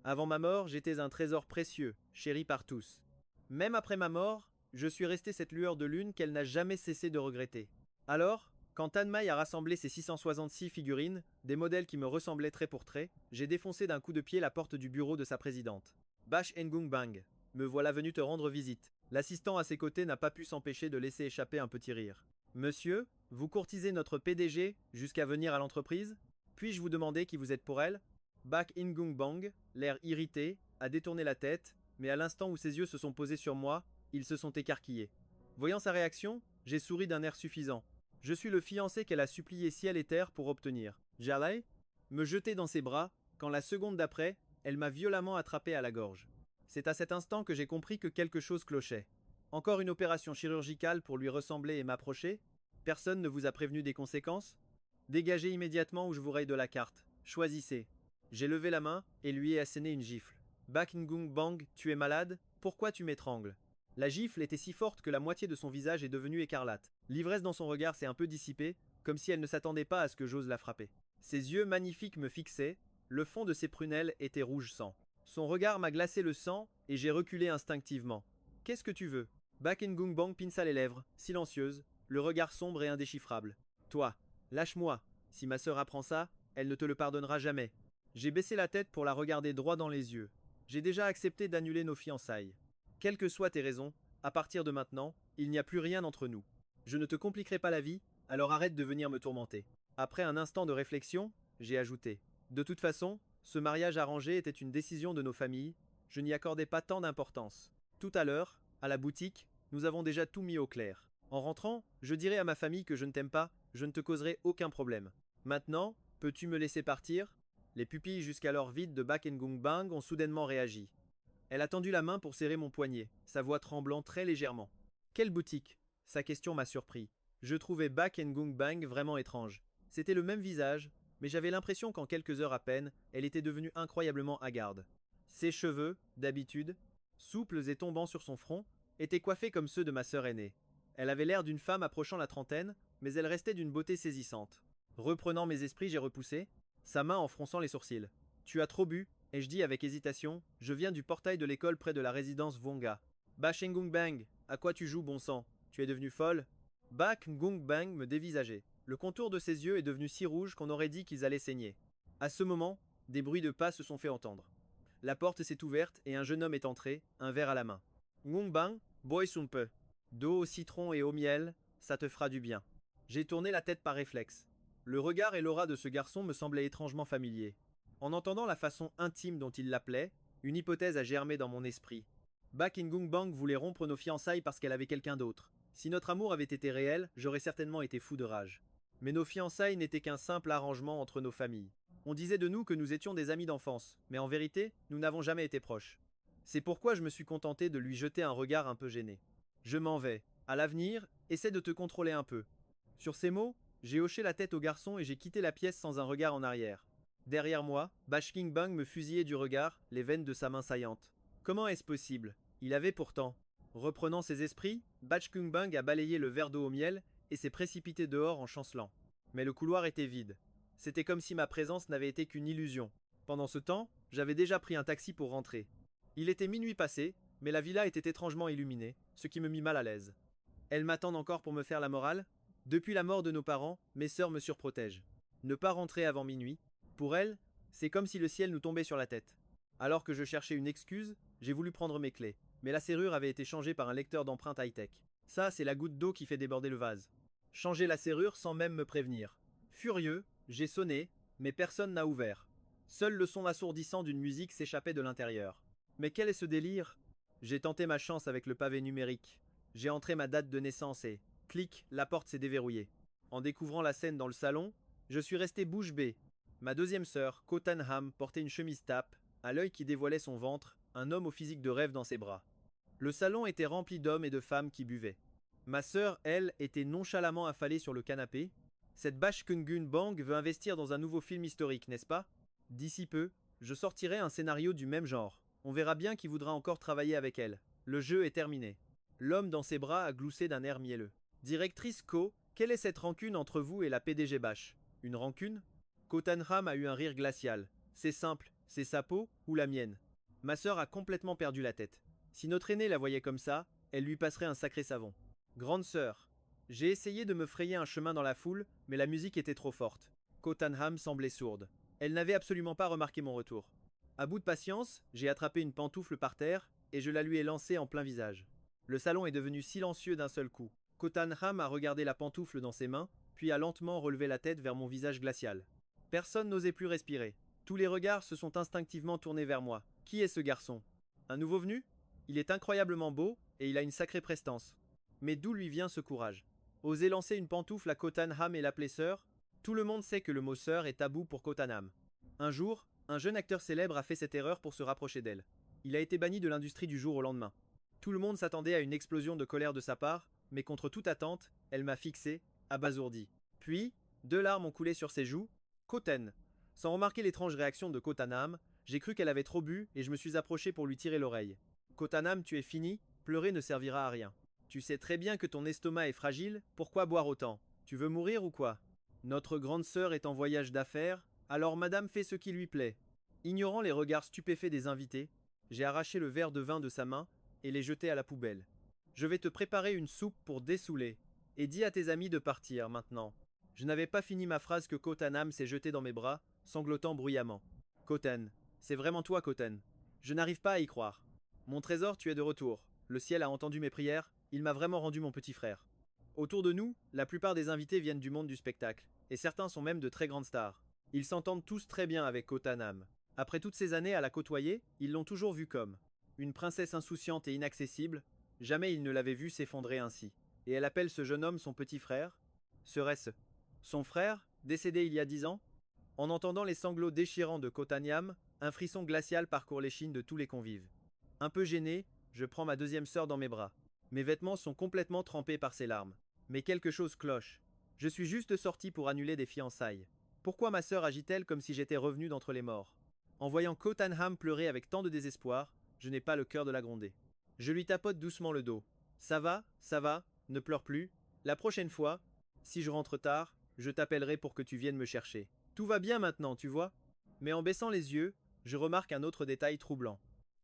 Avant ma mort, j'étais un trésor précieux, chéri par tous. Même après ma mort, je suis resté cette lueur de lune qu'elle n'a jamais cessé de regretter. Alors, quand Tanmai a rassemblé ses 666 figurines, des modèles qui me ressemblaient trait pour trait, j'ai défoncé d'un coup de pied la porte du bureau de sa présidente. Bash Ngung Bang, me voilà venu te rendre visite. L'assistant à ses côtés n'a pas pu s'empêcher de laisser échapper un petit rire. Monsieur, vous courtisez notre PDG jusqu'à venir à l'entreprise? Puis-je vous demander qui vous êtes pour elle? Bak Ngung Bang, l'air irrité, a détourné la tête, mais à l'instant où ses yeux se sont posés sur moi, ils se sont écarquillés. Voyant sa réaction, j'ai souri d'un air suffisant. Je suis le fiancé qu'elle a supplié ciel et terre pour obtenir. J'allais me jeter dans ses bras, quand la seconde d'après, elle m'a violemment attrapé à la gorge. C'est à cet instant que j'ai compris que quelque chose clochait. Encore une opération chirurgicale pour lui ressembler et m'approcher? Personne ne vous a prévenu des conséquences? Dégagez immédiatement ou je vous raye de la carte. Choisissez. J'ai levé la main et lui ai asséné une gifle. Bak Ngung Bang, tu es malade? Pourquoi tu m'étrangles? La gifle était si forte que la moitié de son visage est devenue écarlate. L'ivresse dans son regard s'est un peu dissipée, comme si elle ne s'attendait pas à ce que j'ose la frapper. Ses yeux magnifiques me fixaient, le fond de ses prunelles était rouge sang. Son regard m'a glacé le sang et j'ai reculé instinctivement. Qu'est-ce que tu veux? Bak Ngung Bang pinça les lèvres, silencieuse, le regard sombre et indéchiffrable. Toi, lâche-moi. Si ma sœur apprend ça, elle ne te le pardonnera jamais. J'ai baissé la tête pour la regarder droit dans les yeux. J'ai déjà accepté d'annuler nos fiançailles. Quelles que soient tes raisons, à partir de maintenant, il n'y a plus rien entre nous. Je ne te compliquerai pas la vie, alors arrête de venir me tourmenter. Après un instant de réflexion, j'ai ajouté. De toute façon, ce mariage arrangé était une décision de nos familles, je n'y accordais pas tant d'importance. Tout à l'heure, à la boutique, nous avons déjà tout mis au clair. En rentrant, je dirai à ma famille que je ne t'aime pas, je ne te causerai aucun problème. Maintenant, peux-tu me laisser partir? Les pupilles jusqu'alors vides de Bak Ngung Bang ont soudainement réagi. Elle a tendu la main pour serrer mon poignet, sa voix tremblant très légèrement. Quelle boutique? Sa question m'a surpris. Je trouvais Bak Ngung Bang vraiment étrange. C'était le même visage, mais j'avais l'impression qu'en quelques heures à peine, elle était devenue incroyablement hagarde. Ses cheveux, d'habitude, souples et tombant sur son front, étaient coiffés comme ceux de ma sœur aînée. Elle avait l'air d'une femme approchant la trentaine, mais elle restait d'une beauté saisissante. Reprenant mes esprits, j'ai repoussé, sa main en fronçant les sourcils. Tu as trop bu, ai-je dit avec hésitation, je viens du portail de l'école près de la résidence Wonga. Bak Ngung Bang, à quoi tu joues, bon sang? Tu es devenue folle? Bak Ngung Bang me dévisageait. Le contour de ses yeux est devenu si rouge qu'on aurait dit qu'ils allaient saigner. À ce moment, des bruits de pas se sont fait entendre. La porte s'est ouverte et un jeune homme est entré, un verre à la main. Ngung Bang, bois un peu. D'eau au citron et au miel, ça te fera du bien. J'ai tourné la tête par réflexe. Le regard et l'aura de ce garçon me semblaient étrangement familiers. En entendant la façon intime dont il l'appelait, une hypothèse a germé dans mon esprit. Bak Ngung Bang voulait rompre nos fiançailles parce qu'elle avait quelqu'un d'autre. Si notre amour avait été réel, j'aurais certainement été fou de rage. Mais nos fiançailles n'étaient qu'un simple arrangement entre nos familles. On disait de nous que nous étions des amis d'enfance, mais en vérité, nous n'avons jamais été proches. C'est pourquoi je me suis contenté de lui jeter un regard un peu gêné. Je m'en vais. À l'avenir, essaie de te contrôler un peu. Sur ces mots, j'ai hoché la tête au garçon et j'ai quitté la pièce sans un regard en arrière. Derrière moi, Bak Ngung Bang me fusillait du regard, les veines de sa main saillantes. Comment est-ce possible? Il avait pourtant. Reprenant ses esprits, Bak Ngung Bang a balayé le verre d'eau au miel et s'est précipité dehors en chancelant. Mais le couloir était vide. C'était comme si ma présence n'avait été qu'une illusion. Pendant ce temps, j'avais déjà pris un taxi pour rentrer. Il était minuit passé, mais la villa était étrangement illuminée, ce qui me mit mal à l'aise. Elles m'attendent encore pour me faire la morale? Depuis la mort de nos parents, mes sœurs me surprotègent. Ne pas rentrer avant minuit, pour elles, c'est comme si le ciel nous tombait sur la tête. Alors que je cherchais une excuse, j'ai voulu prendre mes clés, mais la serrure avait été changée par un lecteur d'empreintes high-tech. Ça, c'est la goutte d'eau qui fait déborder le vase. Changer la serrure sans même me prévenir. Furieux, j'ai sonné, mais personne n'a ouvert. Seul le son assourdissant d'une musique s'échappait de l'intérieur. Mais quel est ce délire? J'ai tenté ma chance avec le pavé numérique. J'ai entré ma date de naissance et, clic, la porte s'est déverrouillée. En découvrant la scène dans le salon, je suis resté bouche bée. Ma deuxième sœur, Ko Tan-ham, portait une chemise tape, à l'œil qui dévoilait son ventre, un homme au physique de rêve dans ses bras. Le salon était rempli d'hommes et de femmes qui buvaient. Ma sœur, elle, était nonchalamment affalée sur le canapé. Cette Bak Ngung Bang veut investir dans un nouveau film historique, n'est-ce pas? D'ici peu, je sortirai un scénario du même genre. On verra bien qui voudra encore travailler avec elle. Le jeu est terminé. L'homme dans ses bras a gloussé d'un air mielleux. Directrice Ko, quelle est cette rancune entre vous et la PDG Bash? Une rancune? Ko Tan-ham a eu un rire glacial. C'est simple, C'est sa peau ou la mienne? Ma sœur a complètement perdu la tête. Si notre aînée la voyait comme ça, elle lui passerait un sacré savon. Grande sœur. J'ai essayé de me frayer un chemin dans la foule, mais la musique était trop forte. Cottenham semblait sourde. Elle n'avait absolument pas remarqué mon retour. À bout de patience, j'ai attrapé une pantoufle par terre et je la lui ai lancée en plein visage. Le salon est devenu silencieux d'un seul coup. Cottenham a regardé la pantoufle dans ses mains, puis a lentement relevé la tête vers mon visage glacial. Personne n'osait plus respirer. Tous les regards se sont instinctivement tournés vers moi. Qui est ce garçon? Un nouveau venu? Il est incroyablement beau et il a une sacrée prestance. Mais d'où lui vient ce courage? Oser lancer une pantoufle à Cottenham et l'appeler sœur? Tout le monde sait que le mot sœur est tabou pour Cottenham. Un jour, un jeune acteur célèbre a fait cette erreur pour se rapprocher d'elle. Il a été banni de l'industrie du jour au lendemain. Tout le monde s'attendait à une explosion de colère de sa part, mais contre toute attente, elle m'a fixé, abasourdi. Puis, 2 larmes ont coulé sur ses joues. Cotten. Sans remarquer l'étrange réaction de Cottenham, j'ai cru qu'elle avait trop bu et je me suis approché pour lui tirer l'oreille. Cottenham, tu es fini, pleurer ne servira à rien. Tu sais très bien que ton estomac est fragile, pourquoi boire autant? Tu veux mourir ou quoi? Notre grande sœur est en voyage d'affaires, alors madame fait ce qui lui plaît. Ignorant les regards stupéfaits des invités, j'ai arraché le verre de vin de sa main et l'ai jeté à la poubelle. Je vais te préparer une soupe pour dessouler. Et dis à tes amis de partir maintenant. Je n'avais pas fini ma phrase que Cottenham s'est jeté dans mes bras, sanglotant bruyamment. Cotten, c'est vraiment toi, Cotten. Je n'arrive pas à y croire. Mon trésor, tu es de retour. Le ciel a entendu mes prières, il m'a vraiment rendu mon petit frère. Autour de nous, la plupart des invités viennent du monde du spectacle, et certains sont même de très grandes stars. Ils s'entendent tous très bien avec Cottenham. Après toutes ces années à la côtoyer, ils l'ont toujours vue comme une princesse insouciante et inaccessible. Jamais ils ne l'avaient vue s'effondrer ainsi. Et elle appelle ce jeune homme son petit frère. Serait-ce son frère, décédé il y a 10 ans? En entendant les sanglots déchirants de Cottenham, un frisson glacial parcourt l'échine de tous les convives. Un peu gêné, je prends ma deuxième sœur dans mes bras. Mes vêtements sont complètement trempés par ses larmes. Mais quelque chose cloche. Je suis juste sorti pour annuler des fiançailles. Pourquoi ma sœur agit-elle comme si j'étais revenu d'entre les morts? En voyant Cottenham pleurer avec tant de désespoir, je n'ai pas le cœur de la gronder. Je lui tapote doucement le dos. Ça va, ne pleure plus. La prochaine fois, si je rentre tard, je t'appellerai pour que tu viennes me chercher. Tout va bien maintenant, tu vois? Mais en baissant les yeux, je remarque un autre détail troublant.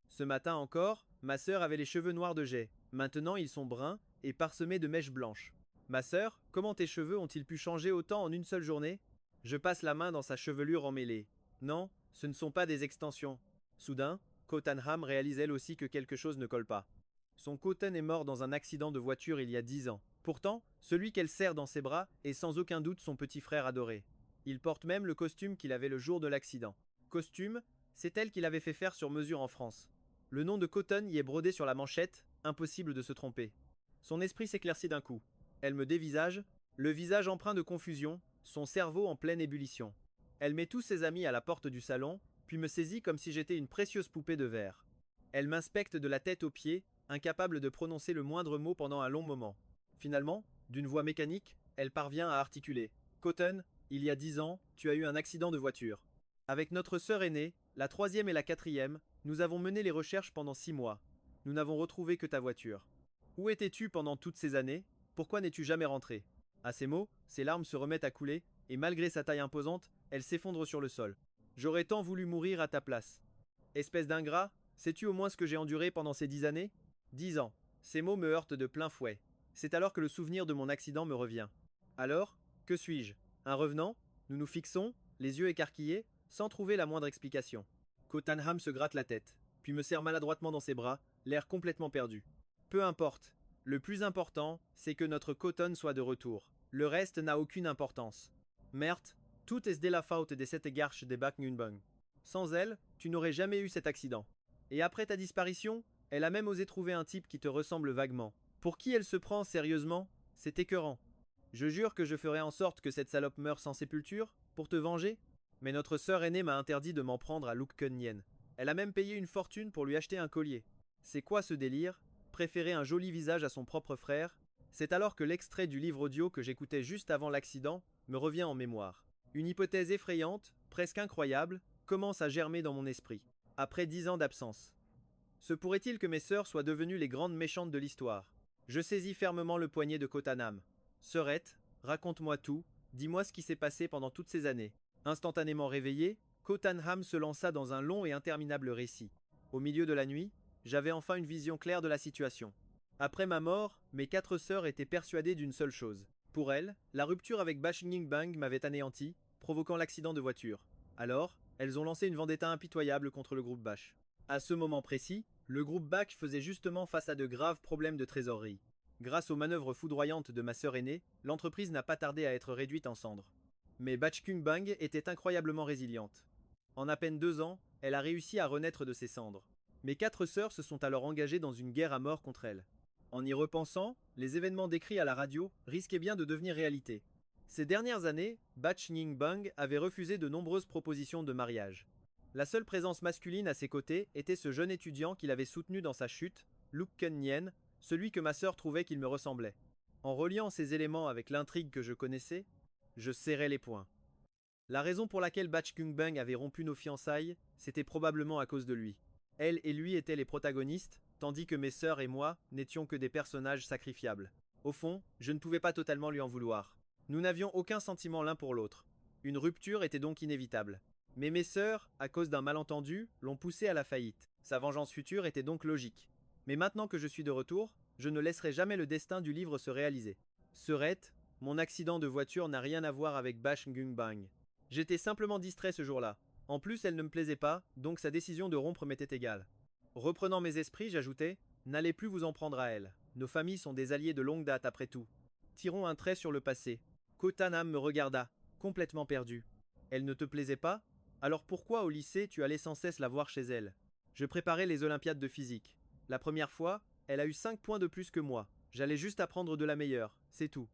Ce matin encore, ma sœur avait les cheveux noirs de jais. Maintenant, ils sont bruns et parsemés de mèches blanches. Ma sœur, comment tes cheveux ont-ils pu changer autant en une seule journée? Je passe la main dans sa chevelure emmêlée. Non, ce ne sont pas des extensions. Soudain, Cottenham réalise elle aussi que quelque chose ne colle pas. Son Cotten est mort dans un accident de voiture il y a 10 ans. Pourtant, celui qu'elle serre dans ses bras est sans aucun doute son petit frère adoré. Il porte même le costume qu'il avait le jour de l'accident. Costume, c'est elle qui l'avait fait faire sur mesure en France. Le nom de Cotten y est brodé sur la manchette, impossible de se tromper. Son esprit s'éclaircit d'un coup. Elle me dévisage, le visage empreint de confusion, son cerveau en pleine ébullition. Elle met tous ses amis à la porte du salon, puis me saisit comme si j'étais une précieuse poupée de verre. Elle m'inspecte de la tête aux pieds, incapable de prononcer le moindre mot pendant un long moment. Finalement, d'une voix mécanique, elle parvient à articuler. Cotten, il y a 10 ans, tu as eu un accident de voiture. Avec notre sœur aînée, la troisième et la quatrième, nous avons mené les recherches pendant 6 mois. Nous n'avons retrouvé que ta voiture. Où étais-tu pendant toutes ces années? Pourquoi n'es-tu jamais rentré? À ces mots, ses larmes se remettent à couler, et malgré sa taille imposante, elle s'effondre sur le sol. J'aurais tant voulu mourir à ta place. Espèce d'ingrat, sais-tu au moins ce que j'ai enduré pendant ces 10 années? 10 ans. Ces mots me heurtent de plein fouet. C'est alors que le souvenir de mon accident me revient. Alors, que suis-je? Un revenant? Nous nous fixons, les yeux écarquillés, sans trouver la moindre explication. Cottenham se gratte la tête, puis me serre maladroitement dans ses bras, l'air complètement perdu. Peu importe. Le plus important, c'est que notre Cotten soit de retour. Le reste n'a aucune importance. Merde, tout est de la faute de cette garche des Backnunbung. Sans elle, tu n'aurais jamais eu cet accident. Et après ta disparition, elle a même osé trouver un type qui te ressemble vaguement. Pour qui elle se prend sérieusement? C'est écœurant. Je jure que je ferai en sorte que cette salope meure sans sépulture, pour te venger. Mais notre sœur aînée m'a interdit de m'en prendre à Luke Cunyen. Elle a même payé une fortune pour lui acheter un collier. C'est quoi ce délire? Préférer un joli visage à son propre frère? C'est alors que l'extrait du livre audio que j'écoutais juste avant l'accident me revient en mémoire. Une hypothèse effrayante, presque incroyable, commence à germer dans mon esprit. Après 10 ans d'absence. Se pourrait-il que mes sœurs soient devenues les grandes méchantes de l'histoire? Je saisis fermement le poignet de Cottenham. Sœurette, raconte-moi tout, dis-moi ce qui s'est passé pendant toutes ces années. Instantanément réveillée, Ko Tan-ham se lança dans un long et interminable récit. Au milieu de la nuit, j'avais enfin une vision claire de la situation. Après ma mort, mes 4 sœurs étaient persuadées d'une seule chose. Pour elles, la rupture avec Bashing-bang m'avait anéanti, provoquant l'accident de voiture. Alors, elles ont lancé une vendetta impitoyable contre le groupe Bash. À ce moment précis, le groupe Bash faisait justement face à de graves problèmes de trésorerie. Grâce aux manœuvres foudroyantes de ma sœur aînée, l'entreprise n'a pas tardé à être réduite en cendres. Mais Bashing-bang était incroyablement résiliente. En à peine 2 ans, elle a réussi à renaître de ses cendres. Mes 4 sœurs se sont alors engagées dans une guerre à mort contre elle. En y repensant, les événements décrits à la radio risquaient bien de devenir réalité. Ces dernières années, Bashing-bang avait refusé de nombreuses propositions de mariage. La seule présence masculine à ses côtés était ce jeune étudiant qu'il avait soutenu dans sa chute, Luke Kun-nyen, celui que ma sœur trouvait qu'il me ressemblait. En reliant ces éléments avec l'intrigue que je connaissais, je serrais les poings. La raison pour laquelle Bashing-bang avait rompu nos fiançailles, c'était probablement à cause de lui. Elle et lui étaient les protagonistes, tandis que mes sœurs et moi n'étions que des personnages sacrifiables. Au fond, je ne pouvais pas totalement lui en vouloir. Nous n'avions aucun sentiment l'un pour l'autre. Une rupture était donc inévitable. Mais mes sœurs, à cause d'un malentendu, l'ont poussé à la faillite. Sa vengeance future était donc logique. Mais maintenant que je suis de retour, je ne laisserai jamais le destin du livre se réaliser. Serette, mon accident de voiture n'a rien à voir avec Bashing-bang. J'étais simplement distrait ce jour-là. En plus, elle ne me plaisait pas, donc sa décision de rompre m'était égale. Reprenant mes esprits, j'ajoutai, n'allez plus vous en prendre à elle. Nos familles sont des alliés de longue date après tout. Tirons un trait sur le passé. Ko Tan-ham me regarda, complètement perdu. Elle ne te plaisait pas? Alors pourquoi au lycée tu allais sans cesse la voir chez elle? Je préparais les Olympiades de physique. La première fois, elle a eu 5 points de plus que moi. J'allais juste apprendre de la meilleure, c'est tout.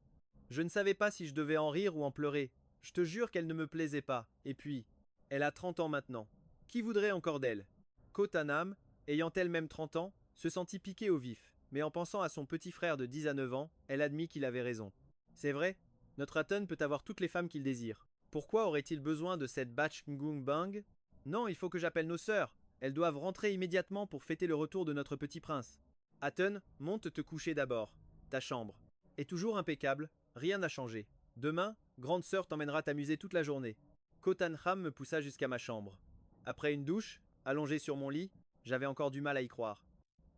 Je ne savais pas si je devais en rire ou en pleurer. Je te jure qu'elle ne me plaisait pas. Et puis, elle a 30 ans maintenant. Qui voudrait encore d'elle? Ko Tan-ham, ayant elle-même 30 ans, se sentit piquée au vif, mais en pensant à son petit frère de 10 à 9 ans, elle admit qu'il avait raison. C'est vrai, notre Aton peut avoir toutes les femmes qu'il désire. Pourquoi aurait-il besoin de cette Bashing-bang? Non, il faut que j'appelle nos sœurs. Elles doivent rentrer immédiatement pour fêter le retour de notre petit prince. Aton, monte te coucher d'abord. Ta chambre est toujours impeccable, rien n'a changé. Demain, grande sœur t'emmènera t'amuser toute la journée. Ko Tan-ham me poussa jusqu'à ma chambre. Après une douche, allongé sur mon lit, j'avais encore du mal à y croire.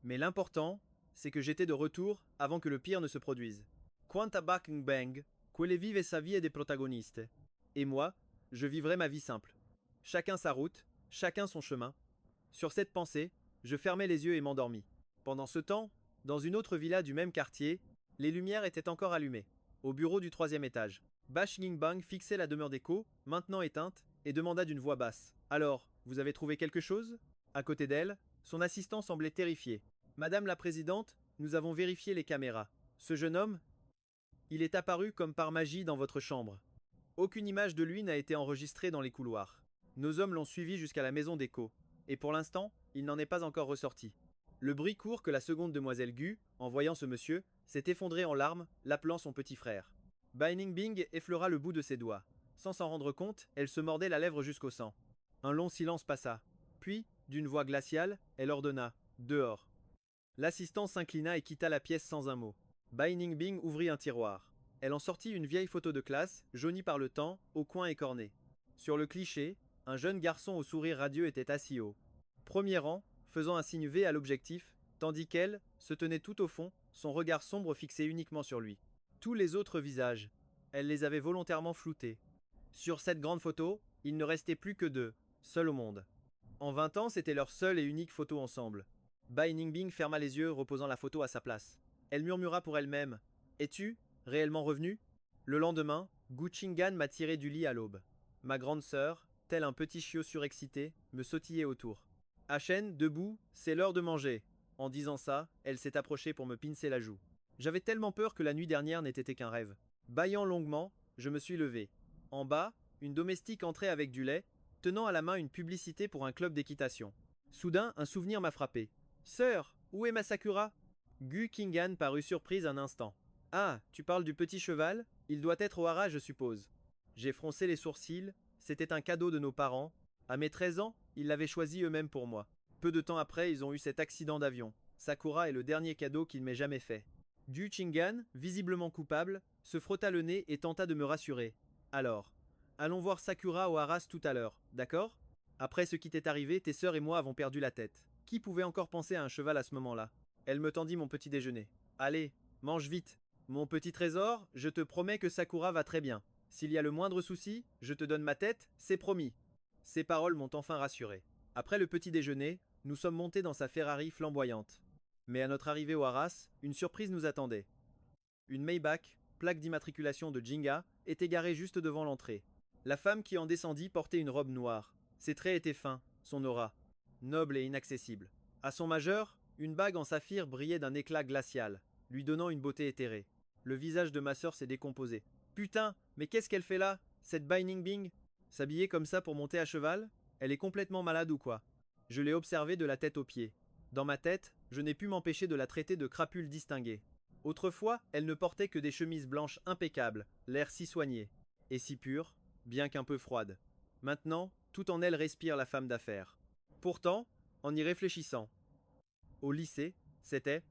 Mais l'important, c'est que j'étais de retour avant que le pire ne se produise. Quant à Bashing-bang, quelle vive sa vie des protagonistes. Et moi, je vivrai ma vie simple. Chacun sa route, chacun son chemin. Sur cette pensée, je fermai les yeux et m'endormis. Pendant ce temps, dans une autre villa du même quartier, les lumières étaient encore allumées, au bureau du 3e étage. Bashing-bang fixait la demeure d'Echo, maintenant éteinte, et demanda d'une voix basse. Alors, vous avez trouvé quelque chose? À côté d'elle, son assistant semblait terrifié. Madame la présidente, nous avons vérifié les caméras. Ce jeune homme, il est apparu comme par magie dans votre chambre. Aucune image de lui n'a été enregistrée dans les couloirs. Nos hommes l'ont suivi jusqu'à la maison d'Echo, et pour l'instant, il n'en est pas encore ressorti. Le bruit court que la seconde demoiselle Gu, en voyant ce monsieur, s'est effondrée en larmes, l'appelant son petit frère. Bashing-bang effleura le bout de ses doigts. Sans s'en rendre compte, elle se mordait la lèvre jusqu'au sang. Un long silence passa. Puis, d'une voix glaciale, elle ordonna « Dehors ». L'assistant s'inclina et quitta la pièce sans un mot. Bashing-bang ouvrit un tiroir. Elle en sortit une vieille photo de classe, jaunie par le temps, au coin écorné. Sur le cliché, un jeune garçon au sourire radieux était assis haut. Premier rang, faisant un signe V à l'objectif, tandis qu'elle se tenait tout au fond, son regard sombre fixé uniquement sur lui. Tous les autres visages, elle les avait volontairement floutés. Sur cette grande photo, il ne restait plus que 2, seuls au monde. En 20 ans, c'était leur seule et unique photo ensemble. Bashing-bang ferma les yeux, reposant la photo à sa place. Elle murmura pour elle-même « Es-tu réellement revenu ?» Le lendemain, Gu Qinggan m'a tiré du lit à l'aube. Ma grande sœur, tel un petit chiot surexcité, me sautillait autour. « Achen, debout, c'est l'heure de manger !» En disant ça, elle s'est approchée pour me pincer la joue. J'avais tellement peur que la nuit dernière n'ait été qu'un rêve. Bâillant longuement, je me suis levé. En bas, une domestique entrait avec du lait, tenant à la main une publicité pour un club d'équitation. Soudain, un souvenir m'a frappé. « Sœur, où est ma Sakura ?» Gu Qinggan parut surprise un instant. « Ah, tu parles du petit cheval? Il doit être au haras, je suppose. » J'ai froncé les sourcils. C'était un cadeau de nos parents. À mes 13 ans, ils l'avaient choisi eux-mêmes pour moi. Peu de temps après, ils ont eu cet accident d'avion. Sakura est le dernier cadeau qu'ils m'aient jamais fait. Gu Qinggan, visiblement coupable, se frotta le nez et tenta de me rassurer. Alors, allons voir Sakura au haras tout à l'heure, d'accord? Après ce qui t'est arrivé, tes sœurs et moi avons perdu la tête. Qui pouvait encore penser à un cheval à ce moment-là? Elle me tendit mon petit déjeuner. Allez, mange vite. Mon petit trésor, je te promets que Sakura va très bien. S'il y a le moindre souci, je te donne ma tête, c'est promis. Ces paroles m'ont enfin rassuré. Après le petit déjeuner, nous sommes montés dans sa Ferrari flamboyante. Mais à notre arrivée au Haras, une surprise nous attendait. Une Maybach, plaque d'immatriculation de Jinga, était garée juste devant l'entrée. La femme qui en descendit portait une robe noire. Ses traits étaient fins, son aura, noble et inaccessible. À son majeur, une bague en saphir brillait d'un éclat glacial, lui donnant une beauté éthérée. Le visage de ma sœur s'est décomposé. Putain, mais qu'est-ce qu'elle fait là, cette Binding Bing? S'habiller comme ça pour monter à cheval? Elle est complètement malade ou quoi? Je l'ai observée de la tête aux pieds. Dans ma tête, je n'ai pu m'empêcher de la traiter de crapule distinguée. Autrefois, elle ne portait que des chemises blanches impeccables, l'air si soigné, et si pur, bien qu'un peu froide. Maintenant, tout en elle respire la femme d'affaires. Pourtant, en y réfléchissant, au lycée, c'était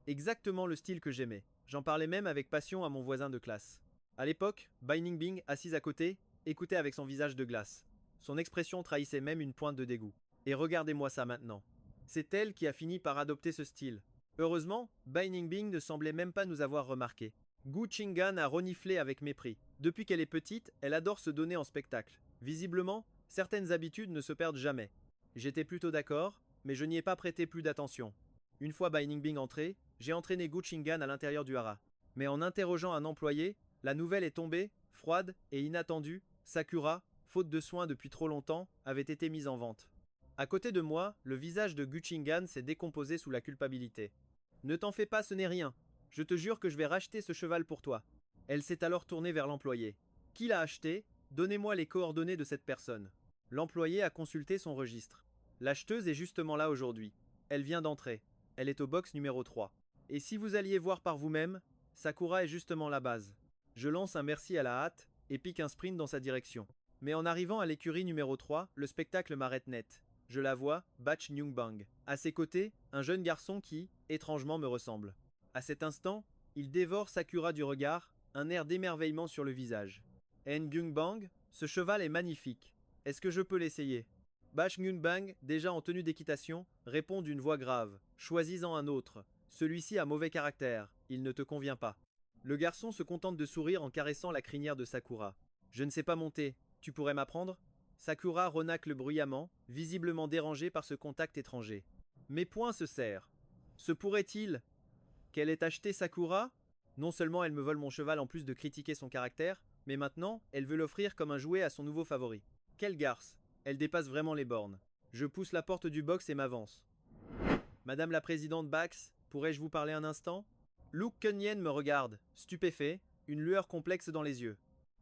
exactement le style que j'aimais. J'en parlais même avec passion à mon voisin de classe. À l'époque, Binding Bing, assise à côté, écoutait avec son visage de glace. Son expression trahissait même une pointe de dégoût. Et regardez-moi ça maintenant. C'est elle qui a fini par adopter ce style. Heureusement, Binding Bing ne semblait même pas nous avoir remarqué. Gu Chingan a reniflé avec mépris. Depuis qu'elle est petite, elle adore se donner en spectacle. Visiblement, certaines habitudes ne se perdent jamais. J'étais plutôt d'accord, mais je n'y ai pas prêté plus d'attention. Une fois Binding Bing entré, j'ai entraîné Gu Chingan à l'intérieur du hara. Mais en interrogeant un employé, la nouvelle est tombée, froide et inattendue. Sakura, faute de soins depuis trop longtemps, avait été mise en vente. À côté de moi, le visage de Gu Chingan s'est décomposé sous la culpabilité. Ne t'en fais pas, ce n'est rien. Je te jure que je vais racheter ce cheval pour toi. Elle s'est alors tournée vers l'employé. Qui l'a acheté? Donnez-moi les coordonnées de cette personne. L'employé a consulté son registre. L'acheteuse est justement là aujourd'hui. Elle vient d'entrer. Elle est au box numéro 3. Et si vous alliez voir par vous-même, Sakura est justement la base. Je lance un merci à la hâte et pique un sprint dans sa direction. Mais en arrivant à l'écurie numéro 3, le spectacle m'arrête net. Je la vois, Batch Nyungbang. À ses côtés, un jeune garçon qui, étrangement, me ressemble. À cet instant, il dévore Sakura du regard, un air d'émerveillement sur le visage. Nyungbang, ce cheval est magnifique. Est-ce que je peux l'essayer? Batch Nyungbang, déjà en tenue d'équitation, répond d'une voix grave. Choisis-en un autre. Celui-ci a mauvais caractère, il ne te convient pas. Le garçon se contente de sourire en caressant la crinière de Sakura. Je ne sais pas monter, tu pourrais m'apprendre? Sakura renacle bruyamment, visiblement dérangée par ce contact étranger. Mes poings se serrent. Se pourrait-il qu'elle ait acheté Sakura? Non seulement elle me vole mon cheval en plus de critiquer son caractère, mais maintenant, elle veut l'offrir comme un jouet à son nouveau favori. Quelle garce! Elle dépasse vraiment les bornes. Je pousse la porte du box et m'avance. Madame la présidente Bax, pourrais-je vous parler un instant? Luke Kenyen me regarde, stupéfait, une lueur complexe dans les yeux.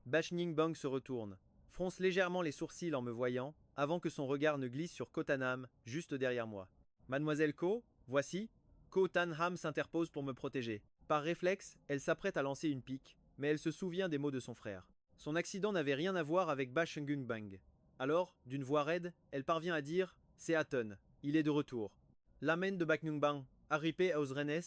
Bashning Bang se retourne, fronce légèrement les sourcils en me voyant, avant que son regard ne glisse sur Kotanam, juste derrière moi. Mademoiselle Ko, voici. Kotanham s'interpose pour me protéger. Par réflexe, elle s'apprête à lancer une pique, mais elle se souvient des mots de son frère. Son accident n'avait rien à voir avec Bashung Bang. Alors, d'une voix raide, elle parvient à dire « C'est Aton, il est de retour ». L'amen de Baknungbang, agrippé aux Rennes,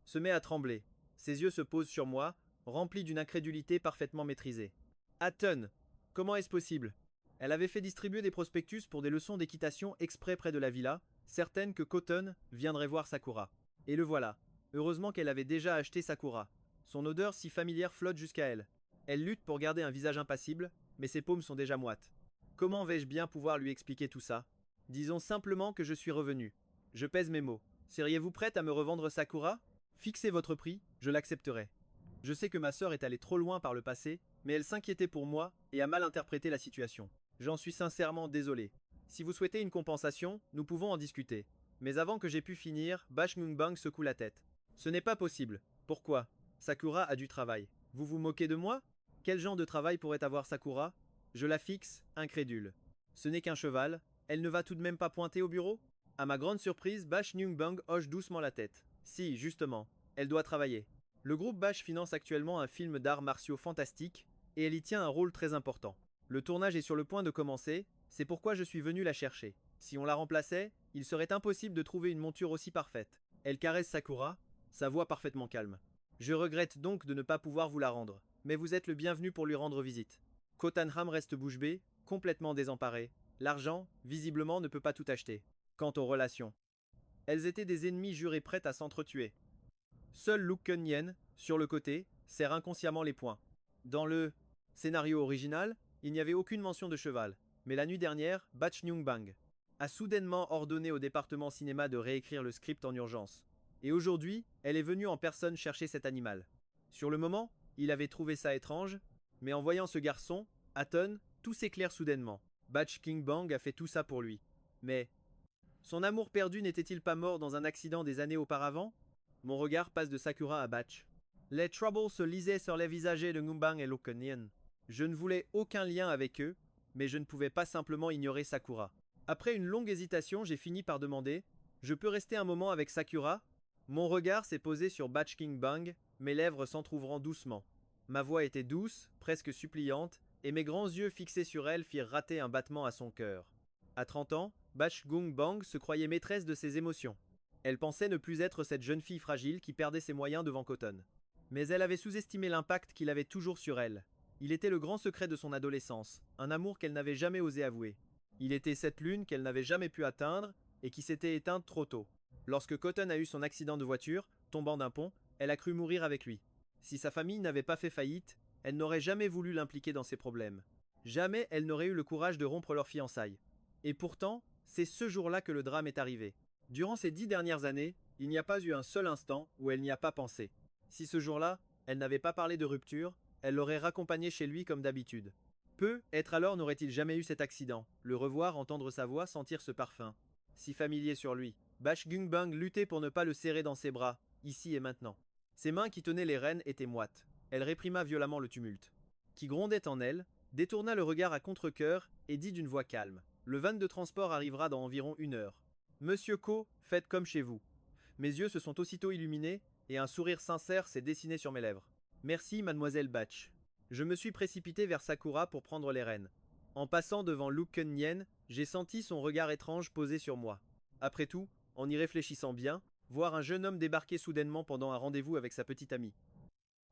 se met à trembler. Ses yeux se posent sur moi, remplis d'une incrédulité parfaitement maîtrisée. Aton, comment est-ce possible? Elle avait fait distribuer des prospectus pour des leçons d'équitation exprès près de la villa, certaine que Cotton viendrait voir Sakura. Et le voilà. Heureusement qu'elle avait déjà acheté Sakura. Son odeur si familière flotte jusqu'à elle. Elle lutte pour garder un visage impassible, mais ses paumes sont déjà moites. Comment vais-je bien pouvoir lui expliquer tout ça? Disons simplement que je suis revenu. Je pèse mes mots. Seriez-vous prête à me revendre Sakura? Fixez votre prix, je l'accepterai. Je sais que ma sœur est allée trop loin par le passé, mais elle s'inquiétait pour moi et a mal interprété la situation. J'en suis sincèrement désolé. Si vous souhaitez une compensation, nous pouvons en discuter. Mais avant que j'aie pu finir, Bashungbang secoue la tête. Ce n'est pas possible. Pourquoi? Sakura a du travail. Vous vous moquez de moi? Quel genre de travail pourrait avoir Sakura? Je la fixe, incrédule. Ce n'est qu'un cheval, elle ne va tout de même pas pointer au bureau? À ma grande surprise, Bash Nyungbang hoche doucement la tête. Si, justement, elle doit travailler. Le groupe Bash finance actuellement un film d'arts martiaux fantastique, et elle y tient un rôle très important. Le tournage est sur le point de commencer, c'est pourquoi je suis venu la chercher. Si on la remplaçait, il serait impossible de trouver une monture aussi parfaite. Elle caresse Sakura, sa voix parfaitement calme. Je regrette donc de ne pas pouvoir vous la rendre, mais vous êtes le bienvenu pour lui rendre visite. Kotanham reste bouche bée, complètement désemparé. L'argent, visiblement, ne peut pas tout acheter. Quant aux relations, elles étaient des ennemies jurées prêtes à s'entretuer. Seul Luke Kenyen, sur le côté, serre inconsciemment les poings. Dans le scénario original, il n'y avait aucune mention de cheval, mais la nuit dernière, Batch Nyungbang a soudainement ordonné au département cinéma de réécrire le script en urgence. Et aujourd'hui, elle est venue en personne chercher cet animal. Sur le moment, il avait trouvé ça étrange, mais en voyant ce garçon, Hatton, tout s'éclaire soudainement. Batch King Bang a fait tout ça pour lui. Mais son amour perdu n'était-il pas mort dans un accident des années auparavant? Mon regard passe de Sakura à Batch. Les troubles se lisaient sur les visages de Ngumbang et Lukenien. Je ne voulais aucun lien avec eux, mais je ne pouvais pas simplement ignorer Sakura. Après une longue hésitation, j'ai fini par demander: je peux rester un moment avec Sakura? Mon regard s'est posé sur Batch King Bang, mes lèvres s'entr'ouvrant doucement. Ma voix était douce, presque suppliante, et mes grands yeux fixés sur elle firent rater un battement à son cœur. À 30 ans, Batch Gung Bang se croyait maîtresse de ses émotions. Elle pensait ne plus être cette jeune fille fragile qui perdait ses moyens devant Cotton. Mais elle avait sous-estimé l'impact qu'il avait toujours sur elle. Il était le grand secret de son adolescence, un amour qu'elle n'avait jamais osé avouer. Il était cette lune qu'elle n'avait jamais pu atteindre et qui s'était éteinte trop tôt. Lorsque Cotton a eu son accident de voiture, tombant d'un pont, elle a cru mourir avec lui. Si sa famille n'avait pas fait faillite, elle n'aurait jamais voulu l'impliquer dans ses problèmes. Jamais elle n'aurait eu le courage de rompre leurs fiançailles. Et pourtant, c'est ce jour-là que le drame est arrivé. Durant ces 10 dernières années, il n'y a pas eu un seul instant où elle n'y a pas pensé. Si ce jour-là, elle n'avait pas parlé de rupture, elle l'aurait raccompagné chez lui comme d'habitude. Être alors n'aurait-il jamais eu cet accident, le revoir, entendre sa voix, sentir ce parfum. Si familier sur lui. Batch Gung Bang luttait pour ne pas le serrer dans ses bras, ici et maintenant. Ses mains qui tenaient les rênes étaient moites. Elle réprima violemment le tumulte, qui grondait en elle, détourna le regard à contre-cœur et dit d'une voix calme: le van de transport arrivera dans environ 1 heure. Monsieur Ko, faites comme chez vous. Mes yeux se sont aussitôt illuminés et un sourire sincère s'est dessiné sur mes lèvres. Merci, mademoiselle Batch. Je me suis précipité vers Sakura pour prendre les rênes. En passant devant Luke Kenyen, j'ai senti son regard étrange posé sur moi. Après tout, en y réfléchissant bien, voir un jeune homme débarquer soudainement pendant un rendez-vous avec sa petite amie.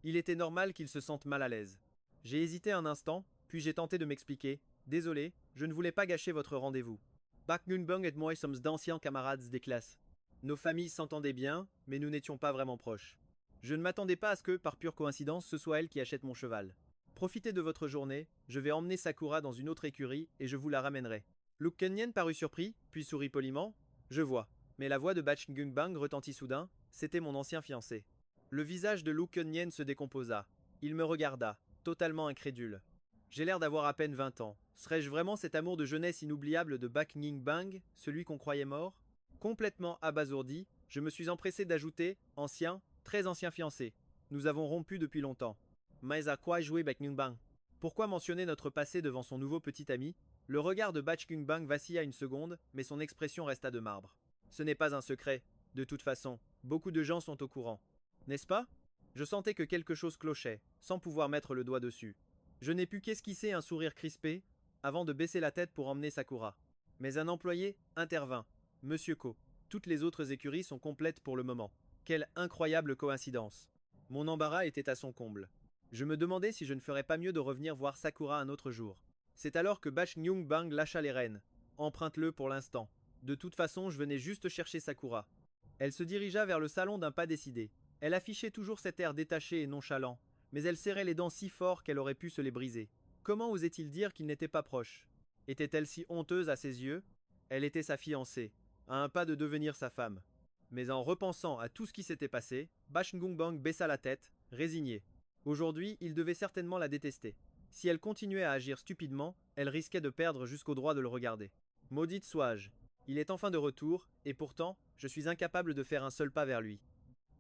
Il était normal qu'il se sente mal à l'aise. J'ai hésité un instant, puis j'ai tenté de m'expliquer. Désolé, je ne voulais pas gâcher votre rendez-vous. Pak Gunbang et moi sommes d'anciens camarades des classes. Nos familles s'entendaient bien, mais nous n'étions pas vraiment proches. Je ne m'attendais pas à ce que, par pure coïncidence, ce soit elle qui achète mon cheval. Profitez de votre journée, je vais emmener Sakura dans une autre écurie et je vous la ramènerai. Luke Kenyen parut surpris, puis sourit poliment. Je vois. Mais la voix de Batch Gunbang retentit soudain, c'était mon ancien fiancé. Le visage de Luke Kenyen se décomposa. Il me regarda, totalement incrédule. J'ai l'air d'avoir à peine 20 ans. Serais-je vraiment cet amour de jeunesse inoubliable de Batch Gunbang, celui qu'on croyait mort? Complètement abasourdi, je me suis empressé d'ajouter ancien, très ancien fiancé. Nous avons rompu depuis longtemps. Mais à quoi jouer Batch Gunbang? Pourquoi mentionner notre passé devant son nouveau petit ami? Le regard de Batch Gunbang vacilla une seconde, mais son expression resta de marbre. Ce n'est pas un secret. De toute façon, beaucoup de gens sont au courant. N'est-ce pas? Je sentais que quelque chose clochait, sans pouvoir mettre le doigt dessus. Je n'ai pu qu'esquisser un sourire crispé, avant de baisser la tête pour emmener Sakura. Mais un employé intervint. Monsieur Ko, toutes les autres écuries sont complètes pour le moment. Quelle incroyable coïncidence. Mon embarras était à son comble. Je me demandais si je ne ferais pas mieux de revenir voir Sakura un autre jour. C'est alors que Batch Gunbang lâcha les rênes. Emprunte-le pour l'instant. De toute façon, je venais juste chercher Sakura. Elle se dirigea vers le salon d'un pas décidé. Elle affichait toujours cet air détaché et nonchalant, mais elle serrait les dents si fort qu'elle aurait pu se les briser. Comment osait-il dire qu'il n'était pas proche? Était-elle si honteuse à ses yeux? Elle était sa fiancée, à un pas de devenir sa femme. Mais en repensant à tout ce qui s'était passé, Batch Gunbang baissa la tête, résigné. Aujourd'hui, il devait certainement la détester. Si elle continuait à agir stupidement, elle risquait de perdre jusqu'au droit de le regarder. Maudite sois-je. Il est enfin de retour, et pourtant, je suis incapable de faire un seul pas vers lui.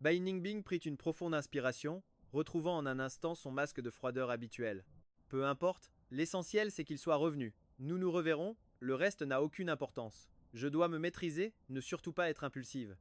Bai Ningbing prit une profonde inspiration, retrouvant en un instant son masque de froideur habituel. Peu importe, l'essentiel c'est qu'il soit revenu. Nous nous reverrons, le reste n'a aucune importance. Je dois me maîtriser, ne surtout pas être impulsive.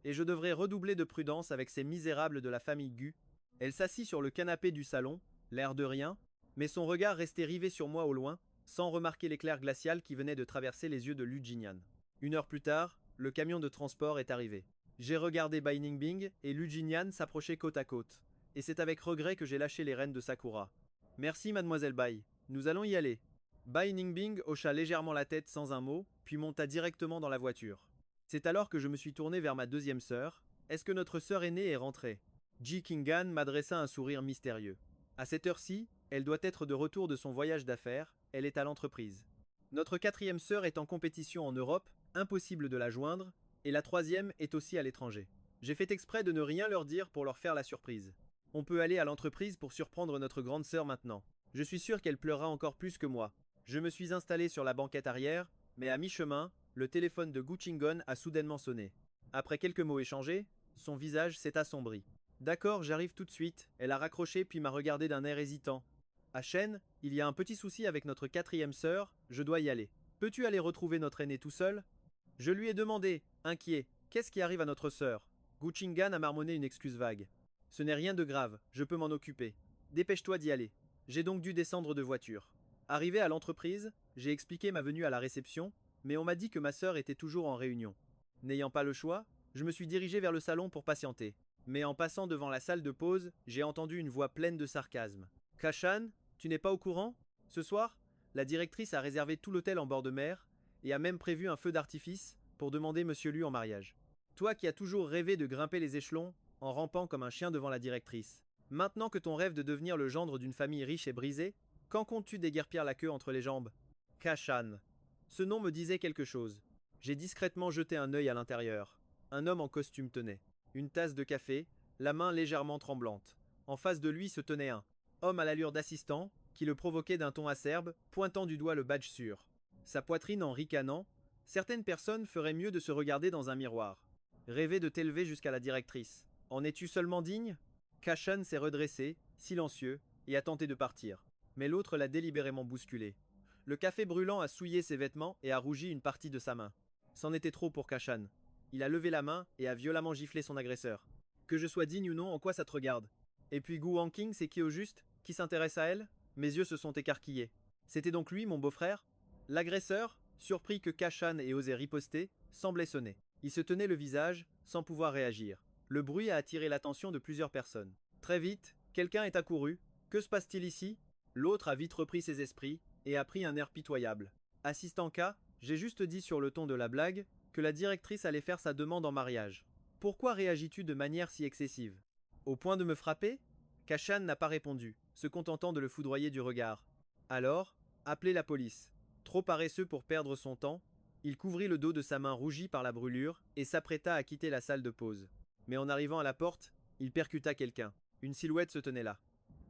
Et je devrais redoubler de prudence avec ces misérables de la famille Gu. Elle s'assit sur le canapé du salon, l'air de rien, mais son regard restait rivé sur moi au loin, sans remarquer l'éclair glacial qui venait de traverser les yeux de Lu Jinyan. 1 heure plus tard, le camion de transport est arrivé. J'ai regardé Bai Ningbing et Lu Jinyan s'approcher côte à côte, et c'est avec regret que j'ai lâché les rênes de Sakura. Merci mademoiselle Bai, nous allons y aller. Bai Ningbing hocha légèrement la tête sans un mot, puis monta directement dans la voiture. C'est alors que je me suis tourné vers ma deuxième sœur. Est-ce que notre sœur aînée est rentrée? Ji Kingan m'adressa un sourire mystérieux. À cette heure-ci, elle doit être de retour de son voyage d'affaires, elle est à l'entreprise. Notre quatrième sœur est en compétition en Europe, impossible de la joindre, et la troisième est aussi à l'étranger. J'ai fait exprès de ne rien leur dire pour leur faire la surprise. On peut aller à l'entreprise pour surprendre notre grande sœur maintenant. Je suis sûr qu'elle pleurera encore plus que moi. Je me suis installé sur la banquette arrière, mais à mi-chemin, le téléphone de Gu Chingon a soudainement sonné. Après quelques mots échangés, son visage s'est assombri. D'accord, j'arrive tout de suite. Elle a raccroché puis m'a regardé d'un air hésitant. À Shen, il y a un petit souci avec notre quatrième sœur, je dois y aller. Peux-tu aller retrouver notre aîné tout seul? Je lui ai demandé, inquiet, qu'est-ce qui arrive à notre sœur? Gu Chingan a marmonné une excuse vague. Ce n'est rien de grave, je peux m'en occuper. Dépêche-toi d'y aller. J'ai donc dû descendre de voiture. Arrivé à l'entreprise, j'ai expliqué ma venue à la réception, mais on m'a dit que ma sœur était toujours en réunion. N'ayant pas le choix, je me suis dirigé vers le salon pour patienter. Mais en passant devant la salle de pause, j'ai entendu une voix pleine de sarcasme. Kashan, tu n'es pas au courant? Ce soir, la directrice a réservé tout l'hôtel en bord de mer et a même prévu un feu d'artifice pour demander Monsieur Lu en mariage. Toi qui as toujours rêvé de grimper les échelons en rampant comme un chien devant la directrice. Maintenant que ton rêve de devenir le gendre d'une famille riche est brisé, quand comptes-tu déguerpir la queue entre les jambes? Kashan. Ce nom me disait quelque chose. J'ai discrètement jeté un œil à l'intérieur. Un homme en costume tenait une tasse de café, la main légèrement tremblante. En face de lui se tenait un homme à l'allure d'assistant, qui le provoquait d'un ton acerbe, pointant du doigt le badge sûr. Sa poitrine en ricanant, certaines personnes feraient mieux de se regarder dans un miroir. Rêver de t'élever jusqu'à la directrice. En es-tu seulement digne? Kashan s'est redressé, silencieux, et a tenté de partir. Mais l'autre l'a délibérément bousculé. Le café brûlant a souillé ses vêtements et a rougi une partie de sa main. C'en était trop pour Kashan. Il a levé la main et a violemment giflé son agresseur. Que je sois digne ou non, en quoi ça te regarde? Et puis Gu Wanqing, c'est qui au juste? Qui s'intéresse à elle? Mes yeux se sont écarquillés. C'était donc lui, mon beau-frère? L'agresseur, surpris que Kashan ait osé riposter, semblait sonner. Il se tenait le visage, sans pouvoir réagir. Le bruit a attiré l'attention de plusieurs personnes. Très vite, quelqu'un est accouru. Que se passe-t-il ici? L'autre a vite repris ses esprits et a pris un air pitoyable. Assistant K, j'ai juste dit sur le ton de la blague que la directrice allait faire sa demande en mariage. Pourquoi réagis-tu de manière si excessive? Au point de me frapper? Kashan n'a pas répondu, se contentant de le foudroyer du regard. Alors, appelez la police. Trop paresseux pour perdre son temps, il couvrit le dos de sa main rougie par la brûlure et s'apprêta à quitter la salle de pause. Mais en arrivant à la porte, il percuta quelqu'un. Une silhouette se tenait là.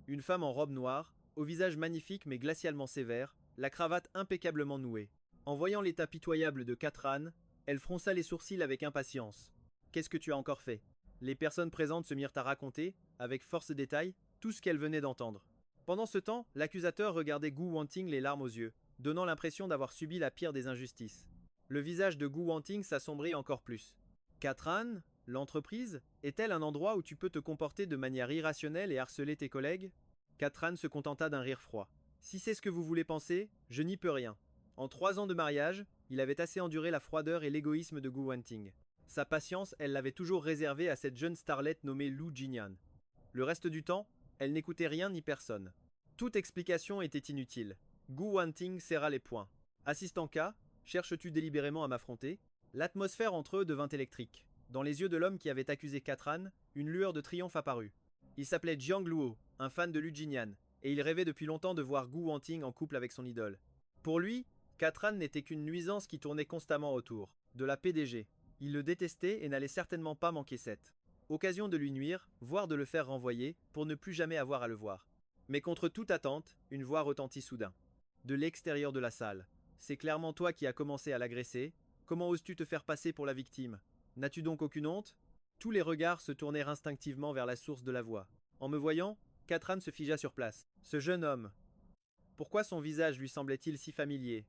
Une femme en robe noire, au visage magnifique mais glacialement sévère, la cravate impeccablement nouée. En voyant l'état pitoyable de Katran, elle fronça les sourcils avec impatience. Qu'est-ce que tu as encore fait? Les personnes présentes se mirent à raconter, avec force détail, tout ce qu'elles venaient d'entendre. Pendant ce temps, l'accusateur regardait Gu Wanting les larmes aux yeux, donnant l'impression d'avoir subi la pire des injustices. Le visage de Gu Wanting s'assombrit encore plus. Katran, l'entreprise, est-elle un endroit où tu peux te comporter de manière irrationnelle et harceler tes collègues? Katran se contenta d'un rire froid. Si c'est ce que vous voulez penser, je n'y peux rien. En 3 ans de mariage, il avait assez enduré la froideur et l'égoïsme de Gu Wanting. Sa patience, elle l'avait toujours réservée à cette jeune starlette nommée Lu Jinyan. Le reste du temps, elle n'écoutait rien ni personne. Toute explication était inutile. Gu Wanting serra les poings. Assistant K, cherches-tu délibérément à m'affronter? L'atmosphère entre eux devint électrique. Dans les yeux de l'homme qui avait accusé Katran, une lueur de triomphe apparut. Il s'appelait Jiang Luo, un fan de Lu Jinyan, et il rêvait depuis longtemps de voir Gu Wanting en couple avec son idole. Pour lui, Katran n'était qu'une nuisance qui tournait constamment autour, de la PDG. Il le détestait et n'allait certainement pas manquer cette occasion de lui nuire, voire de le faire renvoyer, pour ne plus jamais avoir à le voir. Mais contre toute attente, une voix retentit soudain. De l'extérieur de la salle. C'est clairement toi qui as commencé à l'agresser. Comment oses-tu te faire passer pour la victime? N'as-tu donc aucune honte? Tous les regards se tournèrent instinctivement vers la source de la voix. En me voyant, Katran se figea sur place. Ce jeune homme. Pourquoi son visage lui semblait-il si familier?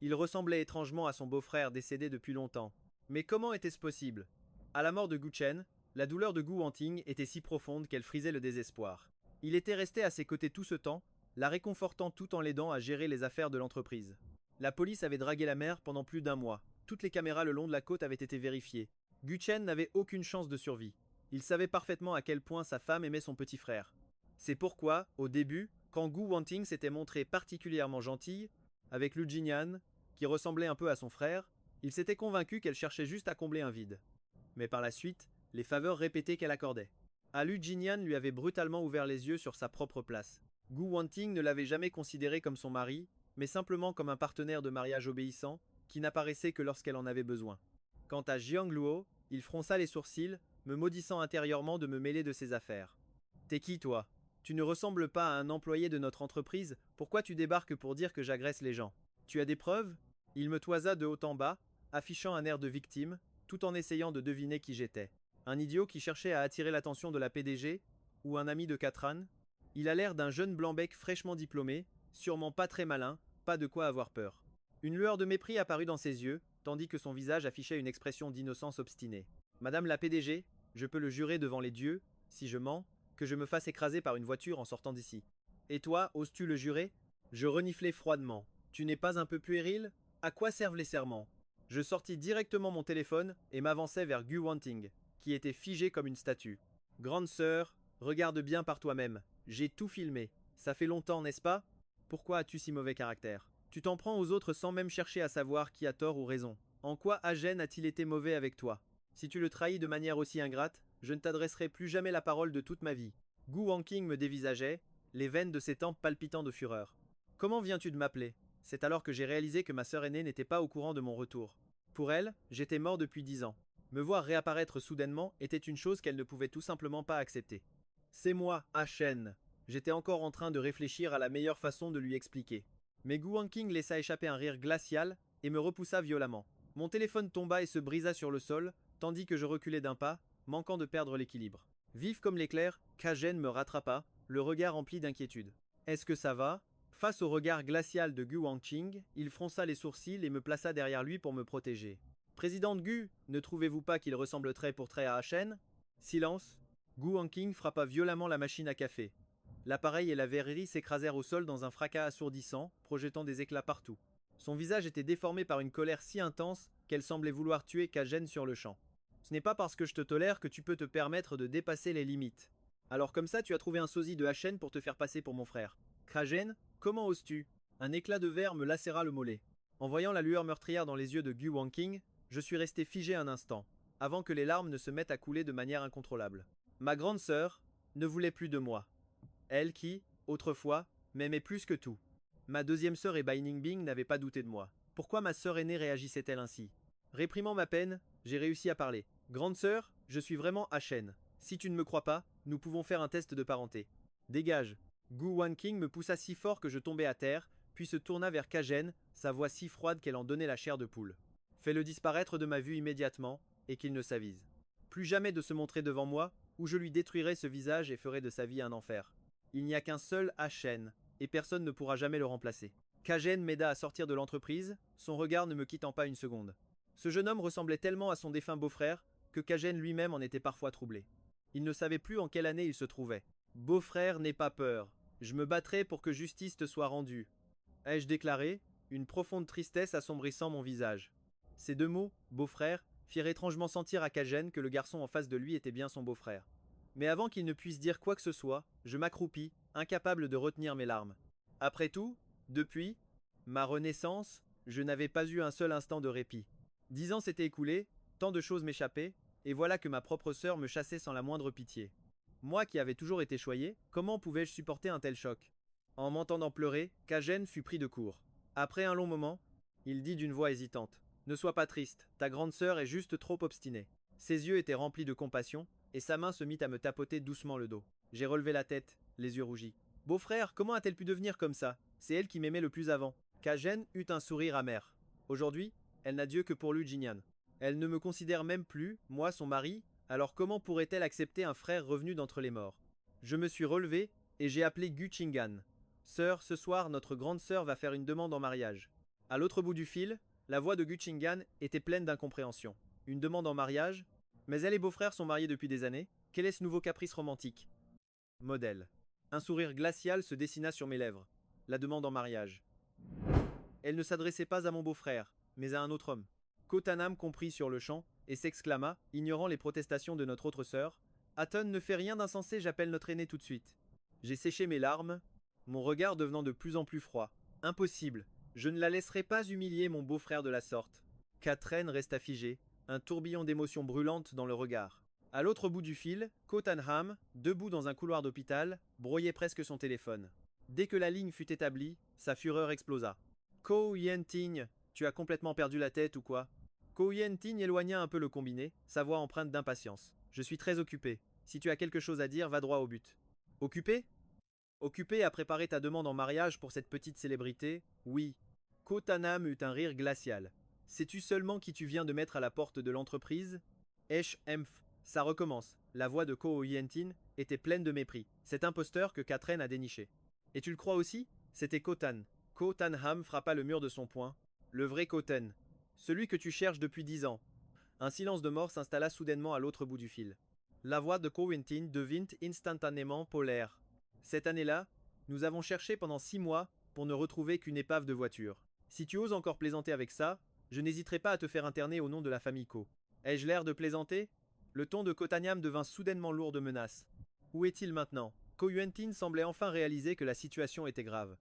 Il ressemblait étrangement à son beau-frère décédé depuis longtemps. Mais comment était-ce possible? À la mort de Gu Chen, la douleur de Gu Wanting était si profonde qu'elle frisait le désespoir. Il était resté à ses côtés tout ce temps, la réconfortant tout en l'aidant à gérer les affaires de l'entreprise. La police avait dragué la mer pendant plus d'1 mois. Toutes les caméras le long de la côte avaient été vérifiées. Gu Chen n'avait aucune chance de survie. Il savait parfaitement à quel point sa femme aimait son petit frère. C'est pourquoi, au début, quand Gu Wanting s'était montrée particulièrement gentille, Avec Lu Jinyan, qui ressemblait un peu à son frère, il s'était convaincu qu'elle cherchait juste à combler un vide. Mais par la suite, les faveurs répétées qu'elle accordait. Lu Jinyan lui avait brutalement ouvert les yeux sur sa propre place. Gu Wanting ne l'avait jamais considéré comme son mari, mais simplement comme un partenaire de mariage obéissant, qui n'apparaissait que lorsqu'elle en avait besoin. Quant à Jiang Luo, il fronça les sourcils, me maudissant intérieurement de me mêler de ses affaires. T'es qui, toi? Tu ne ressembles pas à un employé de notre entreprise, pourquoi tu débarques pour dire que j'agresse les gens? Tu as des preuves? Il me toisa de haut en bas, affichant un air de victime, tout en essayant de deviner qui j'étais. Un idiot qui cherchait à attirer l'attention de la PDG? Ou un ami de Katran? Il a l'air d'un jeune blanc-bec fraîchement diplômé, sûrement pas très malin, pas de quoi avoir peur. Une lueur de mépris apparut dans ses yeux, tandis que son visage affichait une expression d'innocence obstinée. Madame la PDG, je peux le jurer devant les dieux, si je mens, que je me fasse écraser par une voiture en sortant d'ici. Et toi, oses-tu le jurer? Je reniflai froidement. Tu n'es pas un peu puéril? À quoi servent les serments? Je sortis directement mon téléphone et m'avançai vers Gu Wanting, qui était figé comme une statue. Grande sœur, regarde bien par toi-même. J'ai tout filmé. Ça fait longtemps, n'est-ce pas? Pourquoi as-tu si mauvais caractère? Tu t'en prends aux autres sans même chercher à savoir qui a tort ou raison. En quoi Agen a-t-il été mauvais avec toi? Si tu le trahis de manière aussi ingrate, je ne t'adresserai plus jamais la parole de toute ma vie. Gu Wanking me dévisageait, les veines de ses tempes palpitant de fureur. Comment viens-tu de m'appeler? C'est alors que j'ai réalisé que ma sœur aînée n'était pas au courant de mon retour. Pour elle, j'étais mort depuis 10 ans. Me voir réapparaître soudainement était une chose qu'elle ne pouvait tout simplement pas accepter. C'est moi, Achen. J'étais encore en train de réfléchir à la meilleure façon de lui expliquer. Mais Gu Wanking laissa échapper un rire glacial et me repoussa violemment. Mon téléphone tomba et se brisa sur le sol, tandis que je reculais d'un pas, manquant de perdre l'équilibre. Vif comme l'éclair, Kajen me rattrapa, le regard rempli d'inquiétude. Est-ce que ça va? Face au regard glacial de Gu Wanqing, il fronça les sourcils et me plaça derrière lui pour me protéger. Présidente Gu, ne trouvez-vous pas qu'il ressemble trait pour trait à Achen? Silence. Gu Wanqing frappa violemment la machine à café. L'appareil et la verrerie s'écrasèrent au sol dans un fracas assourdissant, projetant des éclats partout. Son visage était déformé par une colère si intense qu'elle semblait vouloir tuer Kajen sur le champ. Ce n'est pas parce que je te tolère que tu peux te permettre de dépasser les limites. Alors comme ça, tu as trouvé un sosie de Hachen pour te faire passer pour mon frère. Kajen, comment oses-tu? Un éclat de verre me lacéra le mollet. En voyant la lueur meurtrière dans les yeux de Gu Wanqing, je suis resté figé un instant, avant que les larmes ne se mettent à couler de manière incontrôlable. Ma grande sœur ne voulait plus de moi. Elle qui, autrefois, m'aimait plus que tout. Ma deuxième sœur et Bai Ningbing n'avaient pas douté de moi. Pourquoi ma sœur aînée réagissait-elle ainsi? Réprimant ma peine, j'ai réussi à parler. Grande sœur, je suis vraiment Hachen. Si tu ne me crois pas, nous pouvons faire un test de parenté. Dégage. Gu Wanqing me poussa si fort que je tombai à terre, puis se tourna vers Kajen, sa voix si froide qu'elle en donnait la chair de poule. Fais-le disparaître de ma vue immédiatement, et qu'il ne s'avise. Plus jamais de se montrer devant moi, ou je lui détruirai ce visage et ferai de sa vie un enfer. Il n'y a qu'un seul Hachen, et personne ne pourra jamais le remplacer. Kajen m'aida à sortir de l'entreprise, son regard ne me quittant pas une seconde. Ce jeune homme ressemblait tellement à son défunt beau-frère que Kajen lui-même en était parfois troublé. Il ne savait plus en quelle année il se trouvait. Beau-frère, n'aie pas peur. Je me battrai pour que justice te soit rendue. Ai-je déclaré, une profonde tristesse assombrissant mon visage. Ces deux mots, beau-frère, firent étrangement sentir à Kajen que le garçon en face de lui était bien son beau-frère. Mais avant qu'il ne puisse dire quoi que ce soit, je m'accroupis, incapable de retenir mes larmes. Après tout, depuis ma renaissance, je n'avais pas eu un seul instant de répit. 10 ans s'étaient écoulés, tant de choses m'échappaient, et voilà que ma propre sœur me chassait sans la moindre pitié. Moi qui avais toujours été choyé, comment pouvais-je supporter un tel choc? En m'entendant pleurer, Kajen fut pris de court. Après un long moment, il dit d'une voix hésitante. Ne sois pas triste, ta grande sœur est juste trop obstinée. Ses yeux étaient remplis de compassion, et sa main se mit à me tapoter doucement le dos. J'ai relevé la tête, les yeux rougis. Beau-frère, comment a-t-elle pu devenir comme ça? C'est elle qui m'aimait le plus avant. Kajen eut un sourire amer. Aujourd'hui, elle n'a Dieu que pour Lu Jinyan. Elle ne me considère même plus, moi son mari, alors comment pourrait-elle accepter un frère revenu d'entre les morts? Je me suis relevé, et j'ai appelé Gu Chingan. Sœur, ce soir, notre grande sœur va faire une demande en mariage. À l'autre bout du fil, la voix de Gu Chingan était pleine d'incompréhension. Une demande en mariage? Mais elle et beau-frère sont mariés depuis des années. Quel est ce nouveau caprice romantique? Modèle. Un sourire glacial se dessina sur mes lèvres. La demande en mariage. Elle ne s'adressait pas à mon beau-frère, mais à un autre homme. Kotanam comprit sur le champ et s'exclama, ignorant les protestations de notre autre sœur. Aton ne fait rien d'insensé, j'appelle notre aîné tout de suite. J'ai séché mes larmes, mon regard devenant de plus en plus froid. Impossible. Je ne la laisserai pas humilier mon beau-frère de la sorte. Katren resta figée, un tourbillon d'émotions brûlantes dans le regard. À l'autre bout du fil, Cotanham, debout dans un couloir d'hôpital, broyait presque son téléphone. Dès que la ligne fut établie, sa fureur explosa. Ko Yenting, tu as complètement perdu la tête ou quoi? Ko Yenting éloigna un peu le combiné, sa voix empreinte d'impatience. Je suis très occupé. Si tu as quelque chose à dire, va droit au but. Occupé? Occupé à préparer ta demande en mariage pour cette petite célébrité? Oui. Kotanam eut un rire glacial. Sais-tu seulement qui tu viens de mettre à la porte de l'entreprise? Esh Emph. Ça recommence. La voix de Ko Yentin était pleine de mépris. Cet imposteur que Katren a déniché. Et tu le crois aussi? C'était Kotan. Kotanham frappa le mur de son poing. Le vrai Koten. Celui que tu cherches depuis 10 ans. Un silence de mort s'installa soudainement à l'autre bout du fil. La voix de Ko Yentin devint instantanément polaire. Cette année-là, nous avons cherché pendant 6 mois pour ne retrouver qu'une épave de voiture. Si tu oses encore plaisanter avec ça, je n'hésiterai pas à te faire interner au nom de la famille Ko. Ai-je l'air de plaisanter? Le ton de Kotanyam devint soudainement lourd de menaces. Où est-il maintenant? Ko Yuentin semblait enfin réaliser que la situation était grave.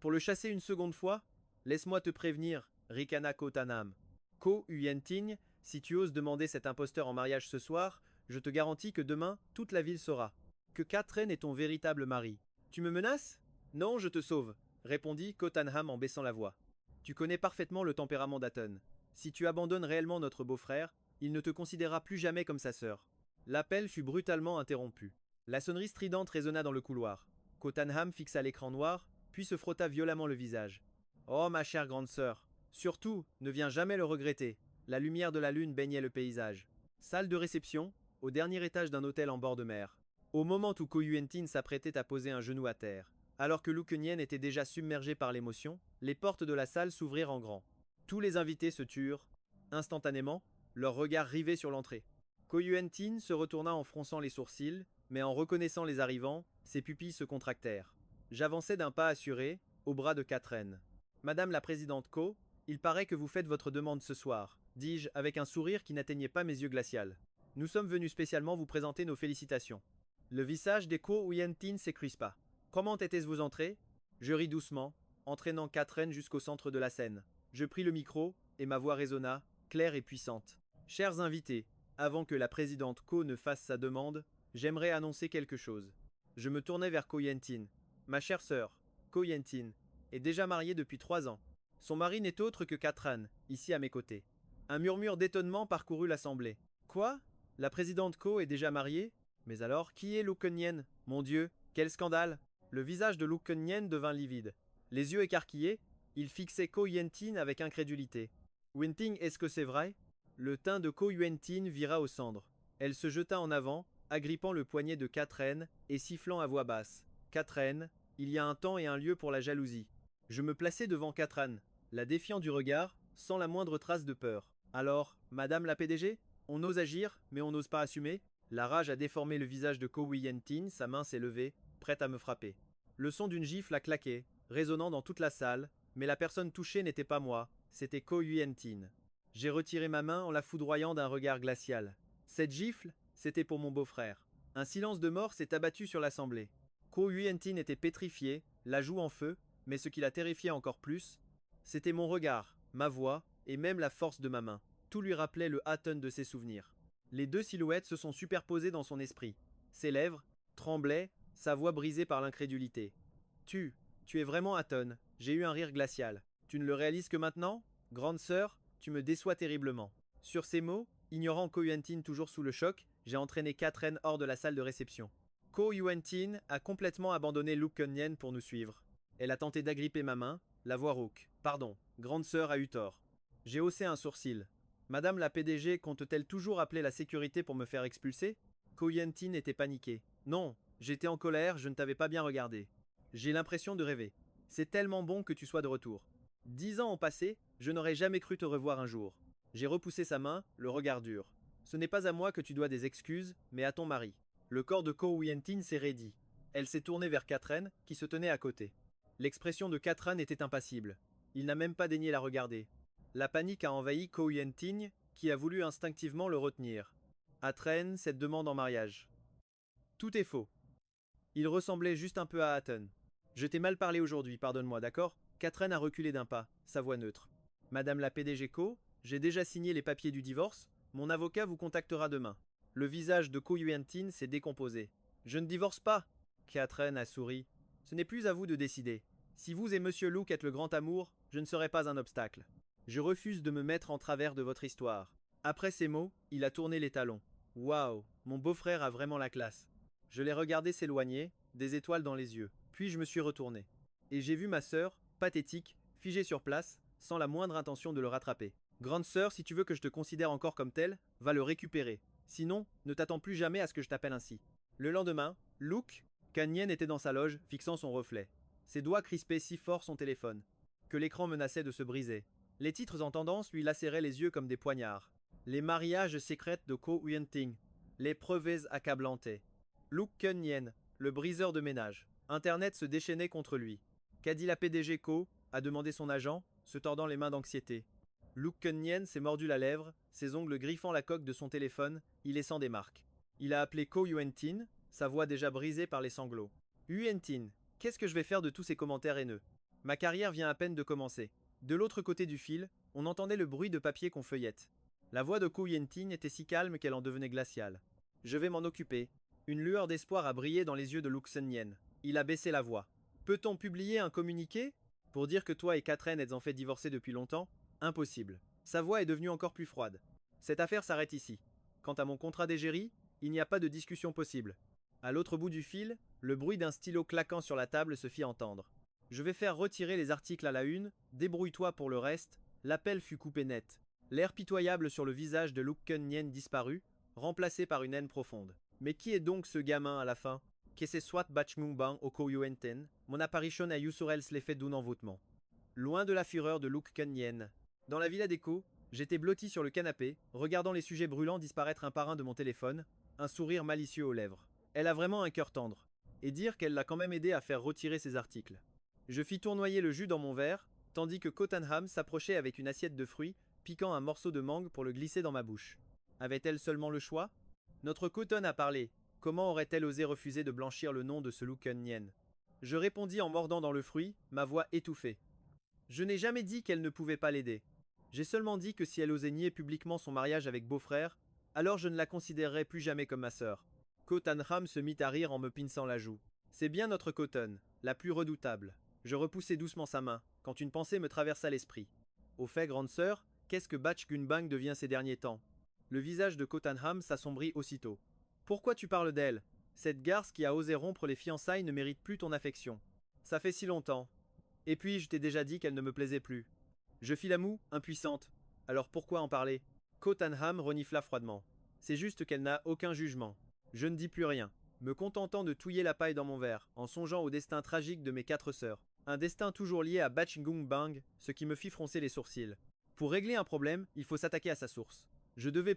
Pour le chasser une seconde fois? Laisse-moi te prévenir, ricana Kotanam. Ko Yuentin, si tu oses demander cet imposteur en mariage ce soir, je te garantis que demain, toute la ville saura que Katren est ton véritable mari. Tu me menaces? Non, je te sauve, répondit Kotanham en baissant la voix. Tu connais parfaitement le tempérament d'Aton. Si tu abandonnes réellement notre beau-frère, il ne te considérera plus jamais comme sa sœur. L'appel fut brutalement interrompu. La sonnerie stridente résonna dans le couloir. Kotanham fixa l'écran noir, puis se frotta violemment le visage. Oh, ma chère grande sœur, surtout, ne viens jamais le regretter. La lumière de la lune baignait le paysage. Salle de réception, au dernier étage d'un hôtel en bord de mer. Au moment où Ko Yuentin s'apprêtait à poser un genou à terre, alors que Lukenien était déjà submergé par l'émotion, les portes de la salle s'ouvrirent en grand. Tous les invités se turent. Instantanément, leurs regards rivés sur l'entrée. Ko Yuentin se retourna en fronçant les sourcils, mais en reconnaissant les arrivants, ses pupilles se contractèrent. J'avançai d'un pas assuré, au bras de Katren. Madame la présidente Ko, il paraît que vous faites votre demande ce soir, dis-je avec un sourire qui n'atteignait pas mes yeux glacials. Nous sommes venus spécialement vous présenter nos félicitations. Le visage des Ko Yuentin s'écrispa. Comment était-ce vous entrée? Je ris doucement, entraînant Katren jusqu'au centre de la scène. Je pris le micro, et ma voix résonna, claire et puissante. Chers invités, avant que la présidente Ko ne fasse sa demande, j'aimerais annoncer quelque chose. Je me tournai vers Ko Yentin. Ma chère sœur, Ko Yentin, est déjà mariée depuis 3 ans. Son mari n'est autre que Katran, ici à mes côtés. Un murmure d'étonnement parcourut l'assemblée. Quoi? La présidente Ko est déjà mariée? Mais alors, qui est Lukenien? Mon Dieu, quel scandale! Le visage de Lukenien devint livide. Les yeux écarquillés, il fixait Ko Yentin avec incrédulité. Wenting, est-ce que c'est vrai? Le teint de Ko Yuentin vira aux cendres. Elle se jeta en avant, agrippant le poignet de Katren et sifflant à voix basse. Katren, il y a un temps et un lieu pour la jalousie. Je me plaçai devant Katran, la défiant du regard, sans la moindre trace de peur. Alors, Madame la PDG? On ose agir, mais on n'ose pas assumer? La rage a déformé le visage de Ko Yuentin, sa main s'est levée, prête à me frapper. Le son d'une gifle a claqué, résonnant dans toute la salle, mais la personne touchée n'était pas moi, c'était Ko Yuentin. J'ai retiré ma main en la foudroyant d'un regard glacial. Cette gifle, c'était pour mon beau-frère. Un silence de mort s'est abattu sur l'assemblée. Ko Yuentin était pétrifié, la joue en feu, mais ce qui la terrifiait encore plus, c'était mon regard, ma voix, et même la force de ma main. Tout lui rappelait le Hatton de ses souvenirs. Les deux silhouettes se sont superposées dans son esprit. Ses lèvres tremblaient, sa voix brisée par l'incrédulité. Tu es vraiment Hatton. J'ai eu un rire glacial. Tu ne le réalises que maintenant? Grande sœur, tu me déçois terriblement. Sur ces mots, ignorant Ko Yuentin toujours sous le choc, j'ai entraîné Katren hors de la salle de réception. Ko Yuentin a complètement abandonné Lukenien pour nous suivre. Elle a tenté d'agripper ma main, la voix rauque. Pardon, grande sœur a eu tort. J'ai haussé un sourcil. Madame la PDG compte-t-elle toujours appeler la sécurité pour me faire expulser? Ko Yuentin était paniqué. Non, j'étais en colère, je ne t'avais pas bien regardé. J'ai l'impression de rêver. C'est tellement bon que tu sois de retour. 10 ans ont passé, je n'aurais jamais cru te revoir un jour. J'ai repoussé sa main, le regard dur. Ce n'est pas à moi que tu dois des excuses, mais à ton mari. Le corps de Ko Yuentin s'est raidi. Elle s'est tournée vers Katren, qui se tenait à côté. L'expression de Katran était impassible. Il n'a même pas daigné la regarder. La panique a envahi Ko Yuentin, qui a voulu instinctivement le retenir. Atren, cette demande en mariage. Tout est faux. Il ressemblait juste un peu à Hatton. Je t'ai mal parlé aujourd'hui, pardonne-moi, d'accord? Catherine a reculé d'un pas, sa voix neutre. Madame la PDG Co, j'ai déjà signé les papiers du divorce, mon avocat vous contactera demain. Le visage de Ko Yuan-tin s'est décomposé. Je ne divorce pas. Catherine a souri. Ce n'est plus à vous de décider. Si vous et Monsieur Luke êtes le grand amour, je ne serai pas un obstacle. Je refuse de me mettre en travers de votre histoire. Après ces mots, il a tourné les talons. Waouh, mon beau-frère a vraiment la classe. Je l'ai regardé s'éloigner, des étoiles dans les yeux. Puis je me suis retourné. Et j'ai vu ma sœur, pathétique, figée sur place, sans la moindre intention de le rattraper. Grande sœur, si tu veux que je te considère encore comme telle, va le récupérer. Sinon, ne t'attends plus jamais à ce que je t'appelle ainsi. Le lendemain, Luke, Kanyen était dans sa loge, fixant son reflet. Ses doigts crispaient si fort son téléphone, que l'écran menaçait de se briser. Les titres en tendance lui lacéraient les yeux comme des poignards. Les mariages secrets de Ko Yuan-ting, les preuves accablantes. Luke Kanyen, le briseur de ménage. Internet se déchaînait contre lui. Qu'a dit la PDG Ko a demandé son agent, se tordant les mains d'anxiété. Luke Kanyen s'est mordu la lèvre, ses ongles griffant la coque de son téléphone, y laissant des marques. Il a appelé Ko Yuan-tin, sa voix déjà brisée par les sanglots. Yuan-tin, qu'est-ce que je vais faire de tous ces commentaires haineux? Ma carrière vient à peine de commencer. De l'autre côté du fil, on entendait le bruit de papier qu'on feuillette. La voix de Ko Yuan-tin était si calme qu'elle en devenait glaciale. Je vais m'en occuper. Une lueur d'espoir a brillé dans les yeux de Luke Kanyen. Il a baissé la voix. Peut-on publier un communiqué pour dire que toi et Catherine êtes en fait divorcés depuis longtemps? Impossible. Sa voix est devenue encore plus froide. Cette affaire s'arrête ici. Quant à mon contrat d'égérie, il n'y a pas de discussion possible. À l'autre bout du fil, le bruit d'un stylo claquant sur la table se fit entendre. Je vais faire retirer les articles à la une, débrouille-toi pour le reste. L'appel fut coupé net. L'air pitoyable sur le visage de Luke Kanyen disparut, remplacé par une haine profonde. Mais qui est donc ce gamin à la fin? Que c'est soit Bachmungbang au Ko Yuan-tin, mon apparition à Yusurels l'effet d'un envoûtement. Loin de la fureur de Luke Kanyen. Dans la villa d'écho, j'étais blotti sur le canapé, regardant les sujets brûlants disparaître un par un de mon téléphone, un sourire malicieux aux lèvres. Elle a vraiment un cœur tendre. Et dire qu'elle l'a quand même aidé à faire retirer ses articles. Je fis tournoyer le jus dans mon verre, tandis que Cottenham s'approchait avec une assiette de fruits, piquant un morceau de mangue pour le glisser dans ma bouche. Avait-elle seulement le choix? Notre Cotton a parlé. Comment aurait-elle osé refuser de blanchir le nom de ce Luke Kanyen? Je répondis en mordant dans le fruit, ma voix étouffée. Je n'ai jamais dit qu'elle ne pouvait pas l'aider. J'ai seulement dit que si elle osait nier publiquement son mariage avec beau-frère, alors je ne la considérerais plus jamais comme ma sœur. Cottenham se mit à rire en me pinçant la joue. C'est bien notre Cotton, la plus redoutable. Je repoussai doucement sa main, quand une pensée me traversa l'esprit. Au fait, grande sœur, qu'est-ce que Batch Gunbang devient ces derniers temps? Le visage de Cottenham s'assombrit aussitôt. Pourquoi tu parles d'elle? Cette garce qui a osé rompre les fiançailles ne mérite plus ton affection. Ça fait si longtemps. Et puis, je t'ai déjà dit qu'elle ne me plaisait plus. Je fis la moue, impuissante. Alors pourquoi en parler? Cottenham renifla froidement. C'est juste qu'elle n'a aucun jugement. Je ne dis plus rien, me contentant de touiller la paille dans mon verre, en songeant au destin tragique de mes 4 sœurs. Un destin toujours lié à Bachmungbang, ce qui me fit froncer les sourcils. Pour régler un problème, il faut s'attaquer à sa source. Je devais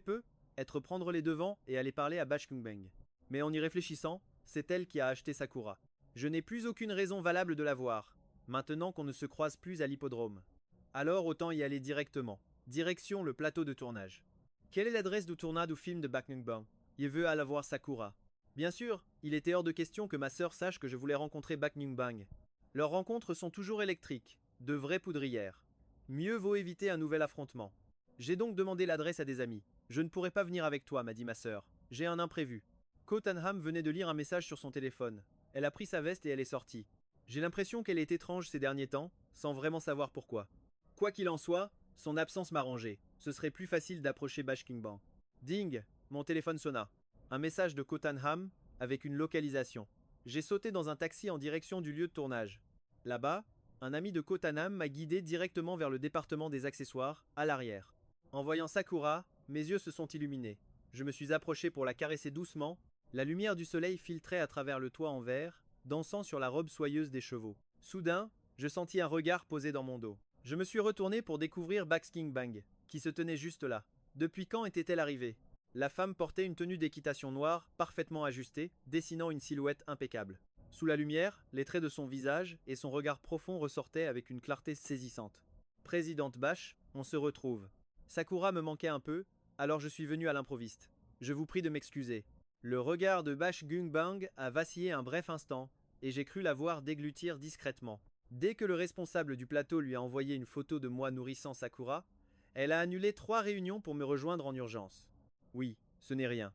être prendre les devants et aller parler à Bachmungbang. Mais en y réfléchissant, c'est elle qui a acheté Sakura. Je n'ai plus aucune raison valable de la voir, maintenant qu'on ne se croise plus à l'hippodrome. Alors autant y aller directement. Direction le plateau de tournage. Quelle est l'adresse du tournage du film de Bachmungbang? Il veut aller voir Sakura. Bien sûr, il était hors de question que ma sœur sache que je voulais rencontrer Bachmungbang. Leurs rencontres sont toujours électriques, de vraies poudrières. Mieux vaut éviter un nouvel affrontement. J'ai donc demandé l'adresse à des amis. Je ne pourrai pas venir avec toi, m'a dit ma sœur. J'ai un imprévu. Cottenham venait de lire un message sur son téléphone. Elle a pris sa veste et elle est sortie. J'ai l'impression qu'elle est étrange ces derniers temps, sans vraiment savoir pourquoi. Quoi qu'il en soit, son absence m'arrangeait. Ce serait plus facile d'approcher Bachmungbang. Ding, mon téléphone sonna. Un message de Cottenham avec une localisation. J'ai sauté dans un taxi en direction du lieu de tournage. Là-bas, un ami de Cottenham m'a guidé directement vers le département des accessoires, à l'arrière. En voyant Sakura, mes yeux se sont illuminés. Je me suis approché pour la caresser doucement. La lumière du soleil filtrait à travers le toit en verre, dansant sur la robe soyeuse des chevaux. Soudain, je sentis un regard posé dans mon dos. Je me suis retourné pour découvrir Bachmungbang, qui se tenait juste là. Depuis quand était-elle arrivée? La femme portait une tenue d'équitation noire, parfaitement ajustée, dessinant une silhouette impeccable. Sous la lumière, les traits de son visage et son regard profond ressortaient avec une clarté saisissante. Présidente Bach, on se retrouve. Sakura me manquait un peu, alors je suis venu à l'improviste. Je vous prie de m'excuser. Le regard de Bachmungbang a vacillé un bref instant, et j'ai cru la voir déglutir discrètement. Dès que le responsable du plateau lui a envoyé une photo de moi nourrissant Sakura, elle a annulé 3 réunions pour me rejoindre en urgence. Oui, ce n'est rien.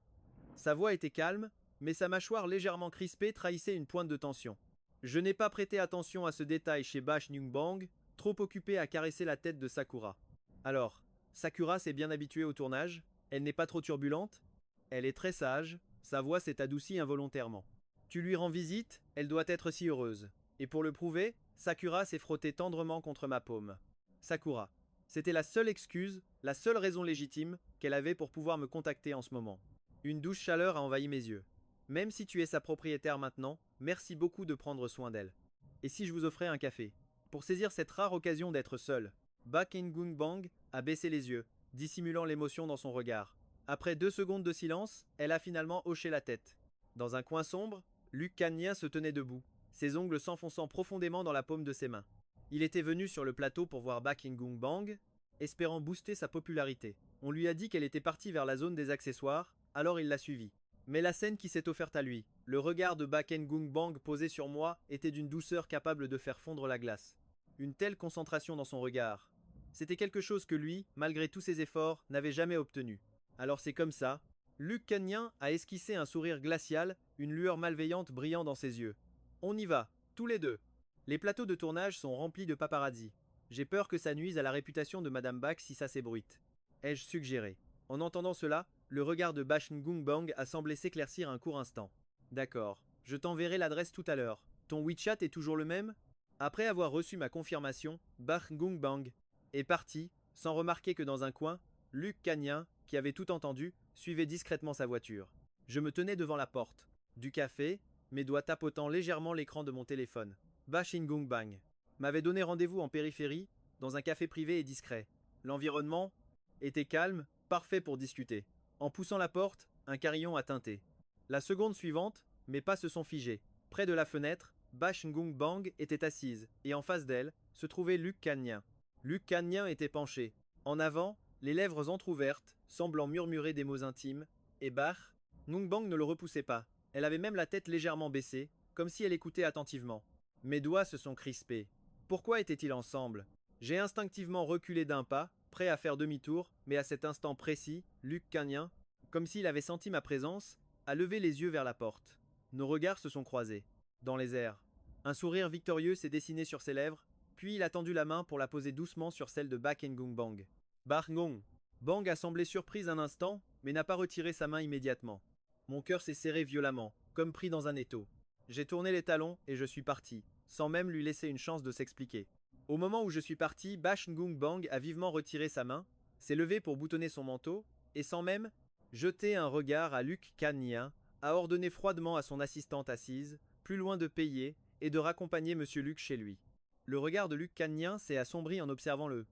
Sa voix était calme, mais sa mâchoire légèrement crispée trahissait une pointe de tension. Je n'ai pas prêté attention à ce détail chez Bash Nyungbang, trop occupé à caresser la tête de Sakura. Alors, Sakura s'est bien habituée au tournage, elle n'est pas trop turbulente, elle est très sage, sa voix s'est adoucie involontairement. Tu lui rends visite, elle doit être si heureuse. Et pour le prouver, Sakura s'est frottée tendrement contre ma paume. Sakura. C'était la seule excuse, la seule raison légitime qu'elle avait pour pouvoir me contacter en ce moment. Une douce chaleur a envahi mes yeux. Même si tu es sa propriétaire maintenant, merci beaucoup de prendre soin d'elle. Et si je vous offrais un café? Pour saisir cette rare occasion d'être seul, Bak In-gung Bang a baissé les yeux, dissimulant l'émotion dans son regard. Après 2 secondes de silence, elle a finalement hoché la tête. Dans un coin sombre, Luc Canien se tenait debout, ses ongles s'enfonçant profondément dans la paume de ses mains. Il était venu sur le plateau pour voir Bak In-gung Bang, espérant booster sa popularité. On lui a dit qu'elle était partie vers la zone des accessoires, alors il l'a suivie. Mais la scène qui s'est offerte à lui, le regard de Bak In-gung Bang posé sur moi, était d'une douceur capable de faire fondre la glace. Une telle concentration dans son regard. C'était quelque chose que lui, malgré tous ses efforts, n'avait jamais obtenu. Alors c'est comme ça. Luc Canien a esquissé un sourire glacial, une lueur malveillante brillant dans ses yeux. On y va, tous les deux. Les plateaux de tournage sont remplis de paparazzi. J'ai peur que ça nuise à la réputation de Madame Bak si ça s'ébruite. Ai-je suggéré. En entendant cela, le regard de Bash Ngung Bang a semblé s'éclaircir un court instant. D'accord, je t'enverrai l'adresse tout à l'heure. Ton WeChat est toujours le même? Après avoir reçu ma confirmation, Bash Ngung Bang est parti, sans remarquer que dans un coin, Luc Canien, qui avait tout entendu, suivait discrètement sa voiture. Je me tenais devant la porte. Du café, mes doigts tapotant légèrement l'écran de mon téléphone. Bash Ngung Bang m'avait donné rendez-vous en périphérie, dans un café privé et discret. L'environnement était calme, parfait pour discuter. En poussant la porte, un carillon a tinté. La seconde suivante, mes pas se sont figés. Près de la fenêtre, Bash Ngung Bang était assise, et en face d'elle, se trouvait Luc Canien. Luc Canien était penché. En avant, les lèvres entr'ouvertes, semblant murmurer des mots intimes, et Bach, Ngung Bang ne le repoussait pas. Elle avait même la tête légèrement baissée, comme si elle écoutait attentivement. Mes doigts se sont crispés. Pourquoi étaient-ils ensemble? J'ai instinctivement reculé d'un pas, prêt à faire demi-tour, mais à cet instant précis, Luc Canien, comme s'il avait senti ma présence, a levé les yeux vers la porte. Nos regards se sont croisés, dans les airs. Un sourire victorieux s'est dessiné sur ses lèvres, puis il a tendu la main pour la poser doucement sur celle de Bak In-gung Bang. Bak Ngong. Bang a semblé surprise un instant, mais n'a pas retiré sa main immédiatement. Mon cœur s'est serré violemment, comme pris dans un étau. J'ai tourné les talons et je suis parti, sans même lui laisser une chance de s'expliquer. Au moment où je suis parti, Bash Ngung Bang a vivement retiré sa main, s'est levé pour boutonner son manteau, et sans même jeter un regard à Luc Canien, a ordonné froidement à son assistante assise, plus loin de payer, et de raccompagner Monsieur Luc chez lui. Le regard de Luc Canien s'est assombri en observant le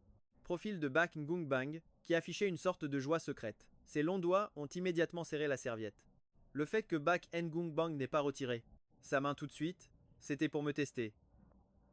profil de Bak Ngung Bang, qui affichait une sorte de joie secrète. Ses longs doigts ont immédiatement serré la serviette. Le fait que Bak Ngung Bang n'ait pas retiré sa main tout de suite, c'était pour me tester.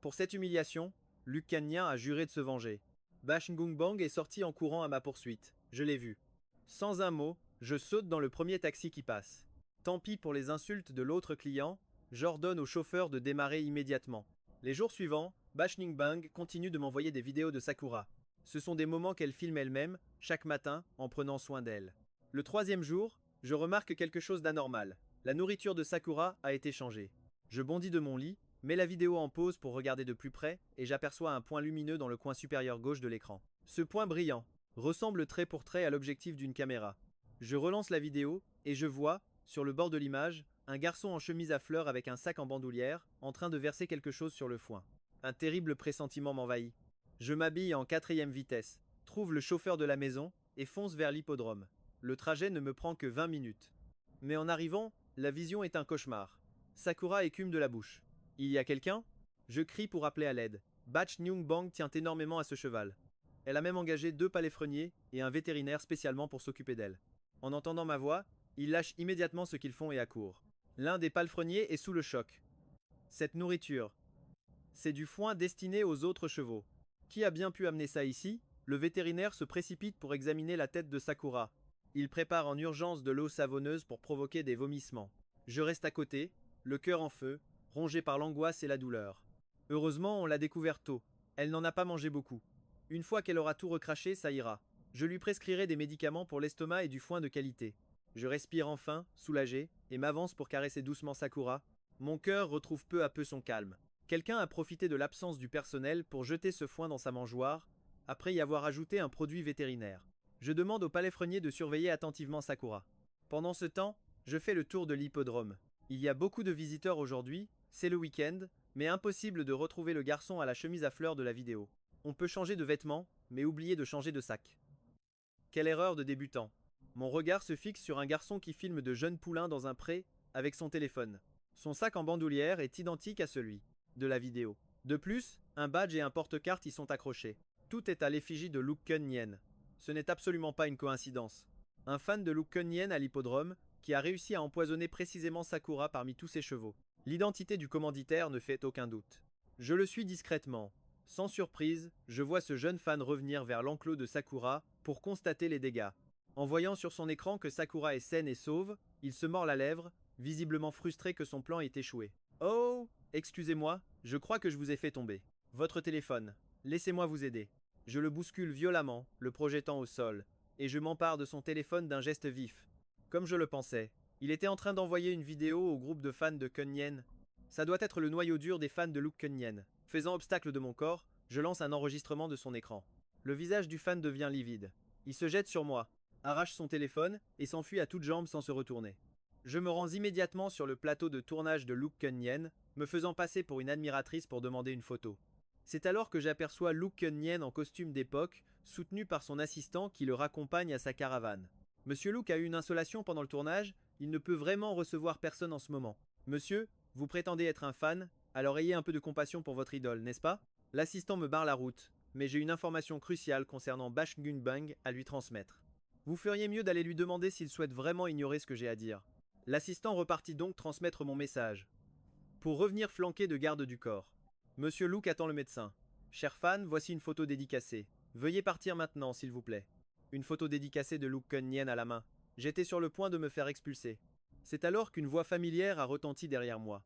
Pour cette humiliation, Luc Canien a juré de se venger. Bash Ngung Bang est sorti en courant à ma poursuite. Je l'ai vu. Sans un mot, je saute dans le premier taxi qui passe. Tant pis pour les insultes de l'autre client, j'ordonne au chauffeur de démarrer immédiatement. Les jours suivants, Bash Ngung Bang continue de m'envoyer des vidéos de Sakura. Ce sont des moments qu'elle filme elle-même, chaque matin, en prenant soin d'elle. Le 3e jour, je remarque quelque chose d'anormal. La nourriture de Sakura a été changée. Je bondis de mon lit, mets la vidéo en pause pour regarder de plus près, et j'aperçois un point lumineux dans le coin supérieur gauche de l'écran. Ce point brillant ressemble trait pour trait à l'objectif d'une caméra. Je relance la vidéo, et je vois, sur le bord de l'image, un garçon en chemise à fleurs avec un sac en bandoulière, en train de verser quelque chose sur le foin. Un terrible pressentiment m'envahit. Je m'habille en 4e vitesse, trouve le chauffeur de la maison, et fonce vers l'hippodrome. Le trajet ne me prend que 20 minutes. Mais en arrivant, la vision est un cauchemar. Sakura écume de la bouche. Il y a quelqu'un? Je crie pour appeler à l'aide. Bash Ngung Bang tient énormément à ce cheval. Elle a même engagé 2 palefreniers et un vétérinaire spécialement pour s'occuper d'elle. En entendant ma voix, ils lâchent immédiatement ce qu'ils font et accourent. L'un des palefreniers est sous le choc. Cette nourriture, c'est du foin destiné aux autres chevaux. Qui a bien pu amener ça ici? Le vétérinaire se précipite pour examiner la tête de Sakura. Il prépare en urgence de l'eau savonneuse pour provoquer des vomissements. Je reste à côté, le cœur en feu, rongé par l'angoisse et la douleur. Heureusement, on l'a découvert tôt. Elle n'en a pas mangé beaucoup. Une fois qu'elle aura tout recraché, ça ira. Je lui prescrirai des médicaments pour l'estomac et du foin de qualité. Je respire enfin, soulagé, et m'avance pour caresser doucement Sakura. Mon cœur retrouve peu à peu son calme. Quelqu'un a profité de l'absence du personnel pour jeter ce foin dans sa mangeoire, après y avoir ajouté un produit vétérinaire. Je demande au palefrenier de surveiller attentivement Sakura. Pendant ce temps, je fais le tour de l'hippodrome. Il y a beaucoup de visiteurs aujourd'hui, c'est le week-end, mais impossible de retrouver le garçon à la chemise à fleurs de la vidéo. On peut changer de vêtements, mais oublier de changer de sac. Quelle erreur de débutant. Mon regard se fixe sur un garçon qui filme de jeunes poulains dans un pré avec son téléphone. Son sac en bandoulière est identique à celui de la vidéo. De plus, un badge et un porte-carte y sont accrochés. Tout est à l'effigie de Luke Kun-yen. Ce n'est absolument pas une coïncidence. Un fan de Luke Kun-yen à l'hippodrome qui a réussi à empoisonner précisément Sakura parmi tous ses chevaux. L'identité du commanditaire ne fait aucun doute. Je le suis discrètement. Sans surprise, je vois ce jeune fan revenir vers l'enclos de Sakura pour constater les dégâts. En voyant sur son écran que Sakura est saine et sauve, il se mord la lèvre, visiblement frustré que son plan ait échoué. Oh, excusez-moi, je crois que je vous ai fait tomber. Votre téléphone. Laissez-moi vous aider. Je le bouscule violemment, le projetant au sol, et je m'empare de son téléphone d'un geste vif. Comme je le pensais, il était en train d'envoyer une vidéo au groupe de fans de Kun-yen. Ça doit être le noyau dur des fans de Luke Kun-yen. Faisant obstacle de mon corps, je lance un enregistrement de son écran. Le visage du fan devient livide. Il se jette sur moi, arrache son téléphone et s'enfuit à toutes jambes sans se retourner. Je me rends immédiatement sur le plateau de tournage de Luke Kun-yen, me faisant passer pour une admiratrice pour demander une photo. C'est alors que j'aperçois Luke Kun-yen en costume d'époque, soutenu par son assistant qui le raccompagne à sa caravane. Monsieur Luke a eu une insolation pendant le tournage, il ne peut vraiment recevoir personne en ce moment. Monsieur, vous prétendez être un fan, alors ayez un peu de compassion pour votre idole, n'est-ce pas? L'assistant me barre la route, mais j'ai une information cruciale concernant Bash Gunbang à lui transmettre. Vous feriez mieux d'aller lui demander s'il souhaite vraiment ignorer ce que j'ai à dire. L'assistant repartit donc transmettre mon message. Pour revenir flanqué de garde du corps. Monsieur Luke attend le médecin. Cher fan, voici une photo dédicacée. Veuillez partir maintenant, s'il vous plaît. Une photo dédicacée de Luke Kun-yen à la main. J'étais sur le point de me faire expulser. C'est alors qu'une voix familière a retenti derrière moi.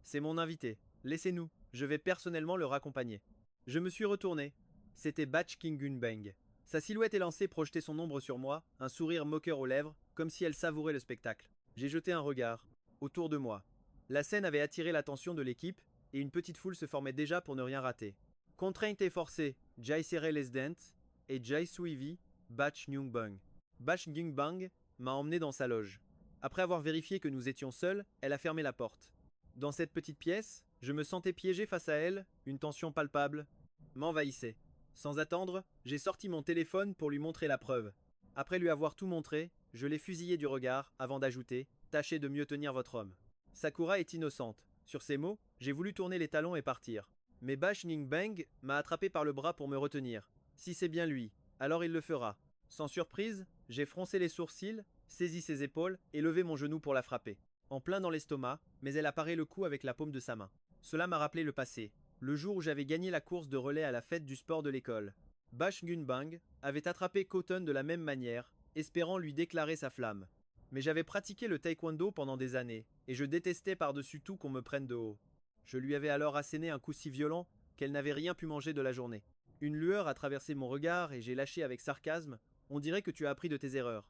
C'est mon invité. Laissez-nous. Je vais personnellement le raccompagner. Je me suis retourné. C'était Batch King Gunbang. Sa silhouette élancée projetait son ombre sur moi, un sourire moqueur aux lèvres, comme si elle savourait le spectacle. J'ai jeté un regard. Autour de moi. La scène avait attiré l'attention de l'équipe, et une petite foule se formait déjà pour ne rien rater. Contrainte et forcée, Jai Serré Lesdent et Jai Suivi, Batch Nyungbang. Batch Nyungbang m'a emmené dans sa loge. Après avoir vérifié que nous étions seuls, elle a fermé la porte. Dans cette petite pièce, je me sentais piégé face à elle, une tension palpable m'envahissait. Sans attendre, j'ai sorti mon téléphone pour lui montrer la preuve. Après lui avoir tout montré, je l'ai fusillé du regard avant d'ajouter « Tâchez de mieux tenir votre homme ». Sakura est innocente. Sur ces mots, j'ai voulu tourner les talons et partir. Mais Bash Nyungbang m'a attrapé par le bras pour me retenir. Si c'est bien lui, alors il le fera. Sans surprise, j'ai froncé les sourcils, saisi ses épaules et levé mon genou pour la frapper. En plein dans l'estomac, mais elle a paré le coup avec la paume de sa main. Cela m'a rappelé le passé, le jour où j'avais gagné la course de relais à la fête du sport de l'école. Bash Gunbang avait attrapé Cotton de la même manière, espérant lui déclarer sa flamme. Mais j'avais pratiqué le taekwondo pendant des années, et je détestais par-dessus tout qu'on me prenne de haut. Je lui avais alors asséné un coup si violent qu'elle n'avait rien pu manger de la journée. Une lueur a traversé mon regard et j'ai lâché avec sarcasme « On dirait que tu as appris de tes erreurs.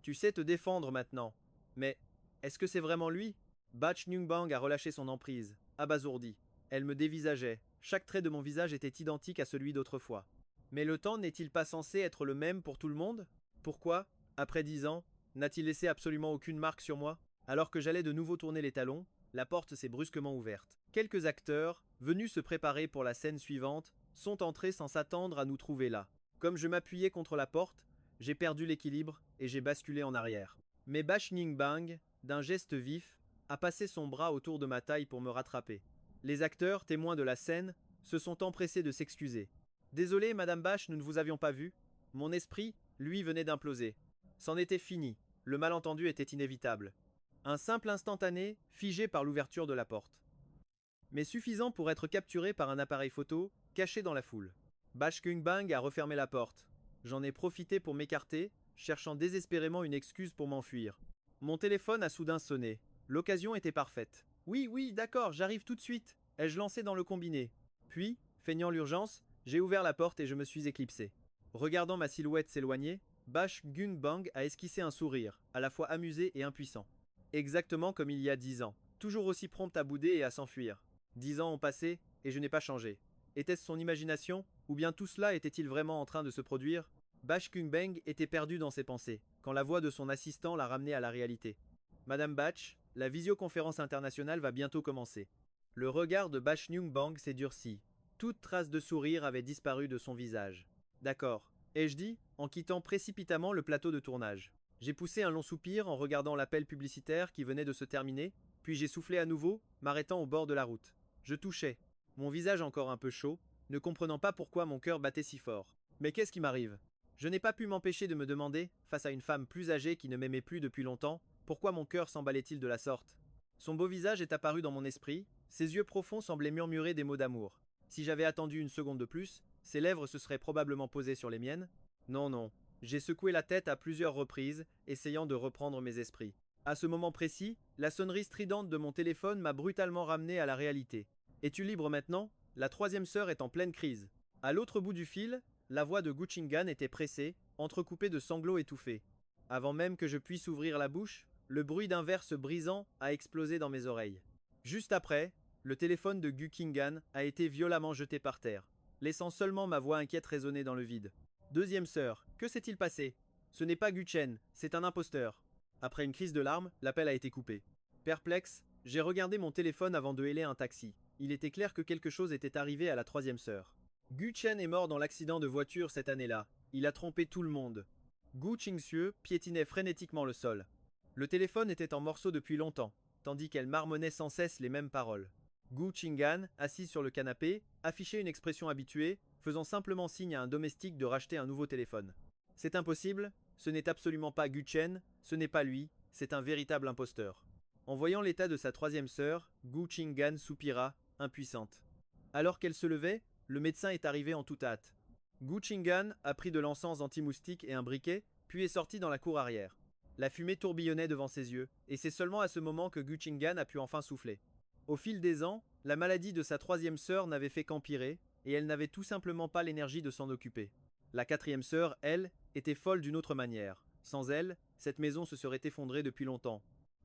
Tu sais te défendre maintenant. Mais est-ce que c'est vraiment lui ?» Batch Nyungbang a relâché son emprise, abasourdi. Elle me dévisageait. Chaque trait de mon visage était identique à celui d'autrefois. Mais le temps n'est-il pas censé être le même pour tout le monde? Pourquoi, après 10 ans, n'a-t-il laissé absolument aucune marque sur moi? Alors que j'allais de nouveau tourner les talons, la porte s'est brusquement ouverte. Quelques acteurs, venus se préparer pour la scène suivante, sont entrés sans s'attendre à nous trouver là. Comme je m'appuyais contre la porte, j'ai perdu l'équilibre et j'ai basculé en arrière. Mais Bash Nyungbang, d'un geste vif, a passé son bras autour de ma taille pour me rattraper. Les acteurs, témoins de la scène, se sont empressés de s'excuser. Désolé, Madame Bash, nous ne vous avions pas vu. Mon esprit, lui, venait d'imploser. C'en était fini. Le malentendu était inévitable. Un simple instantané, figé par l'ouverture de la porte. Mais suffisant pour être capturé par un appareil photo, caché dans la foule. Bash Gunbang a refermé la porte. J'en ai profité pour m'écarter, cherchant désespérément une excuse pour m'enfuir. Mon téléphone a soudain sonné. L'occasion était parfaite. Oui, d'accord, j'arrive tout de suite, ai-je lancé dans le combiné. Puis, feignant l'urgence, j'ai ouvert la porte et je me suis éclipsé. Regardant ma silhouette s'éloigner, Bash Gung Bang a esquissé un sourire, à la fois amusé et impuissant. Exactement comme il y a 10 ans, toujours aussi prompt à bouder et à s'enfuir. 10 ans ont passé, et je n'ai pas changé. Était-ce son imagination, ou bien tout cela était-il vraiment en train de se produire? Bash Gung Bang était perdu dans ses pensées, quand la voix de son assistant l'a ramené à la réalité. Madame Batch, la visioconférence internationale va bientôt commencer. Le regard de Bash Gung Bang s'est durci. Toute trace de sourire avait disparu de son visage. D'accord, ai-je dit, en quittant précipitamment le plateau de tournage. J'ai poussé un long soupir en regardant l'appel publicitaire qui venait de se terminer, puis j'ai soufflé à nouveau, m'arrêtant au bord de la route. Je touchais, mon visage encore un peu chaud, ne comprenant pas pourquoi mon cœur battait si fort. Mais qu'est-ce qui m'arrive? Je n'ai pas pu m'empêcher de me demander, face à une femme plus âgée qui ne m'aimait plus depuis longtemps, pourquoi mon cœur s'emballait-il de la sorte. Son beau visage est apparu dans mon esprit, ses yeux profonds semblaient murmurer des mots d'amour. Si j'avais attendu une seconde de plus, ses lèvres se seraient probablement posées sur les miennes. Non, non. J'ai secoué la tête à plusieurs reprises, essayant de reprendre mes esprits. À ce moment précis, la sonnerie stridente de mon téléphone m'a brutalement ramené à la réalité. Es-tu libre maintenant? La troisième sœur est en pleine crise. À l'autre bout du fil, la voix de Guchingan était pressée, entrecoupée de sanglots étouffés. Avant même que je puisse ouvrir la bouche, le bruit d'un verre se brisant a explosé dans mes oreilles. Juste après, le téléphone de Guchingan a été violemment jeté par terre, laissant seulement ma voix inquiète résonner dans le vide. Deuxième sœur, que s'est-il passé? Ce n'est pas Guchen, c'est un imposteur. Après une crise de larmes, l'appel a été coupé. Perplexe, j'ai regardé mon téléphone avant de héler un taxi. Il était clair que quelque chose était arrivé à la troisième sœur. Guchen est mort dans l'accident de voiture cette année-là. Il a trompé tout le monde. Gu Qingxue piétinait frénétiquement le sol. Le téléphone était en morceaux depuis longtemps, tandis qu'elle marmonnait sans cesse les mêmes paroles. Gu Qinggan, assis sur le canapé, affichait une expression habituée, faisant simplement signe à un domestique de racheter un nouveau téléphone. C'est impossible, ce n'est absolument pas Guchen, ce n'est pas lui, c'est un véritable imposteur. En voyant l'état de sa troisième sœur, Gu Qinggan soupira, impuissante. Alors qu'elle se levait, le médecin est arrivé en toute hâte. Gu Qinggan a pris de l'encens anti-moustique et un briquet, puis est sorti dans la cour arrière. La fumée tourbillonnait devant ses yeux, et c'est seulement à ce moment que Gu Qinggan a pu enfin souffler. Au fil des ans, la maladie de sa troisième sœur n'avait fait qu'empirer, et elle n'avait tout simplement pas l'énergie de s'en occuper. La quatrième sœur, elle, était folle d'une autre manière. Sans elle, cette maison se serait effondrée depuis longtemps.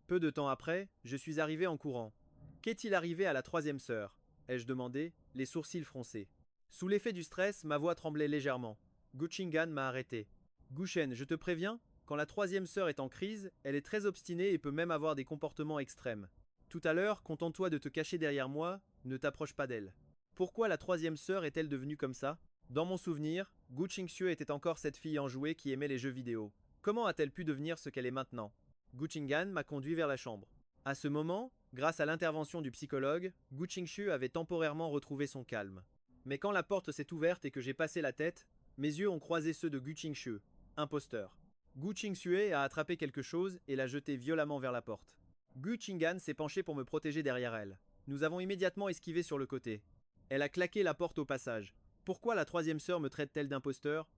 Peu de temps après, je suis arrivé en courant. Qu'est-il arrivé à la troisième sœur? Ai-je demandé, les sourcils froncés. Sous l'effet du stress, ma voix tremblait légèrement. Gu Qinggan m'a arrêté. Guchen, je te préviens, quand la troisième sœur est en crise, elle est très obstinée et peut même avoir des comportements extrêmes. Tout à l'heure, contente-toi de te cacher derrière moi, ne t'approche pas d'elle. Pourquoi la troisième sœur est-elle devenue comme ça? Dans mon souvenir, Gu Qingxue était encore cette fille enjouée qui aimait les jeux vidéo. Comment a-t-elle pu devenir ce qu'elle est maintenant? Gu Qinggan m'a conduit vers la chambre. À ce moment, grâce à l'intervention du psychologue, Gu Qingxue avait temporairement retrouvé son calme. Mais quand la porte s'est ouverte et que j'ai passé la tête, mes yeux ont croisé ceux de Gu Qingxue, imposteur. Gu Qingxue a attrapé quelque chose et l'a jeté violemment vers la porte. Gu Qinggan s'est penché pour me protéger derrière elle. Nous avons immédiatement esquivé sur le côté. Elle a claqué la porte au passage. Pourquoi la troisième sœur me traite-t-elle d'imposteur?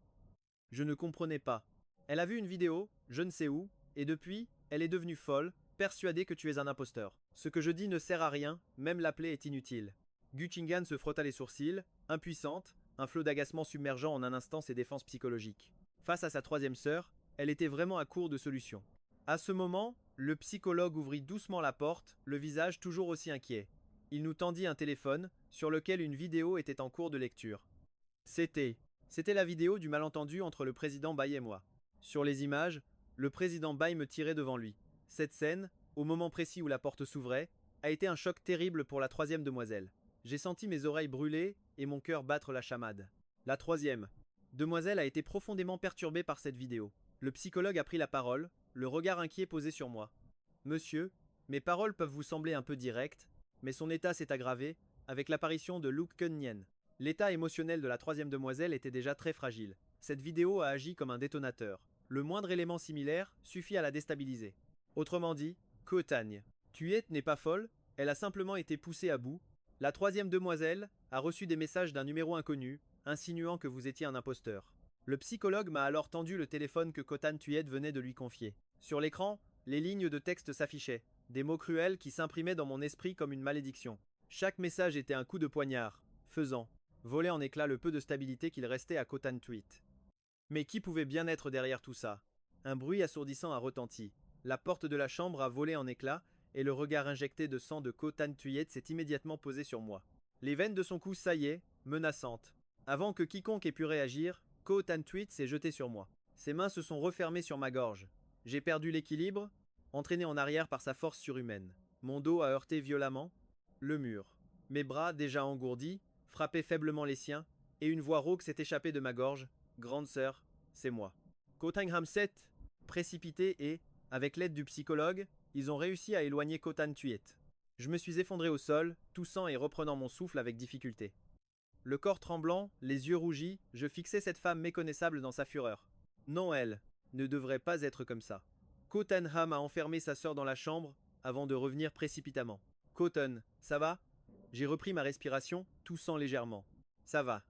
Je ne comprenais pas. Elle a vu une vidéo, je ne sais où, et depuis, elle est devenue folle, persuadée que tu es un imposteur. Ce que je dis ne sert à rien, même l'appeler est inutile. Gu Qinggan se frotta les sourcils, impuissante, un flot d'agacement submergeant en un instant ses défenses psychologiques. Face à sa troisième sœur, elle était vraiment à court de solutions. À ce moment, le psychologue ouvrit doucement la porte, le visage toujours aussi inquiet. Il nous tendit un téléphone, sur lequel une vidéo était en cours de lecture. C'était la vidéo du malentendu entre le président Bai et moi. Sur les images, le président Bai me tirait devant lui. Cette scène, au moment précis où la porte s'ouvrait, a été un choc terrible pour la troisième demoiselle. J'ai senti mes oreilles brûler et mon cœur battre la chamade. La troisième demoiselle a été profondément perturbée par cette vidéo. Le psychologue a pris la parole, le regard inquiet posé sur moi. Monsieur, mes paroles peuvent vous sembler un peu directes, mais son état s'est aggravé avec l'apparition de Luke Keunien. L'état émotionnel de la troisième demoiselle était déjà très fragile. Cette vidéo a agi comme un détonateur. Le moindre élément similaire suffit à la déstabiliser. Autrement dit, Kotagne. Thuet n'est pas folle, elle a simplement été poussée à bout. La troisième demoiselle a reçu des messages d'un numéro inconnu, insinuant que vous étiez un imposteur. Le psychologue m'a alors tendu le téléphone que Khotan Thuet venait de lui confier. Sur l'écran, les lignes de texte s'affichaient, des mots cruels qui s'imprimaient dans mon esprit comme une malédiction. Chaque message était un coup de poignard. faisant voler en éclats le peu de stabilité qu'il restait à Cotan-Tuit. Mais qui pouvait bien être derrière tout ça? Un bruit assourdissant a retenti. La porte de la chambre a volé en éclats, et le regard injecté de sang de Cotan-Tuit s'est immédiatement posé sur moi. Les veines de son cou saillaient, menaçantes. Avant que quiconque ait pu réagir, Cotan-Tuit s'est jeté sur moi. Ses mains se sont refermées sur ma gorge. J'ai perdu l'équilibre, entraîné en arrière par sa force surhumaine. Mon dos a heurté violemment le mur. Mes bras, déjà engourdis, frappaient faiblement les siens, et une voix rauque s'est échappée de ma gorge. Grande sœur, c'est moi. Cotingham 7, précipité et, avec l'aide du psychologue, ils ont réussi à éloigner Cotan-Tuit. Je me suis effondré au sol, toussant et reprenant mon souffle avec difficulté. Le corps tremblant, les yeux rougis, je fixais cette femme méconnaissable dans sa fureur. Non, elle ne devrait pas être comme ça. Cotanham a enfermé sa sœur dans la chambre avant de revenir précipitamment. Coton, ça va? J'ai repris ma respiration, toussant légèrement. Ça va.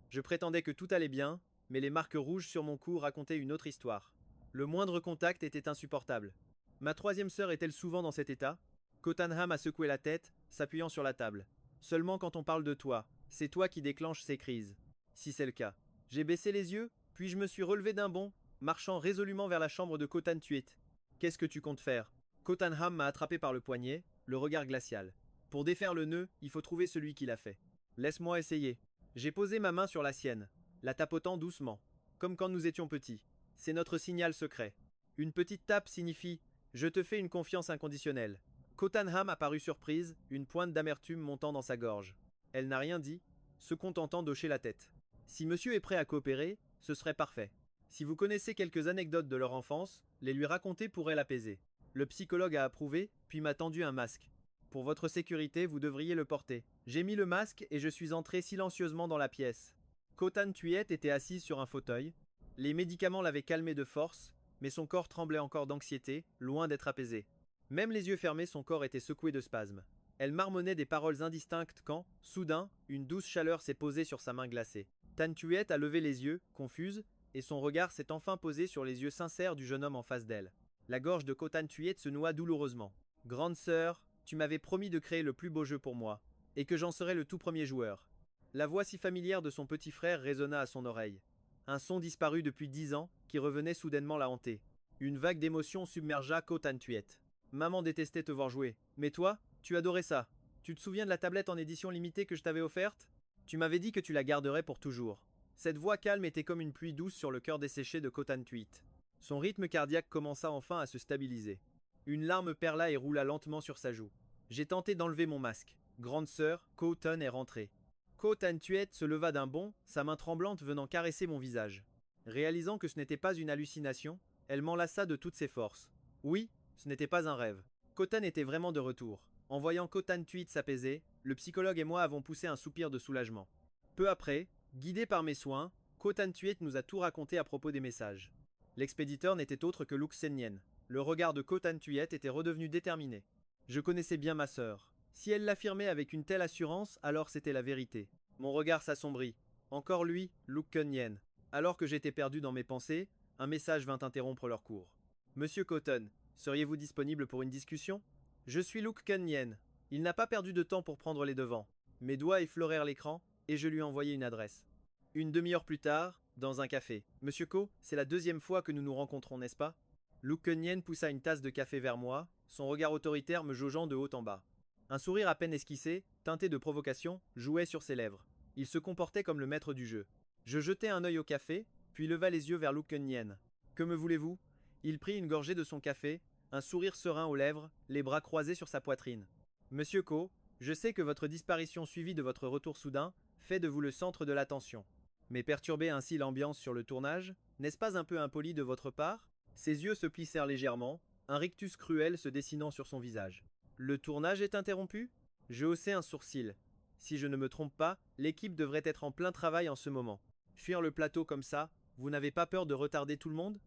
Je prétendais que tout allait bien, mais les marques rouges sur mon cou racontaient une autre histoire. Le moindre contact était insupportable. Ma troisième sœur est-elle souvent dans cet état? Cotanham a secoué la tête, s'appuyant sur la table. Seulement quand on parle de toi, c'est toi qui déclenches ces crises. Si c'est le cas. J'ai baissé les yeux, puis je me suis relevé d'un bond, marchant résolument vers la chambre de Cotan-Tuit. Qu'est-ce que tu comptes faire? Cotanham m'a attrapé par le poignet, le regard glacial. Pour défaire le nœud, il faut trouver celui qui l'a fait. Laisse-moi essayer. J'ai posé ma main sur la sienne, la tapotant doucement, comme quand nous étions petits. C'est notre signal secret. Une petite tape signifie « Je te fais une confiance inconditionnelle ». Cotanham a paru surprise, une pointe d'amertume montant dans sa gorge. Elle n'a rien dit, se contentant d'hocher la tête. Si monsieur est prêt à coopérer, ce serait parfait. Si vous connaissez quelques anecdotes de leur enfance, les lui raconter pourrait l'apaiser. Le psychologue a approuvé, puis m'a tendu un masque. Pour votre sécurité, vous devriez le porter. J'ai mis le masque et je suis entré silencieusement dans la pièce. Cotan-Tuit était assise sur un fauteuil. Les médicaments l'avaient calmé de force, mais son corps tremblait encore d'anxiété, loin d'être apaisé. Même les yeux fermés, son corps était secoué de spasmes. Elle marmonnait des paroles indistinctes quand, soudain, une douce chaleur s'est posée sur sa main glacée. Tan-Tuit a levé les yeux, confuse, et son regard s'est enfin posé sur les yeux sincères du jeune homme en face d'elle. La gorge de Cotan-Tuit se noua douloureusement. « Grande sœur, tu m'avais promis de créer le plus beau jeu pour moi, et que j'en serais le tout premier joueur. » La voix si familière de son petit frère résonna à son oreille. Un son disparu depuis 10 ans, qui revenait soudainement la hanter. Une vague d'émotion submergea Cotan-Tuit. Maman détestait te voir jouer. Mais toi, tu adorais ça. Tu te souviens de la tablette en édition limitée que je t'avais offerte? Tu m'avais dit que tu la garderais pour toujours. Cette voix calme était comme une pluie douce sur le cœur desséché de Cotan-Tuit. Son rythme cardiaque commença enfin à se stabiliser. Une larme perla et roula lentement sur sa joue. J'ai tenté d'enlever mon masque. Grande sœur, Coton est rentrée. Cotan-Tuit se leva d'un bond, sa main tremblante venant caresser mon visage. Réalisant que ce n'était pas une hallucination, elle m'enlaça de toutes ses forces. Oui, ce n'était pas un rêve. Coton était vraiment de retour. En voyant Cotan-Tuit s'apaiser, le psychologue et moi avons poussé un soupir de soulagement. Peu après, guidé par mes soins, Cotan-Tuit nous a tout raconté à propos des messages. L'expéditeur n'était autre que Luke Senyen. Le regard de Cotan-Tuit était redevenu déterminé. Je connaissais bien ma sœur. Si elle l'affirmait avec une telle assurance, alors c'était la vérité. Mon regard s'assombrit. Encore lui, Luke Kenyen. Alors que j'étais perdu dans mes pensées, un message vint interrompre leur cours. Monsieur Coton, seriez-vous disponible pour une discussion? Je suis Luke Kenyen. Il n'a pas perdu de temps pour prendre les devants. Mes doigts effleurèrent l'écran, et je lui envoyai une adresse. Une demi-heure plus tard, dans un café. Monsieur Co, c'est la deuxième fois que nous nous rencontrons, n'est-ce pas? Luke Kenyen poussa une tasse de café vers moi, son regard autoritaire me jaugeant de haut en bas. Un sourire à peine esquissé, teinté de provocation, jouait sur ses lèvres. Il se comportait comme le maître du jeu. Je jetai un œil au café, puis leva les yeux vers Luke Kenyen. Que me voulez-vous? Il prit une gorgée de son café, un sourire serein aux lèvres, les bras croisés sur sa poitrine. Monsieur Co, je sais que votre disparition suivie de votre retour soudain fait de vous le centre de l'attention. Mais perturber ainsi l'ambiance sur le tournage, n'est-ce pas un peu impoli de votre part? Ses yeux se plissèrent légèrement, un rictus cruel se dessinant sur son visage. Le tournage est interrompu? Je haussai un sourcil. Si je ne me trompe pas, l'équipe devrait être en plein travail en ce moment. Fuir le plateau comme ça, vous n'avez pas peur de retarder tout le monde?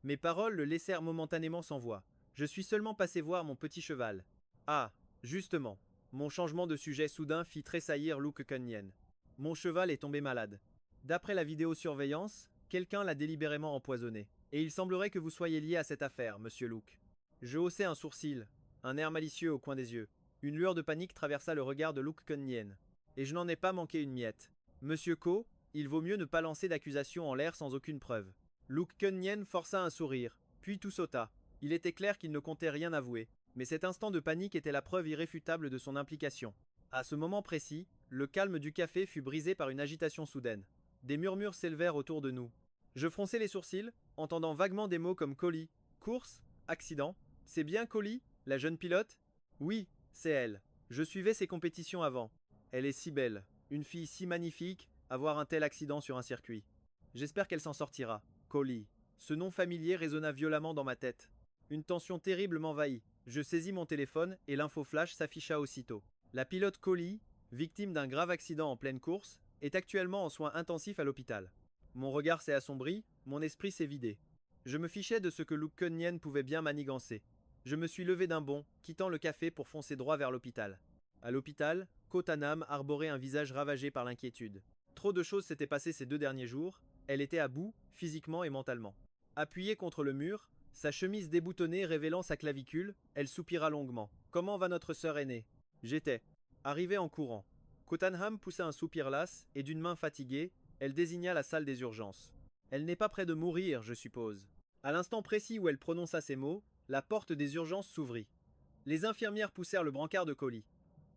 Mes paroles le laissèrent momentanément sans voix. Je suis seulement passé voir mon petit cheval. Ah, justement. Mon changement de sujet soudain fit tressaillir Luke Kenyen. Mon cheval est tombé malade. D'après la vidéosurveillance, quelqu'un l'a délibérément empoisonné. Et il semblerait que vous soyez lié à cette affaire, monsieur Luke. Je haussai un sourcil, un air malicieux au coin des yeux. Une lueur de panique traversa le regard de Luke Kenyen. Et je n'en ai pas manqué une miette. Monsieur Ko, il vaut mieux ne pas lancer d'accusation en l'air sans aucune preuve. Luke Keunyen força un sourire, puis tout sauta. Il était clair qu'il ne comptait rien avouer, mais cet instant de panique était la preuve irréfutable de son implication. À ce moment précis, le calme du café fut brisé par une agitation soudaine. Des murmures s'élevèrent autour de nous. Je fronçai les sourcils, entendant vaguement des mots comme colis, course, accident. C'est bien Colie, la jeune pilote? Oui, c'est elle. Je suivais ses compétitions avant. Elle est si belle, une fille si magnifique, avoir un tel accident sur un circuit. J'espère qu'elle s'en sortira. Colie. Ce nom familier résonna violemment dans ma tête. Une tension terrible m'envahit. Je saisis mon téléphone et l'info flash s'afficha aussitôt. La pilote Colie, victime d'un grave accident en pleine course, est actuellement en soins intensifs à l'hôpital. Mon regard s'est assombri, mon esprit s'est vidé. Je me fichais de ce que Luke Keunyen pouvait bien manigancer. Je me suis levé d'un bond, quittant le café pour foncer droit vers l'hôpital. À l'hôpital, Ko Tan-ham arborait un visage ravagé par l'inquiétude. Trop de choses s'étaient passées ces 2 derniers jours, elle était à bout, physiquement et mentalement. Appuyée contre le mur, sa chemise déboutonnée révélant sa clavicule, elle soupira longuement. Comment va notre sœur aînée? J'étais arrivé en courant. Ko Tan-ham poussa un soupir las, et d'une main fatiguée, elle désigna la salle des urgences. Elle n'est pas près de mourir, je suppose. À l'instant précis où elle prononça ces mots, la porte des urgences s'ouvrit. Les infirmières poussèrent le brancard de Colie.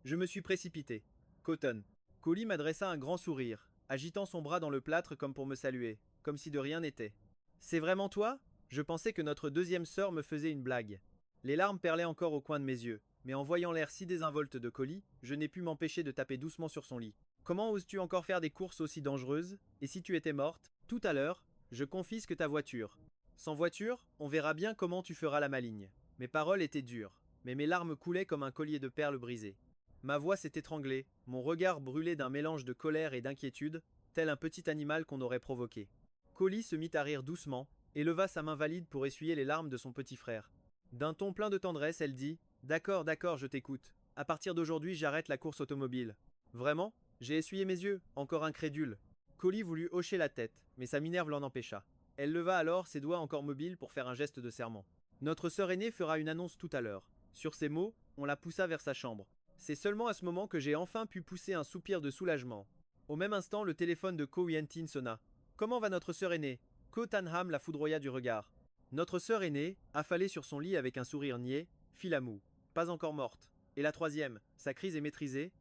Je me suis précipité. Cotton. Colie m'adressa un grand sourire, agitant son bras dans le plâtre comme pour me saluer, comme si de rien n'était. C'est vraiment toi? Je pensais que notre deuxième sœur me faisait une blague. Les larmes perlaient encore au coin de mes yeux, mais en voyant l'air si désinvolte de Colie, je n'ai pu m'empêcher de taper doucement sur son lit. Comment oses-tu encore faire des courses aussi dangereuses? Et si tu étais morte? Tout à l'heure, je confisque ta voiture. Sans voiture, on verra bien comment tu feras la maligne. Mes paroles étaient dures, mais mes larmes coulaient comme un collier de perles brisé. Ma voix s'est étranglée, mon regard brûlé d'un mélange de colère et d'inquiétude, tel un petit animal qu'on aurait provoqué. Colie se mit à rire doucement, et leva sa main valide pour essuyer les larmes de son petit frère. D'un ton plein de tendresse, elle dit « D'accord, d'accord, je t'écoute. À partir d'aujourd'hui, j'arrête la course automobile. » Vraiment? J'ai essuyé mes yeux, encore incrédule. Colie voulut hocher la tête, mais sa minerve l'en empêcha. Elle leva alors ses doigts encore mobiles pour faire un geste de serment. Notre sœur aînée fera une annonce tout à l'heure. Sur ces mots, on la poussa vers sa chambre. C'est seulement à ce moment que j'ai enfin pu pousser un soupir de soulagement. Au même instant, le téléphone de Ko Yen-tin sonna. Comment va notre sœur aînée? Ko Tan-ham la foudroya du regard. Notre sœur aînée, affalée sur son lit avec un sourire niais, fit la moue. Pas encore morte. Et la troisième, sa crise est maîtrisée?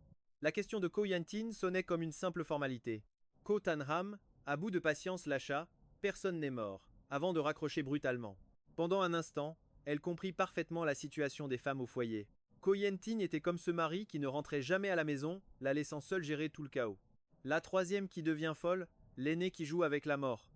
La question de Ko Yen-tin sonnait comme une simple formalité. Ko Tan-ham, à bout de patience, lâcha « Personne n'est mort », avant de raccrocher brutalement. Pendant un instant, elle comprit parfaitement la situation des femmes au foyer. Ko Yen-tin était comme ce mari qui ne rentrait jamais à la maison, la laissant seule gérer tout le chaos. La troisième qui devient folle, l'aînée qui joue avec la mort.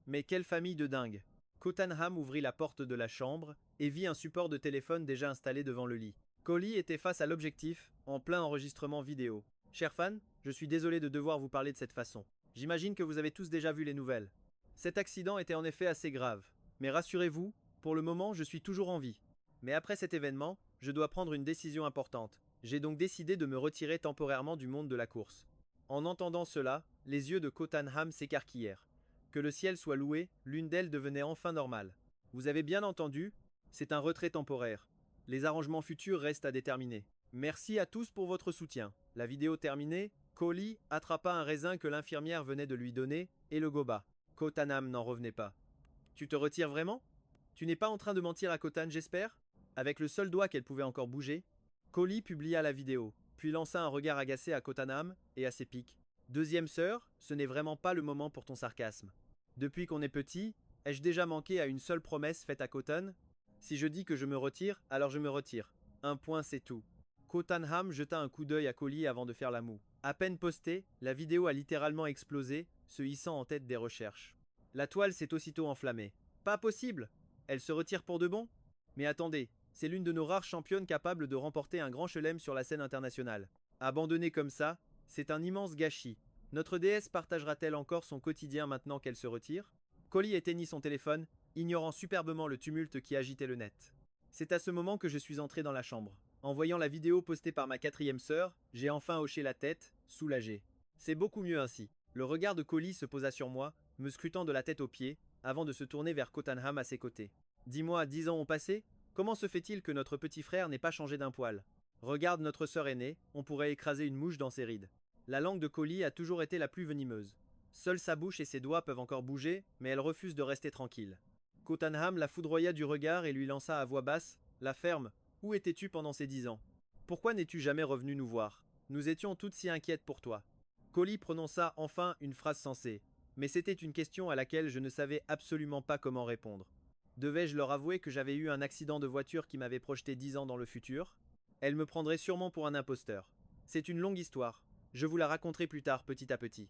Mais quelle famille de dingues! Ko Tan-ham ouvrit la porte de la chambre et vit un support de téléphone déjà installé devant le lit. Colie était face à l'objectif, en plein enregistrement vidéo. Chers fans, je suis désolé de devoir vous parler de cette façon. J'imagine que vous avez tous déjà vu les nouvelles. Cet accident était en effet assez grave. Mais rassurez-vous, pour le moment, je suis toujours en vie. Mais après cet événement, je dois prendre une décision importante. J'ai donc décidé de me retirer temporairement du monde de la course. En entendant cela, les yeux de Ko Tan-ham s'écarquillèrent. Que le ciel soit loué, l'une d'elles devenait enfin normale. Vous avez bien entendu, c'est un retrait temporaire. Les arrangements futurs restent à déterminer. Merci à tous pour votre soutien. La vidéo terminée, Colie attrapa un raisin que l'infirmière venait de lui donner et le goba. Ko Tan-ham n'en revenait pas. Tu te retires vraiment? Tu n'es pas en train de mentir à Ko Tan, j'espère? Avec le seul doigt qu'elle pouvait encore bouger, Colie publia la vidéo, puis lança un regard agacé à Ko Tan-ham et à ses pics. Deuxième sœur, ce n'est vraiment pas le moment pour ton sarcasme. Depuis qu'on est petit, ai-je déjà manqué à une seule promesse faite à Ko Tan? Si je dis que je me retire, alors je me retire. Un point, c'est tout. Ko Tan-ham jeta un coup d'œil à Colie avant de faire la moue. À peine postée, la vidéo a littéralement explosé, se hissant en tête des recherches. La toile s'est aussitôt enflammée. Pas possible! Elle se retire pour de bon? Mais attendez, c'est l'une de nos rares championnes capables de remporter un grand chelem sur la scène internationale. Abandonnée comme ça, c'est un immense gâchis. Notre déesse partagera-t-elle encore son quotidien maintenant qu'elle se retire? Colie éteignit son téléphone, ignorant superbement le tumulte qui agitait le net. C'est à ce moment que je suis entré dans la chambre. En voyant la vidéo postée par ma quatrième sœur, j'ai enfin hoché la tête, soulagé. C'est beaucoup mieux ainsi. Le regard de Colie se posa sur moi, me scrutant de la tête aux pieds, avant de se tourner vers Ko Tan-ham à ses côtés. Dis-moi, 10 ans ont passé? Comment se fait-il que notre petit frère n'ait pas changé d'un poil? Regarde notre sœur aînée, on pourrait écraser une mouche dans ses rides. La langue de Collie a toujours été la plus venimeuse. Seule sa bouche et ses doigts peuvent encore bouger, mais elle refuse de rester tranquille. Cottenham la foudroya du regard et lui lança à voix basse: La ferme, où étais-tu pendant ces 10 ans? Pourquoi n'es-tu jamais revenu nous voir? Nous étions toutes si inquiètes pour toi. Collie prononça enfin une phrase sensée, mais c'était une question à laquelle je ne savais absolument pas comment répondre. Devais-je leur avouer que j'avais eu un accident de voiture qui m'avait projeté 10 ans dans le futur? Elle me prendrait sûrement pour un imposteur. C'est une longue histoire. Je vous la raconterai plus tard, petit à petit.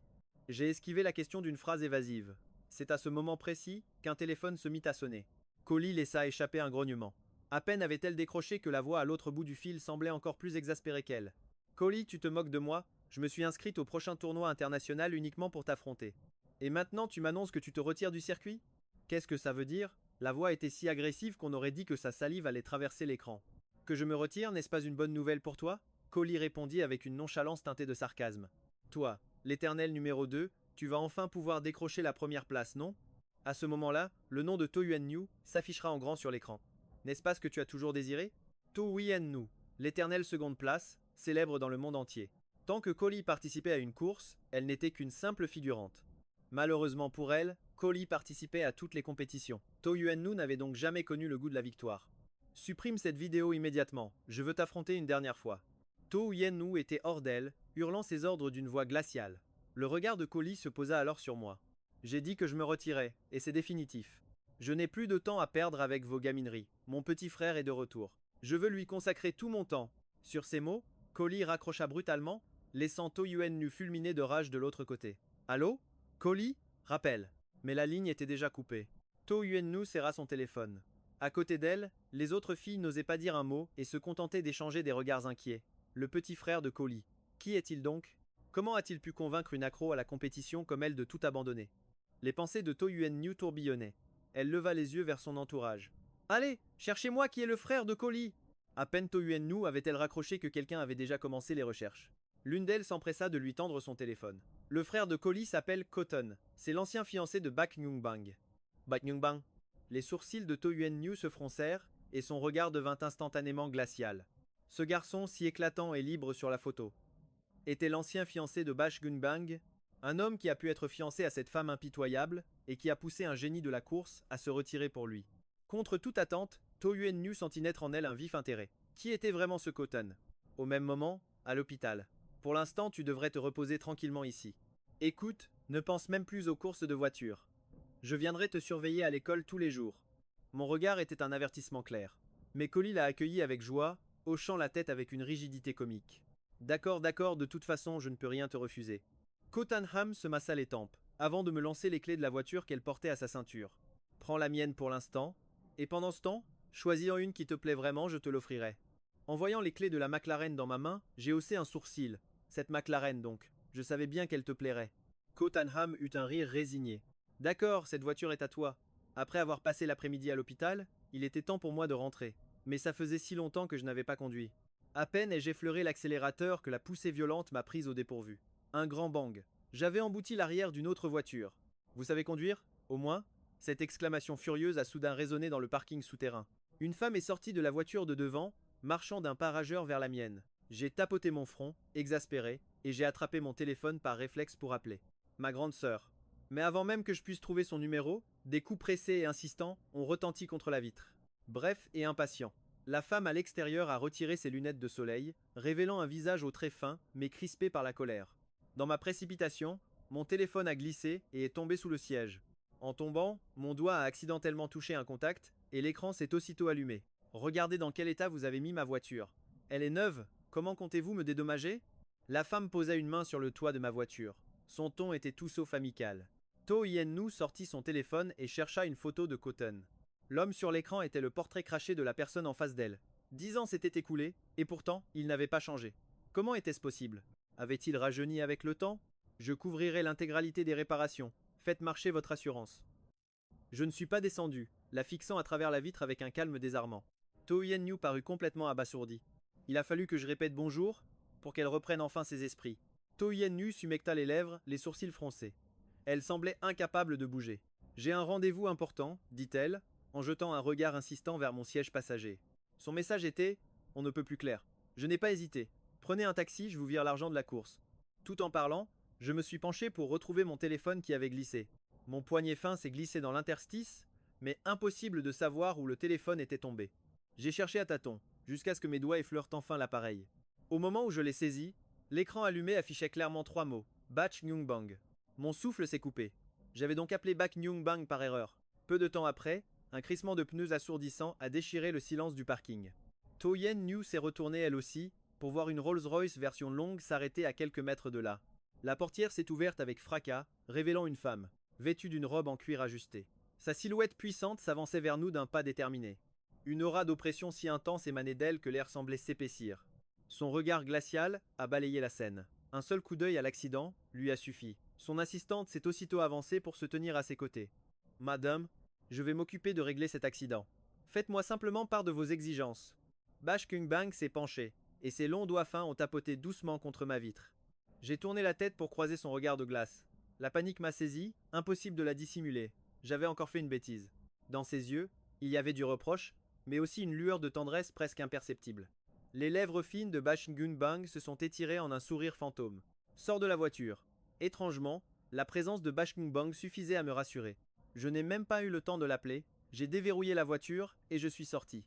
J'ai esquivé la question d'une phrase évasive. C'est à ce moment précis qu'un téléphone se mit à sonner. Collie laissa échapper un grognement. À peine avait-elle décroché que la voix à l'autre bout du fil semblait encore plus exaspérée qu'elle. Collie, tu te moques de moi? Je me suis inscrite au prochain tournoi international uniquement pour t'affronter. Et maintenant tu m'annonces que tu te retires du circuit? Qu'est-ce que ça veut dire? La voix était si agressive qu'on aurait dit que sa salive allait traverser l'écran. Que je me retire, n'est-ce pas une bonne nouvelle pour toi? Collie répondit avec une nonchalance teintée de sarcasme. Toi, l'éternel numéro 2, tu vas enfin pouvoir décrocher la première place, non? À ce moment-là, le nom de To Yuan-Nhu s'affichera en grand sur l'écran. N'est-ce pas ce que tu as toujours désiré? To Yuan-Nhu, l'éternelle seconde place, célèbre dans le monde entier. Tant que Collie participait à une course, elle n'était qu'une simple figurante. Malheureusement pour elle, Collie participait à toutes les compétitions. To Yuan-Nhu n'avait donc jamais connu le goût de la victoire. Supprime cette vidéo immédiatement, je veux t'affronter une dernière fois. To Yuan-Nhu était hors d'elle, hurlant ses ordres d'une voix glaciale. Le regard de Collie se posa alors sur moi. J'ai dit que je me retirais, et c'est définitif. Je n'ai plus de temps à perdre avec vos gamineries. Mon petit frère est de retour. Je veux lui consacrer tout mon temps. Sur ces mots, Collie raccrocha brutalement, laissant To Yuan-Nhu fulminer de rage de l'autre côté. Allô? Collie? Rappel. Mais la ligne était déjà coupée. To Yuan-Nhu serra son téléphone. À côté d'elle, les autres filles n'osaient pas dire un mot et se contentaient d'échanger des regards inquiets. Le petit frère de Collie. Qui est-il donc? Comment a-t-il pu convaincre une accro à la compétition comme elle de tout abandonner? Les pensées de To Yuan-Nhu tourbillonnaient. Elle leva les yeux vers son entourage. Allez, cherchez-moi qui est le frère de Collie! À peine To Yuan-Nhu avait-elle raccroché que quelqu'un avait déjà commencé les recherches. L'une d'elles s'empressa de lui tendre son téléphone. Le frère de Collie s'appelle Cotton. C'est l'ancien fiancé de Bak Nyung-bang. Bak Nyung-bang. Les sourcils de To Yuan-Nhu se froncèrent et son regard devint instantanément glacial. Ce garçon, si éclatant et libre sur la photo, était l'ancien fiancé de Bash Gunbang, un homme qui a pu être fiancé à cette femme impitoyable et qui a poussé un génie de la course à se retirer pour lui. Contre toute attente, To Yuan-Nhu sentit naître en elle un vif intérêt. Qui était vraiment ce Cotton? Au même moment, à l'hôpital. Pour l'instant, tu devrais te reposer tranquillement ici. Écoute, ne pense même plus aux courses de voiture. Je viendrai te surveiller à l'école tous les jours. Mon regard était un avertissement clair. Mais Collie l'a accueilli avec joie, hochant la tête avec une rigidité comique. D'accord, d'accord, de toute façon, je ne peux rien te refuser. Cottenham se massa les tempes, avant de me lancer les clés de la voiture qu'elle portait à sa ceinture. Prends la mienne pour l'instant, et pendant ce temps, choisis-en une qui te plaît vraiment, je te l'offrirai. En voyant les clés de la McLaren dans ma main, j'ai haussé un sourcil. Cette McLaren donc, je savais bien qu'elle te plairait. Cottenham eut un rire résigné. D'accord, cette voiture est à toi. Après avoir passé l'après-midi à l'hôpital, il était temps pour moi de rentrer. Mais ça faisait si longtemps que je n'avais pas conduit. À peine ai-je effleuré l'accélérateur que la poussée violente m'a prise au dépourvu. Un grand bang. J'avais embouti l'arrière d'une autre voiture. Vous savez conduire? Au moins? Cette exclamation furieuse a soudain résonné dans le parking souterrain. Une femme est sortie de la voiture de devant, marchant d'un pas rageur vers la mienne. J'ai tapoté mon front, exaspéré, et j'ai attrapé mon téléphone par réflexe pour appeler. Ma grande sœur. Mais avant même que je puisse trouver son numéro, des coups pressés et insistants ont retenti contre la vitre. Bref et impatient. La femme à l'extérieur a retiré ses lunettes de soleil, révélant un visage aux traits fins, mais crispé par la colère. Dans ma précipitation, mon téléphone a glissé et est tombé sous le siège. En tombant, mon doigt a accidentellement touché un contact, et l'écran s'est aussitôt allumé. Regardez dans quel état vous avez mis ma voiture. Elle est neuve, comment comptez-vous me dédommager? La femme posa une main sur le toit de ma voiture. Son ton était tout sauf amical. To Yuan-Nhu sortit son téléphone et chercha une photo de Cotton. L'homme sur l'écran était le portrait craché de la personne en face d'elle. 10 ans s'étaient écoulés, et pourtant, il n'avait pas changé. Comment était-ce possible? Avait-il rajeuni avec le temps? Je couvrirai l'intégralité des réparations. Faites marcher votre assurance. Je ne suis pas descendu, la fixant à travers la vitre avec un calme désarmant. To Yuan-Nhu parut complètement abasourdi. Il a fallu que je répète bonjour pour qu'elle reprenne enfin ses esprits. To Yuan-Nhu s'humecta les lèvres, les sourcils froncés. Elle semblait incapable de bouger. J'ai un rendez-vous important, dit-elle, en jetant un regard insistant vers mon siège passager. Son message était: on ne peut plus clair. Je n'ai pas hésité. Prenez un taxi, je vous vire l'argent de la course. Tout en parlant, je me suis penché pour retrouver mon téléphone qui avait glissé. Mon poignet fin s'est glissé dans l'interstice, mais impossible de savoir où le téléphone était tombé. J'ai cherché à tâtons, jusqu'à ce que mes doigts effleurent enfin l'appareil. Au moment où je l'ai saisi, l'écran allumé affichait clairement 3 mots: Bach Nyung Bang. Mon souffle s'est coupé. J'avais donc appelé Bach Nyung Bang par erreur. Peu de temps après, un crissement de pneus assourdissant a déchiré le silence du parking. To Yen New s'est retournée elle aussi, pour voir une Rolls-Royce version longue s'arrêter à quelques mètres de là. La portière s'est ouverte avec fracas, révélant une femme, vêtue d'une robe en cuir ajusté. Sa silhouette puissante s'avançait vers nous d'un pas déterminé. Une aura d'oppression si intense émanait d'elle que l'air semblait s'épaissir. Son regard glacial a balayé la scène. Un seul coup d'œil à l'accident lui a suffi. Son assistante s'est aussitôt avancée pour se tenir à ses côtés. Madame, je vais m'occuper de régler cet accident. Faites-moi simplement part de vos exigences. Bach Kung Bang s'est penché, et ses longs doigts fins ont tapoté doucement contre ma vitre. J'ai tourné la tête pour croiser son regard de glace. La panique m'a saisi, impossible de la dissimuler. J'avais encore fait une bêtise. Dans ses yeux, il y avait du reproche, mais aussi une lueur de tendresse presque imperceptible. Les lèvres fines de Bach Kung Bang se sont étirées en un sourire fantôme. Sors de la voiture. Étrangement, la présence de Bach Kung Bang suffisait à me rassurer. Je n'ai même pas eu le temps de l'appeler, j'ai déverrouillé la voiture et je suis sorti.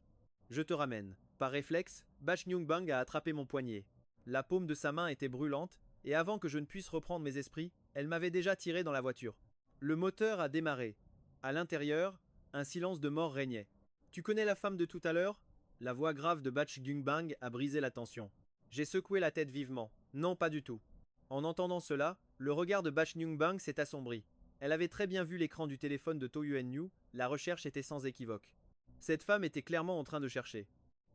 Je te ramène. Par réflexe, Bach Kung Bang a attrapé mon poignet. La paume de sa main était brûlante, et avant que je ne puisse reprendre mes esprits, elle m'avait déjà tiré dans la voiture. Le moteur a démarré. À l'intérieur, un silence de mort régnait. Tu connais la femme de tout à l'heure? La voix grave de Bach Kung Bang a brisé la tension. J'ai secoué la tête vivement. Non, pas du tout. En entendant cela, le regard de Bach Kung Bang s'est assombri. Elle avait très bien vu l'écran du téléphone de To Yuen New, la recherche était sans équivoque. Cette femme était clairement en train de chercher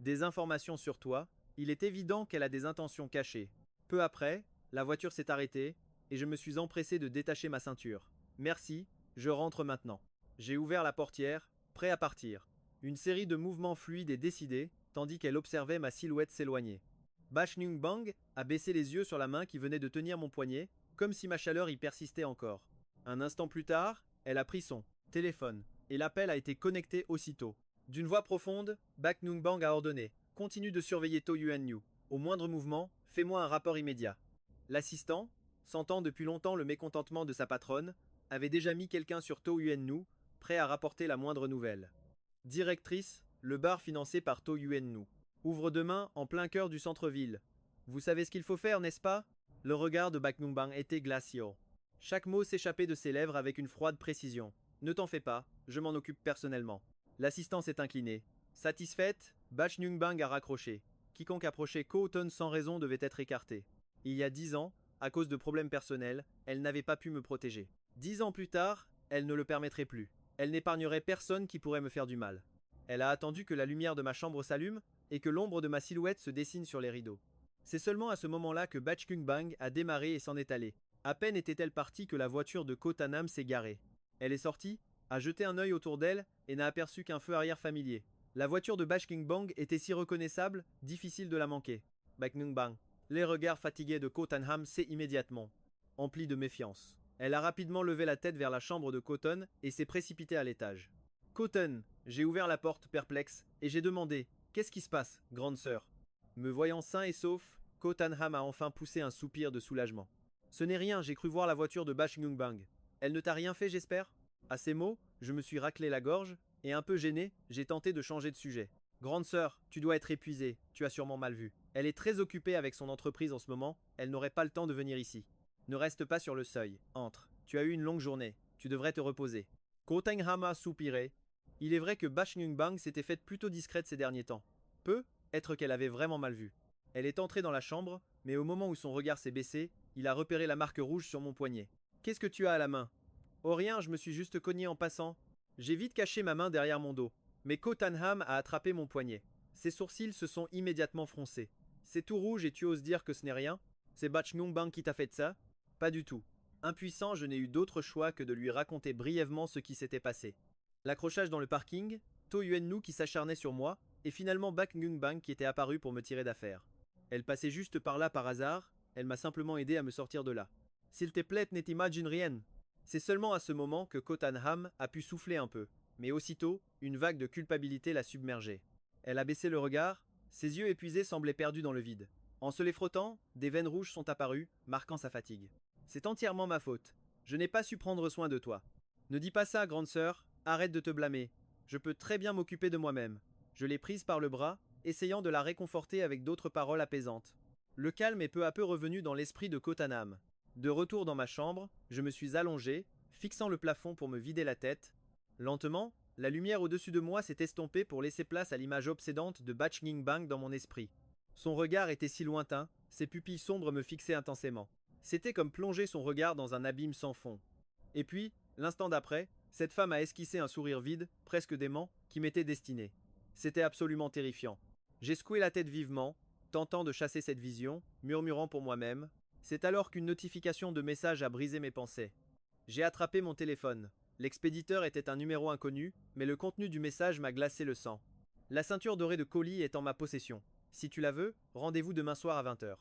des informations sur toi, il est évident qu'elle a des intentions cachées. Peu après, la voiture s'est arrêtée, et je me suis empressé de détacher ma ceinture. Merci, je rentre maintenant. J'ai ouvert la portière, prêt à partir. Une série de mouvements fluides et décidés, tandis qu'elle observait ma silhouette s'éloigner. Bach Nyung Bang a baissé les yeux sur la main qui venait de tenir mon poignet, comme si ma chaleur y persistait encore. Un instant plus tard, elle a pris son téléphone, et l'appel a été connecté aussitôt. D'une voix profonde, Bach Nyung Bang a ordonné: continue de surveiller To Yuen New. Au moindre mouvement, fais-moi un rapport immédiat. L'assistant, sentant depuis longtemps le mécontentement de sa patronne, avait déjà mis quelqu'un sur To Yuen New, prêt à rapporter la moindre nouvelle. Directrice, le bar financé par To Yuen New. Ouvre demain en plein cœur du centre-ville. Vous savez ce qu'il faut faire, n'est-ce pas? Le regard de Bach Nyung Bang était glacial. Chaque mot s'échappait de ses lèvres avec une froide précision. Ne t'en fais pas, je m'en occupe personnellement. L'assistant s'est incliné. Satisfaite, Bach Nyung Bang a raccroché. Quiconque approchait Kowton sans raison devait être écarté. Il y a 10 ans, à cause de problèmes personnels, elle n'avait pas pu me protéger. 10 ans plus tard, elle ne le permettrait plus. Elle n'épargnerait personne qui pourrait me faire du mal. Elle a attendu que la lumière de ma chambre s'allume et que l'ombre de ma silhouette se dessine sur les rideaux. C'est seulement à ce moment-là que Bach Kung Bang a démarré et s'en est allée. À peine était-elle partie que la voiture de Ko Tanam s'est garée. Elle est sortie, a jeté un œil autour d'elle et n'a aperçu qu'un feu arrière familier. La voiture de Bach Kung Bang était si reconnaissable, difficile de la manquer. Bach Kung Bang. Les regards fatigués de Ko Tanham s'est immédiatement empli de méfiance. Elle a rapidement levé la tête vers la chambre de Cotton et s'est précipitée à l'étage. Cotton, j'ai ouvert la porte perplexe et j'ai demandé: qu'est-ce qui se passe, grande sœur? Me voyant sain et sauf, Ko Tanham a enfin poussé un soupir de soulagement. Ce n'est rien, j'ai cru voir la voiture de Bach Kung Bang. Elle ne t'a rien fait, j'espère? À ces mots, je me suis raclé la gorge, et un peu gêné, j'ai tenté de changer de sujet. Grande sœur, tu dois être épuisée, tu as sûrement mal vu. Elle est très occupée avec son entreprise en ce moment, elle n'aurait pas le temps de venir ici. Ne reste pas sur le seuil, entre. Tu as eu une longue journée, tu devrais te reposer. Ko Tangham a soupiré. Il est vrai que Bach Kung Bang s'était faite plutôt discrète ces derniers temps. Peut être qu'elle avait vraiment mal vu. Elle est entrée dans la chambre, mais au moment où son regard s'est baissé, il a repéré la marque rouge sur mon poignet. Qu'est-ce que tu as à la main? Oh rien, je me suis juste cogné en passant. J'ai vite caché ma main derrière mon dos. Mais Ko Tanham a attrapé mon poignet. Ses sourcils se sont immédiatement froncés. C'est tout rouge et tu oses dire que ce n'est rien? C'est Bach Kung Bang qui t'a fait ça? Pas du tout. Impuissant, je n'ai eu d'autre choix que de lui raconter brièvement ce qui s'était passé. L'accrochage dans le parking, To Yuen Nu qui s'acharnait sur moi, et finalement Bach Kung Bang qui était apparu pour me tirer d'affaire. Elle passait juste par là par hasard, elle m'a simplement aidé à me sortir de là. S'il te plaît, ne t'imagine rien. C'est seulement à ce moment que Ko Tanham a pu souffler un peu, mais aussitôt, une vague de culpabilité l'a submergée. Elle a baissé le regard, ses yeux épuisés semblaient perdus dans le vide. En se les frottant, des veines rouges sont apparues, marquant sa fatigue. C'est entièrement ma faute. Je n'ai pas su prendre soin de toi. Ne dis pas ça, grande sœur, arrête de te blâmer. Je peux très bien m'occuper de moi-même. Je l'ai prise par le bras, essayant de la réconforter avec d'autres paroles apaisantes. Le calme est peu à peu revenu dans l'esprit de Kotanam. De retour dans ma chambre, je me suis allongé, fixant le plafond pour me vider la tête. Lentement, la lumière au-dessus de moi s'est estompée pour laisser place à l'image obsédante de Bang dans mon esprit. Son regard était si lointain, ses pupilles sombres me fixaient intensément. C'était comme plonger son regard dans un abîme sans fond. Et puis, l'instant d'après, cette femme a esquissé un sourire vide, presque dément, qui m'était destiné. C'était absolument terrifiant. J'ai secoué la tête vivement, tentant de chasser cette vision, murmurant pour moi-même. C'est alors qu'une notification de message a brisé mes pensées. J'ai attrapé mon téléphone. L'expéditeur était un numéro inconnu, mais le contenu du message m'a glacé le sang. La ceinture dorée de colis est en ma possession. Si tu la veux, rendez-vous demain soir à 20 h.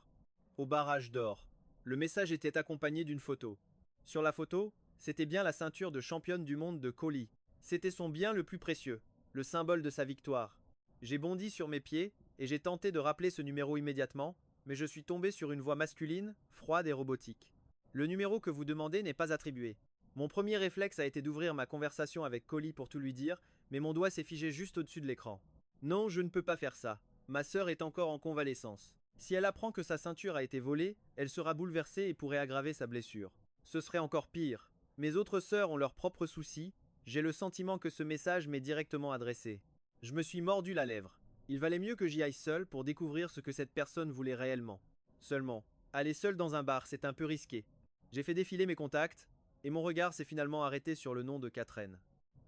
Au barrage d'or. Le message était accompagné d'une photo. Sur la photo, c'était bien la ceinture de championne du monde de Collie. C'était son bien le plus précieux, le symbole de sa victoire. J'ai bondi sur mes pieds, et j'ai tenté de rappeler ce numéro immédiatement, mais je suis tombé sur une voix masculine, froide et robotique. Le numéro que vous demandez n'est pas attribué. Mon premier réflexe a été d'ouvrir ma conversation avec Collie pour tout lui dire, mais mon doigt s'est figé juste au-dessus de l'écran. Non, je ne peux pas faire ça. Ma sœur est encore en convalescence. Si elle apprend que sa ceinture a été volée, elle sera bouleversée et pourrait aggraver sa blessure. Ce serait encore pire. Mes autres sœurs ont leurs propres soucis. J'ai le sentiment que ce message m'est directement adressé. Je me suis mordu la lèvre. Il valait mieux que j'y aille seul pour découvrir ce que cette personne voulait réellement. Seulement, aller seul dans un bar, c'est un peu risqué. J'ai fait défiler mes contacts, et mon regard s'est finalement arrêté sur le nom de Catherine.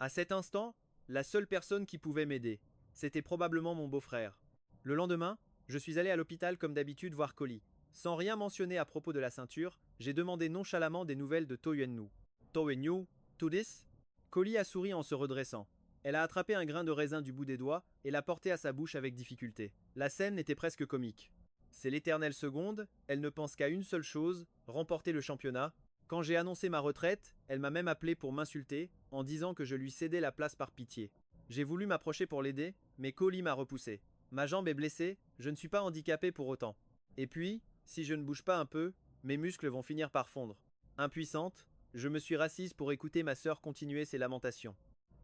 À cet instant, la seule personne qui pouvait m'aider, c'était probablement mon beau-frère. Le lendemain, je suis allé à l'hôpital comme d'habitude voir Collie. Sans rien mentionner à propos de la ceinture, j'ai demandé nonchalamment des nouvelles de To Yuan-nu. To Yuan-nu, to this? Collie a souri en se redressant. Elle a attrapé un grain de raisin du bout des doigts et l'a porté à sa bouche avec difficulté. La scène était presque comique. C'est l'éternelle seconde, elle ne pense qu'à une seule chose, remporter le championnat. Quand j'ai annoncé ma retraite, elle m'a même appelé pour m'insulter, en disant que je lui cédais la place par pitié. J'ai voulu m'approcher pour l'aider, mais Collie m'a repoussé. Ma jambe est blessée, je ne suis pas handicapé pour autant. Et puis, si je ne bouge pas un peu, mes muscles vont finir par fondre. Impuissante, je me suis rassise pour écouter ma sœur continuer ses lamentations.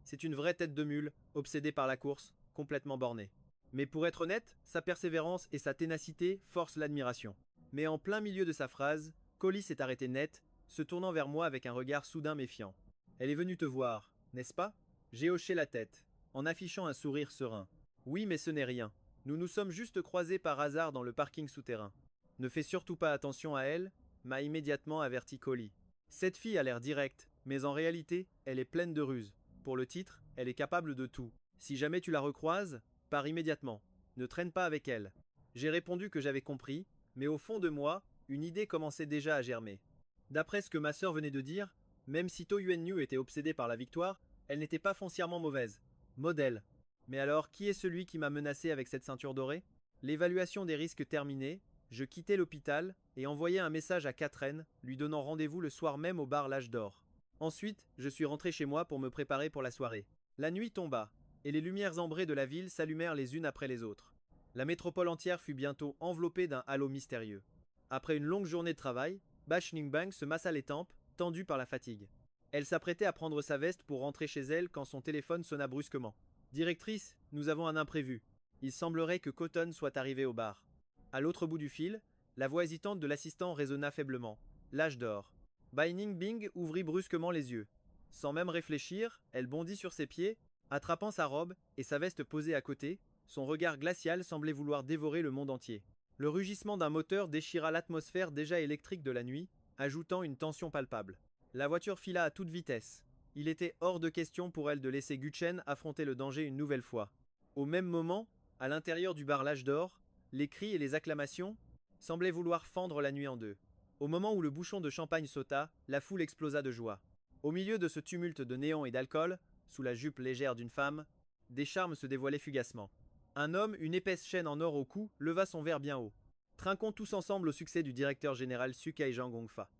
C'est une vraie tête de mule, obsédée par la course, complètement bornée. Mais pour être honnête, sa persévérance et sa ténacité forcent l'admiration. Mais en plein milieu de sa phrase, Collie s'est arrêtée net, se tournant vers moi avec un regard soudain méfiant. Elle est venue te voir, n'est-ce pas? J'ai hoché la tête, en affichant un sourire serein. Oui, mais ce n'est rien. Nous nous sommes juste croisés par hasard dans le parking souterrain. Ne fais surtout pas attention à elle, m'a immédiatement averti Collie. Cette fille a l'air directe, mais en réalité, elle est pleine de ruses. Pour le titre, elle est capable de tout. Si jamais tu la recroises, pars immédiatement. Ne traîne pas avec elle. J'ai répondu que j'avais compris, mais au fond de moi, une idée commençait déjà à germer. D'après ce que ma sœur venait de dire, même si To Yuan-nu était obsédée par la victoire, elle n'était pas foncièrement mauvaise. Modèle. Mais alors, qui est celui qui m'a menacé avec cette ceinture dorée? L'évaluation des risques terminée, je quittai l'hôpital et envoyai un message à Catherine, lui donnant rendez-vous le soir même au bar L'Âge d'Or. Ensuite, je suis rentré chez moi pour me préparer pour la soirée. La nuit tomba, et les lumières ambrées de la ville s'allumèrent les unes après les autres. La métropole entière fut bientôt enveloppée d'un halo mystérieux. Après une longue journée de travail, Bang se massa les tempes, tendue par la fatigue. Elle s'apprêtait à prendre sa veste pour rentrer chez elle quand son téléphone sonna brusquement. Directrice, nous avons un imprévu. Il semblerait que Cotton soit arrivé au bar. À l'autre bout du fil, la voix hésitante de l'assistant résonna faiblement. L'Âge d'Or. Bing ouvrit brusquement les yeux. Sans même réfléchir, elle bondit sur ses pieds, attrapant sa robe et sa veste posée à côté. Son regard glacial semblait vouloir dévorer le monde entier. Le rugissement d'un moteur déchira l'atmosphère déjà électrique de la nuit, ajoutant une tension palpable. La voiture fila à toute vitesse. Il était hors de question pour elle de laisser Guchen affronter le danger une nouvelle fois. Au même moment, à l'intérieur du bar L'Âge d'Or, les cris et les acclamations semblaient vouloir fendre la nuit en deux. Au moment où le bouchon de champagne sauta, la foule explosa de joie. Au milieu de ce tumulte de néon et d'alcool, sous la jupe légère d'une femme, des charmes se dévoilaient fugacement. Un homme, une épaisse chaîne en or au cou, leva son verre bien haut. Trinquons tous ensemble au succès du directeur général Sukai Gongfa.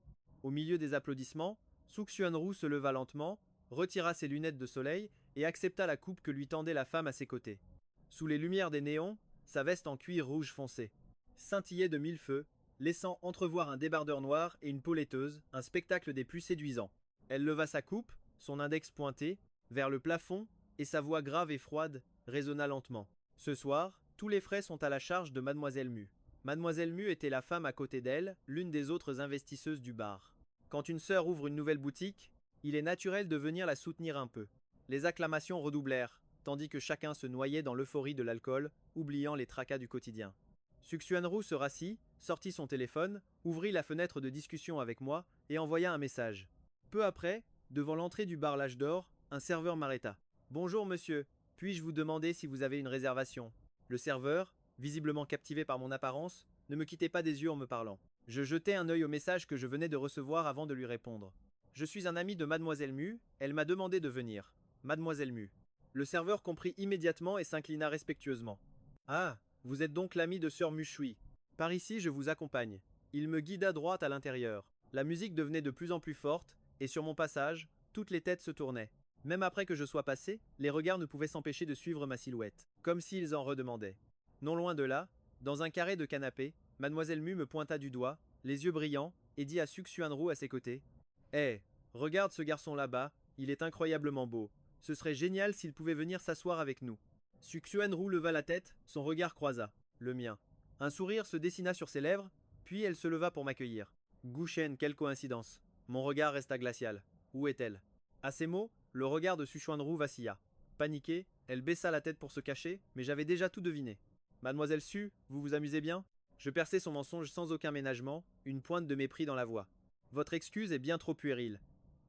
Au milieu des applaudissements, Suk Xuanru se leva lentement, retira ses lunettes de soleil et accepta la coupe que lui tendait la femme à ses côtés. Sous les lumières des néons, sa veste en cuir rouge foncé. scintillait de mille feux, laissant entrevoir un débardeur noir et une peau laiteuse, un spectacle des plus séduisants. Elle leva sa coupe, son index pointé, vers le plafond, et sa voix grave et froide résonna lentement. Ce soir, tous les frais sont à la charge de Mademoiselle Mu. Mademoiselle Mu était la femme à côté d'elle, l'une des autres investisseuses du bar. Quand une sœur ouvre une nouvelle boutique, il est naturel de venir la soutenir un peu. Les acclamations redoublèrent, tandis que chacun se noyait dans l'euphorie de l'alcool, oubliant les tracas du quotidien. Suxuanru se rassit, sortit son téléphone, ouvrit la fenêtre de discussion avec moi et envoya un message. Peu après, devant l'entrée du bar L'Âge d'Or, un serveur m'arrêta. Bonjour monsieur, puis-je vous demander si vous avez une réservation? Le serveur, visiblement captivé par mon apparence, ne me quittait pas des yeux en me parlant. Je jetai un œil au message que je venais de recevoir avant de lui répondre. Je suis un ami de Mademoiselle Mu, elle m'a demandé de venir. Mademoiselle Mu. Le serveur comprit immédiatement et s'inclina respectueusement. Ah, vous êtes donc l'ami de Sœur Mu Shui. Par ici, je vous accompagne. Il me guida droit à l'intérieur. La musique devenait de plus en plus forte, et sur mon passage, toutes les têtes se tournaient. Même après que je sois passé, les regards ne pouvaient s'empêcher de suivre ma silhouette, comme s'ils en redemandaient. Non loin de là, dans un carré de canapé, Mademoiselle Mu me pointa du doigt, les yeux brillants, et dit à Suxuanru à ses côtés. Hé, regarde ce garçon là-bas, il est incroyablement beau. Ce serait génial s'il pouvait venir s'asseoir avec nous. Suxuanru leva la tête, son regard croisa, le mien. Un sourire se dessina sur ses lèvres, puis elle se leva pour m'accueillir. Gouchen, quelle coïncidence. Mon regard resta glacial. Où est-elle? À ces mots, le regard de Suxuanru vacilla. Paniquée, elle baissa la tête pour se cacher, mais j'avais déjà tout deviné. Mademoiselle Su, vous vous amusez bien? Je perçai son mensonge sans aucun ménagement, une pointe de mépris dans la voix. Votre excuse est bien trop puérile.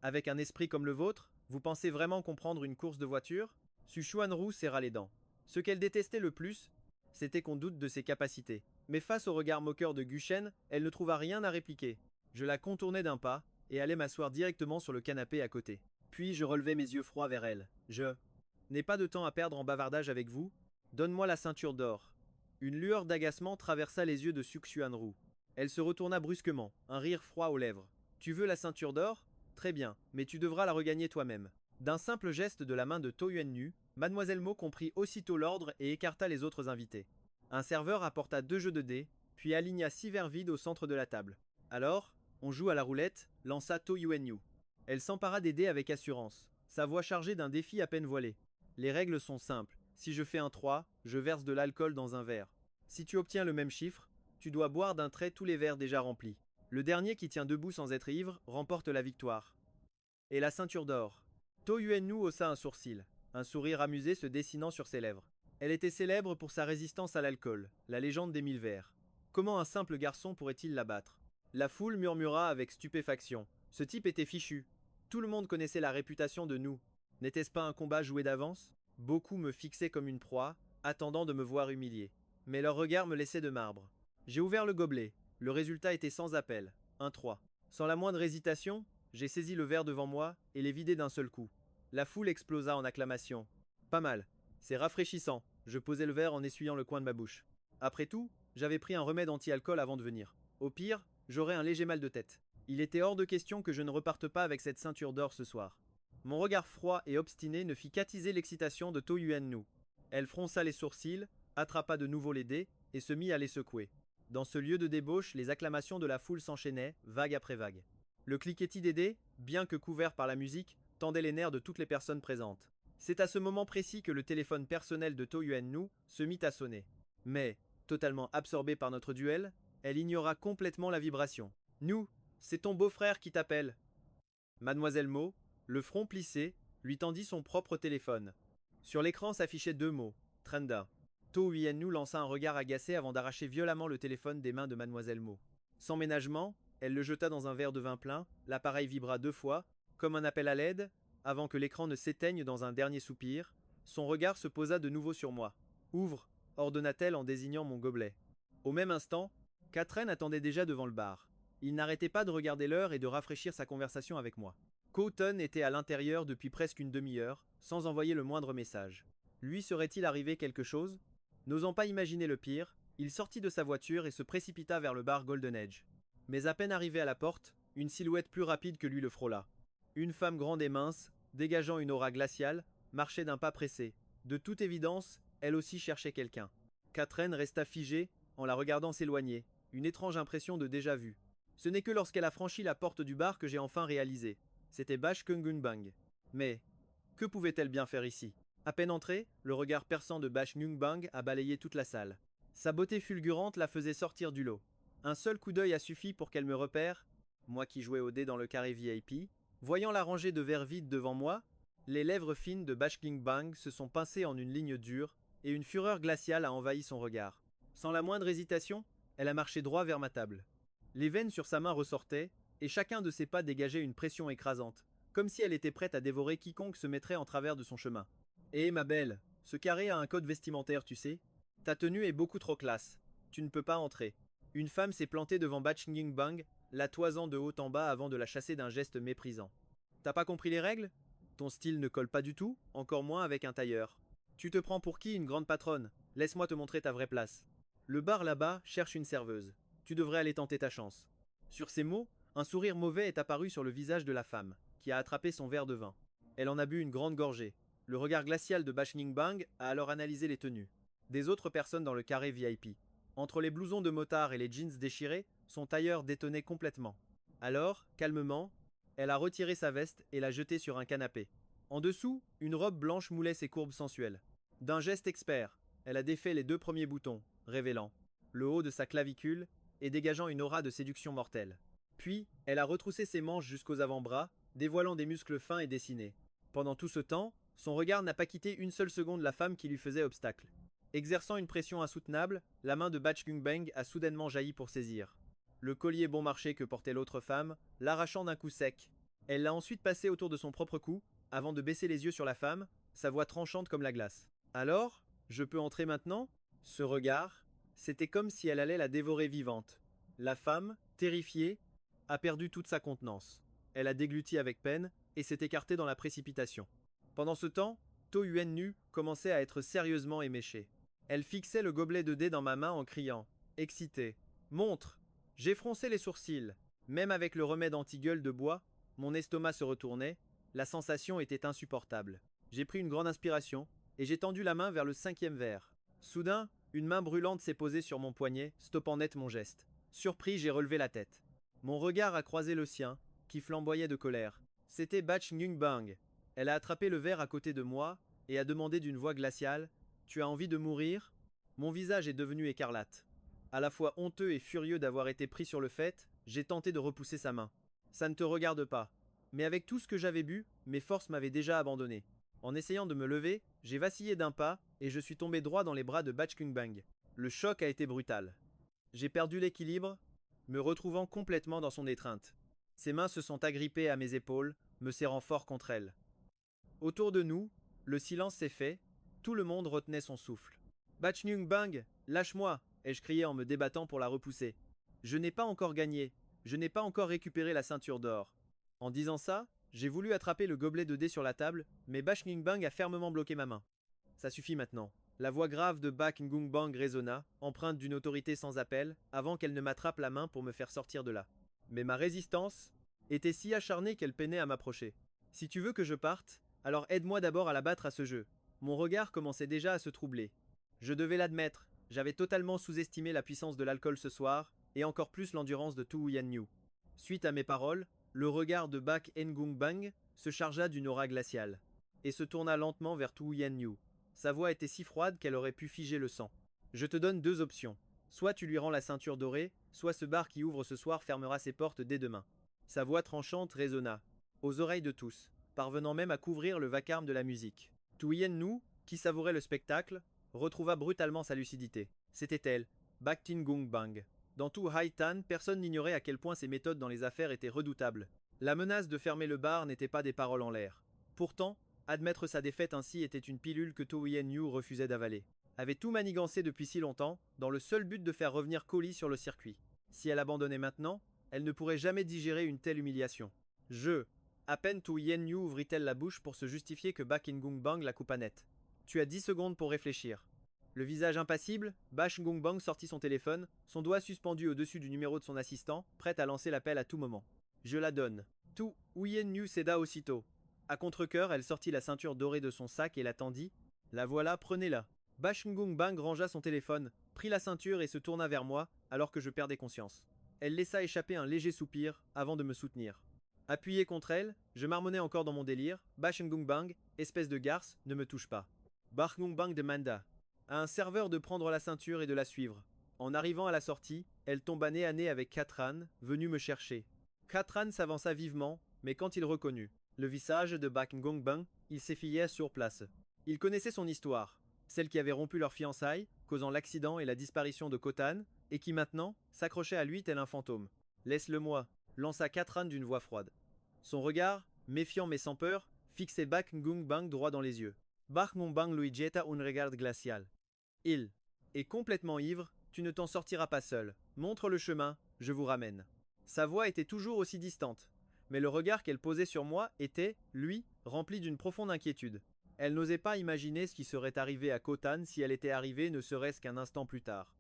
Avec un esprit comme le vôtre, vous pensez vraiment comprendre une course de voiture? Suxuanru serra les dents. Ce qu'elle détestait le plus, c'était qu'on doute de ses capacités. Mais face au regard moqueur de Gushen, elle ne trouva rien à répliquer. Je la contournai d'un pas, et allai m'asseoir directement sur le canapé à côté. Puis je relevai mes yeux froids vers elle. Je n'ai pas de temps à perdre en bavardage avec vous. Donne-moi la ceinture d'or. Une lueur d'agacement traversa les yeux de Suxuanru. Elle se retourna brusquement, un rire froid aux lèvres. Tu veux la ceinture d'or? Très bien, mais tu devras la regagner toi-même. D'un simple geste de la main de Toyuennu, Mademoiselle Mo comprit aussitôt l'ordre et écarta les autres invités. Un serveur apporta 2 jeux de dés, puis aligna 6 verres vides au centre de la table. Alors, on joue à la roulette, lança Toyuenyu. Elle s'empara des dés avec assurance, sa voix chargée d'un défi à peine voilé. Les règles sont simples. Si je fais un 3, je verse de l'alcool dans un verre. Si tu obtiens le même chiffre, tu dois boire d'un trait tous les verres déjà remplis. Le dernier qui tient debout sans être ivre remporte la victoire. Et la ceinture d'or. Toyuennu haussa un sourcil, un sourire amusé se dessinant sur ses lèvres. Elle était célèbre pour sa résistance à l'alcool, la légende des 1000 verres. Comment un simple garçon pourrait-il la battre? La foule murmura avec stupéfaction. Ce type était fichu. Tout le monde connaissait la réputation de nous. N'était-ce pas un combat joué d'avance? Beaucoup me fixaient comme une proie, attendant de me voir humilié. Mais leur regard me laissait de marbre. J'ai ouvert le gobelet. Le résultat était sans appel. Un 3. Sans la moindre hésitation, j'ai saisi le verre devant moi et l'ai vidé d'un seul coup. La foule explosa en acclamations. Pas mal. C'est rafraîchissant. Je posai le verre en essuyant le coin de ma bouche. Après tout, j'avais pris un remède anti-alcool avant de venir. Au pire, j'aurais un léger mal de tête. Il était hors de question que je ne reparte pas avec cette ceinture d'or ce soir. Mon regard froid et obstiné ne fit qu'attiser l'excitation de Toyuennu. Elle fronça les sourcils, attrapa de nouveau les dés et se mit à les secouer. Dans ce lieu de débauche, les acclamations de la foule s'enchaînaient, vague après vague. Le cliquetis des dés, bien que couvert par la musique, tendait les nerfs de toutes les personnes présentes. C'est à ce moment précis que le téléphone personnel de Toyuennu se mit à sonner. Mais, totalement absorbée par notre duel, elle ignora complètement la vibration. Nous, c'est ton beau-frère qui t'appelle. Mademoiselle Mo, le front plissé, lui tendit son propre téléphone. Sur l'écran s'affichaient 2 mots, Trenda. Toyuennu lança un regard agacé avant d'arracher violemment le téléphone des mains de Mademoiselle Mo. Sans ménagement, elle le jeta dans un verre de vin plein, l'appareil vibra 2 fois, comme un appel à l'aide, avant que l'écran ne s'éteigne dans un dernier soupir. Son regard se posa de nouveau sur moi. Ouvre, ordonna-t-elle en désignant mon gobelet. Au même instant, Katren attendait déjà devant le bar. Il n'arrêtait pas de regarder l'heure et de rafraîchir sa conversation avec moi. Cotton était à l'intérieur depuis presque une demi-heure, sans envoyer le moindre message. Lui serait-il arrivé quelque chose? N'osant pas imaginer le pire, il sortit de sa voiture et se précipita vers le bar Golden Edge. Mais à peine arrivé à la porte, une silhouette plus rapide que lui le frôla. Une femme grande et mince, dégageant une aura glaciale, marchait d'un pas pressé. De toute évidence, elle aussi cherchait quelqu'un. Katren resta figée, en la regardant s'éloigner, une étrange impression de déjà-vu. Ce n'est que lorsqu'elle a franchi la porte du bar que j'ai enfin réalisé. C'était Bash Bang. Mais, que pouvait-elle bien faire ici? À peine entrée, le regard perçant de Bash Bang a balayé toute la salle. Sa beauté fulgurante la faisait sortir du lot. Un seul coup d'œil a suffi pour qu'elle me repère, moi qui jouais au dé dans le carré VIP. Voyant la rangée de verres vides devant moi, les lèvres fines de Bash Bang se sont pincées en une ligne dure, et une fureur glaciale a envahi son regard. Sans la moindre hésitation, elle a marché droit vers ma table. Les veines sur sa main ressortaient, et chacun de ses pas dégageait une pression écrasante, comme si elle était prête à dévorer quiconque se mettrait en travers de son chemin. Eh ma belle, ce carré a un code vestimentaire, tu sais. Ta tenue est beaucoup trop classe. Tu ne peux pas entrer. Une femme s'est plantée devant Bang, la toisant de haut en bas avant de la chasser d'un geste méprisant. T'as pas compris les règles? Ton style ne colle pas du tout, encore moins avec un tailleur. Tu te prends pour qui, une grande patronne? Laisse-moi te montrer ta vraie place. Le bar là-bas cherche une serveuse. Tu devrais aller tenter ta chance. Sur ces mots, un sourire mauvais est apparu sur le visage de la femme, qui a attrapé son verre de vin. Elle en a bu une grande gorgée. Le regard glacial de Bang a alors analysé les tenues des autres personnes dans le carré VIP. Entre les blousons de motard et les jeans déchirés, son tailleur détonnait complètement. Alors, calmement, elle a retiré sa veste et l'a jetée sur un canapé. En dessous, une robe blanche moulait ses courbes sensuelles. D'un geste expert, elle a défait les deux premiers boutons, révélant le haut de sa clavicule et dégageant une aura de séduction mortelle. Puis, elle a retroussé ses manches jusqu'aux avant-bras, dévoilant des muscles fins et dessinés. Pendant tout ce temps, son regard n'a pas quitté une seule seconde la femme qui lui faisait obstacle. Exerçant une pression insoutenable, la main de Bang a soudainement jailli pour saisir le collier bon marché que portait l'autre femme, l'arrachant d'un coup sec. Elle l'a ensuite passé autour de son propre cou, avant de baisser les yeux sur la femme, sa voix tranchante comme la glace. Alors, je peux entrer maintenant? Ce regard, c'était comme si elle allait la dévorer vivante. La femme, terrifiée, a perdu toute sa contenance. Elle a dégluti avec peine et s'est écartée dans la précipitation. Pendant ce temps, To Yuen Nu commençait à être sérieusement éméchée. Elle fixait le gobelet de dés dans ma main en criant, excitée: montre! J'ai froncé les sourcils. Même avec le remède anti-gueule de bois, mon estomac se retournait, la sensation était insupportable. J'ai pris une grande inspiration et j'ai tendu la main vers le 5e verre. Soudain, une main brûlante s'est posée sur mon poignet, stoppant net mon geste. Surpris, j'ai relevé la tête. Mon regard a croisé le sien, qui flamboyait de colère. C'était Bang. Elle a attrapé le verre à côté de moi et a demandé d'une voix glaciale: tu as envie de mourir? Mon visage est devenu écarlate. À la fois honteux et furieux d'avoir été pris sur le fait, j'ai tenté de repousser sa main. Ça ne te regarde pas. Mais avec tout ce que j'avais bu, mes forces m'avaient déjà abandonné. En essayant de me lever, j'ai vacillé d'un pas et je suis tombé droit dans les bras de Bang. Le choc a été brutal. J'ai perdu l'équilibre, me retrouvant complètement dans son étreinte. Ses mains se sont agrippées à mes épaules, me serrant fort contre elles. Autour de nous, le silence s'est fait, tout le monde retenait son souffle. Bang, lâche-moi, ai-je crié en me débattant pour la repousser. Je n'ai pas encore gagné, je n'ai pas encore récupéré la ceinture d'or. En disant ça, j'ai voulu attraper le gobelet de dés sur la table, mais Bang a fermement bloqué ma main. Ça suffit maintenant. La voix grave de Bang résonna, empreinte d'une autorité sans appel, avant qu'elle ne m'attrape la main pour me faire sortir de là. Mais ma résistance était si acharnée qu'elle peinait à m'approcher. Si tu veux que je parte, alors aide-moi d'abord à la battre à ce jeu. Mon regard commençait déjà à se troubler. Je devais l'admettre, j'avais totalement sous-estimé la puissance de l'alcool ce soir, et encore plus l'endurance de Tu Yan Yu. Suite à mes paroles, le regard de Bang se chargea d'une aura glaciale, et se tourna lentement vers Tu Yan Yu. Sa voix était si froide qu'elle aurait pu figer le sang. Je te donne deux options. Soit tu lui rends la ceinture dorée, soit ce bar qui ouvre ce soir fermera ses portes dès demain. Sa voix tranchante résonna, aux oreilles de tous, parvenant même à couvrir le vacarme de la musique. Tu Yan Yu, qui savourait le spectacle, retrouva brutalement sa lucidité. C'était elle, Bang. Dans tout Haitan, personne n'ignorait à quel point ses méthodes dans les affaires étaient redoutables. La menace de fermer le bar n'était pas des paroles en l'air. Pourtant, admettre sa défaite ainsi était une pilule que To Yen Yu refusait d'avaler. Avait tout manigancé depuis si longtemps, dans le seul but de faire revenir Collie sur le circuit. Si elle abandonnait maintenant, elle ne pourrait jamais digérer une telle humiliation. À peine To Yen Yu ouvrit-elle la bouche pour se justifier que Bang la coupa net. Tu as 10 secondes pour réfléchir. Le visage impassible, Bang sortit son téléphone, son doigt suspendu au-dessus du numéro de son assistant, prêt à lancer l'appel à tout moment. Je la donne. To Yen Yu céda aussitôt. À contre-cœur, elle sortit la ceinture dorée de son sac et la tendit. La voilà, prenez-la. Bang rangea son téléphone, prit la ceinture et se tourna vers moi alors que je perdais conscience. Elle laissa échapper un léger soupir avant de me soutenir. Appuyé contre elle, je marmonnais encore dans mon délire. Bachengung Bang, espèce de garce, ne me touche pas. Bachengung Bang demanda à un serveur de prendre la ceinture et de la suivre. En arrivant à la sortie, elle tomba nez à nez avec Katran, venu me chercher. Katran s'avança vivement, mais quand il reconnut le visage de Bachengung Bang, il s'effilla sur place. Il connaissait son histoire, celle qui avait rompu leur fiançailles, causant l'accident et la disparition de Khotan, et qui maintenant s'accrochait à lui tel un fantôme. Laisse-le-moi, lança Katran d'une voix froide. Son regard, méfiant mais sans peur, fixait Bachengung Bang droit dans les yeux. Bachengung Bang lui jeta un regard glacial. Il est complètement ivre, tu ne t'en sortiras pas seul. Montre le chemin, je vous ramène. Sa voix était toujours aussi distante, mais le regard qu'elle posait sur moi était, lui, rempli d'une profonde inquiétude. Elle n'osait pas imaginer ce qui serait arrivé à Khotan si elle était arrivée ne serait-ce qu'un instant plus tard.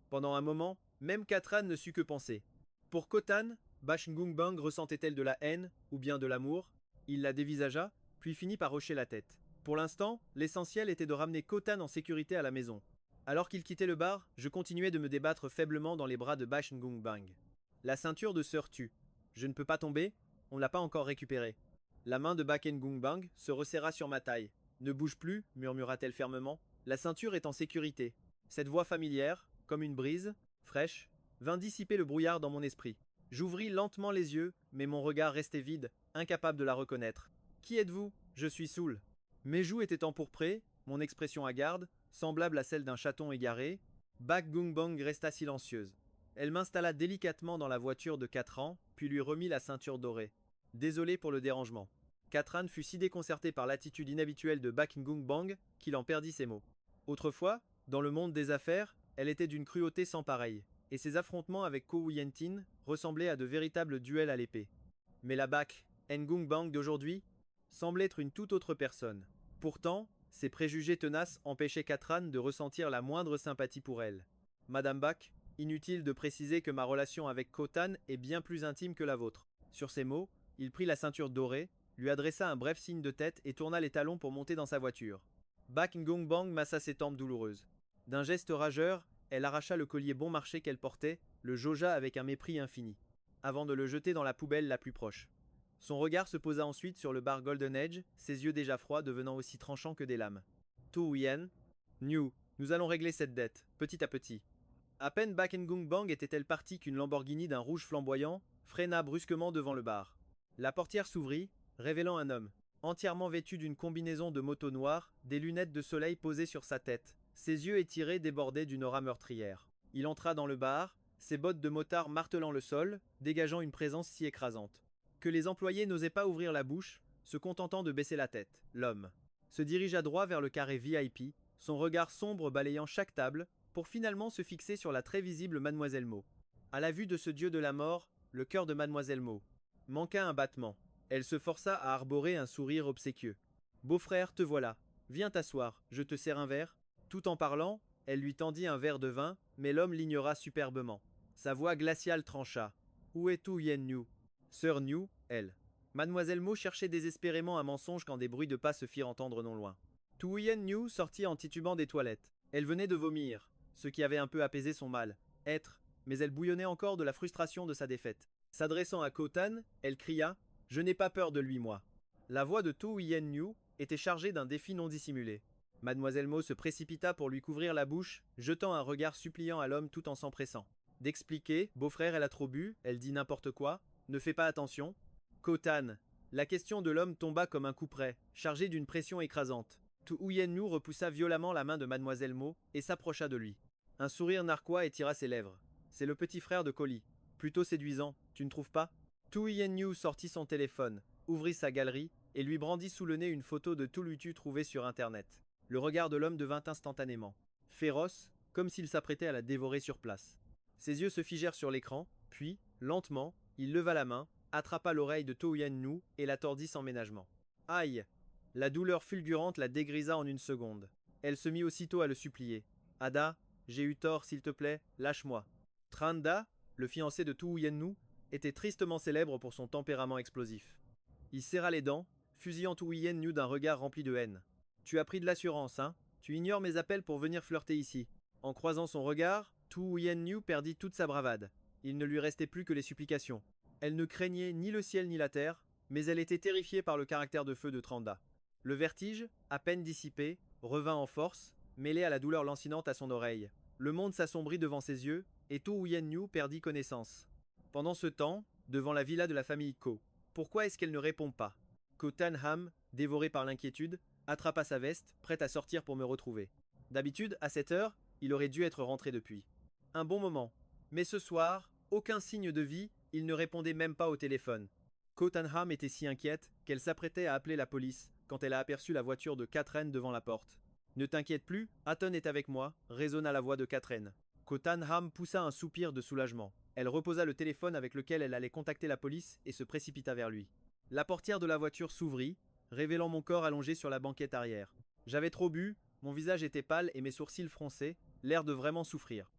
Pendant un moment, même Katran ne sut que penser. Pour Khotan, Bachengung Bang ressentait-elle de la haine ou bien de l'amour? Il la dévisagea, puis finit par hocher la tête. Pour l'instant, l'essentiel était de ramener Khotan en sécurité à la maison. Alors qu'il quittait le bar, je continuais de me débattre faiblement dans les bras de Bachengung Bang. La ceinture de sœur tue. Je ne peux pas tomber, on ne l'a pas encore récupérée. La main de Bachengung Bang se resserra sur ma taille. Ne bouge plus, murmura-t-elle fermement. La ceinture est en sécurité. Cette voix familière, comme une brise, fraîche, vint dissiper le brouillard dans mon esprit. J'ouvris lentement les yeux, mais mon regard restait vide, incapable de la reconnaître. Qui êtes-vous? Je suis saoul. Mes joues étaient empourprées, mon expression hagarde, semblable à celle d'un chaton égaré. Bachengung Bang resta silencieuse. Elle m'installa délicatement dans la voiture de Katran, puis lui remit la ceinture dorée. Désolé pour le dérangement. Katran fut si déconcerté par l'attitude inhabituelle de Bachengung Bang qu'il en perdit ses mots. Autrefois, dans le monde des affaires, elle était d'une cruauté sans pareille, et ses affrontements avec Ko Wuyentin ressemblaient à de véritables duels à l'épée. Mais la Bachengung Bang d'aujourd'hui semblait être une toute autre personne. Pourtant, ses préjugés tenaces empêchaient Katran de ressentir la moindre sympathie pour elle. Madame Bach, inutile de préciser que ma relation avec Khotan est bien plus intime que la vôtre. Sur ces mots, il prit la ceinture dorée, lui adressa un bref signe de tête et tourna les talons pour monter dans sa voiture. Bachengung Bang massa ses tempes douloureuses. D'un geste rageur, elle arracha le collier bon marché qu'elle portait, le jaugea avec un mépris infini, avant de le jeter dans la poubelle la plus proche. Son regard se posa ensuite sur le bar Golden Edge, ses yeux déjà froids devenant aussi tranchants que des lames. Tu Huyen, New, nous allons régler cette dette, petit à petit. À peine Bachengung Bang était-elle partie qu'une Lamborghini d'un rouge flamboyant freina brusquement devant le bar. La portière s'ouvrit, révélant un homme, entièrement vêtu d'une combinaison de moto noire, des lunettes de soleil posées sur sa tête. Ses yeux étirés débordaient d'une aura meurtrière. Il entra dans le bar, ses bottes de motard martelant le sol, dégageant une présence si écrasante que les employés n'osaient pas ouvrir la bouche, se contentant de baisser la tête. L'homme se dirigea droit vers le carré VIP, son regard sombre balayant chaque table, pour finalement se fixer sur la très visible Mademoiselle Mo. À la vue de ce dieu de la mort, le cœur de Mademoiselle Mo manqua un battement. Elle se força à arborer un sourire obséquieux. Beau-frère, te voilà. Viens t'asseoir, je te sers un verre. Tout en parlant, elle lui tendit un verre de vin, mais l'homme l'ignora superbement. Sa voix glaciale trancha. Où es-tu, Yen New? Sœur New, elle. Mademoiselle Mo cherchait désespérément un mensonge quand des bruits de pas se firent entendre non loin. Tu Yen New sortit en titubant des toilettes. Elle venait de vomir, ce qui avait un peu apaisé son mal. Mais elle bouillonnait encore de la frustration de sa défaite. S'adressant à Khotan, elle cria « Je n'ai pas peur de lui, moi ». La voix de Tu Yen New était chargée d'un défi non dissimulé. Mademoiselle Mo se précipita pour lui couvrir la bouche, jetant un regard suppliant à l'homme tout en s'empressant d'expliquer. Beau-frère, elle a trop bu, elle dit n'importe quoi, ne fais pas attention. Khotan. La question de l'homme tomba comme un coup près, chargé d'une pression écrasante. Tu Yen New repoussa violemment la main de Mademoiselle Mo et s'approcha de lui. Un sourire narquois étira ses lèvres. C'est le petit frère de Collie. Plutôt séduisant, tu ne trouves pas? Tu Yen New sortit son téléphone, ouvrit sa galerie et lui brandit sous le nez une photo de Tulutu trouvée sur internet. Le regard de l'homme devint instantanément féroce, comme s'il s'apprêtait à la dévorer sur place. Ses yeux se figèrent sur l'écran, puis, lentement, il leva la main, attrapa l'oreille de Tu Yen New et la tordit sans ménagement. Aïe! La douleur fulgurante la dégrisa en une seconde. Elle se mit aussitôt à le supplier. Ada, j'ai eu tort, s'il te plaît, lâche-moi. Tranda, le fiancé de Tu Yen New, était tristement célèbre pour son tempérament explosif. Il serra les dents, fusillant Tu Yen New d'un regard rempli de haine. Tu as pris de l'assurance, hein? Tu ignores mes appels pour venir flirter ici. En croisant son regard, Tu Yenniu perdit toute sa bravade. Il ne lui restait plus que les supplications. Elle ne craignait ni le ciel ni la terre, mais elle était terrifiée par le caractère de feu de Tranda. Le vertige, à peine dissipé, revint en force, mêlé à la douleur lancinante à son oreille. Le monde s'assombrit devant ses yeux, et Tu Yenniu perdit connaissance. Pendant ce temps, devant la villa de la famille Ko, pourquoi est-ce qu'elle ne répond pas? Ko Tanham, dévoré par l'inquiétude, attrapa sa veste, prête à sortir pour me retrouver. D'habitude, à cette heure, il aurait dû être rentré depuis. Un bon moment. Mais ce soir, aucun signe de vie, il ne répondait même pas au téléphone. Ko Tanham était si inquiète qu'elle s'apprêtait à appeler la police quand elle a aperçu la voiture de Katren devant la porte. Ne t'inquiète plus, Hatton est avec moi, résonna la voix de Katren. Ko Tanham poussa un soupir de soulagement. Elle reposa le téléphone avec lequel elle allait contacter la police et se précipita vers lui. La portière de la voiture s'ouvrit, révélant mon corps allongé sur la banquette arrière. J'avais trop bu, mon visage était pâle et mes sourcils froncés, l'air de vraiment souffrir.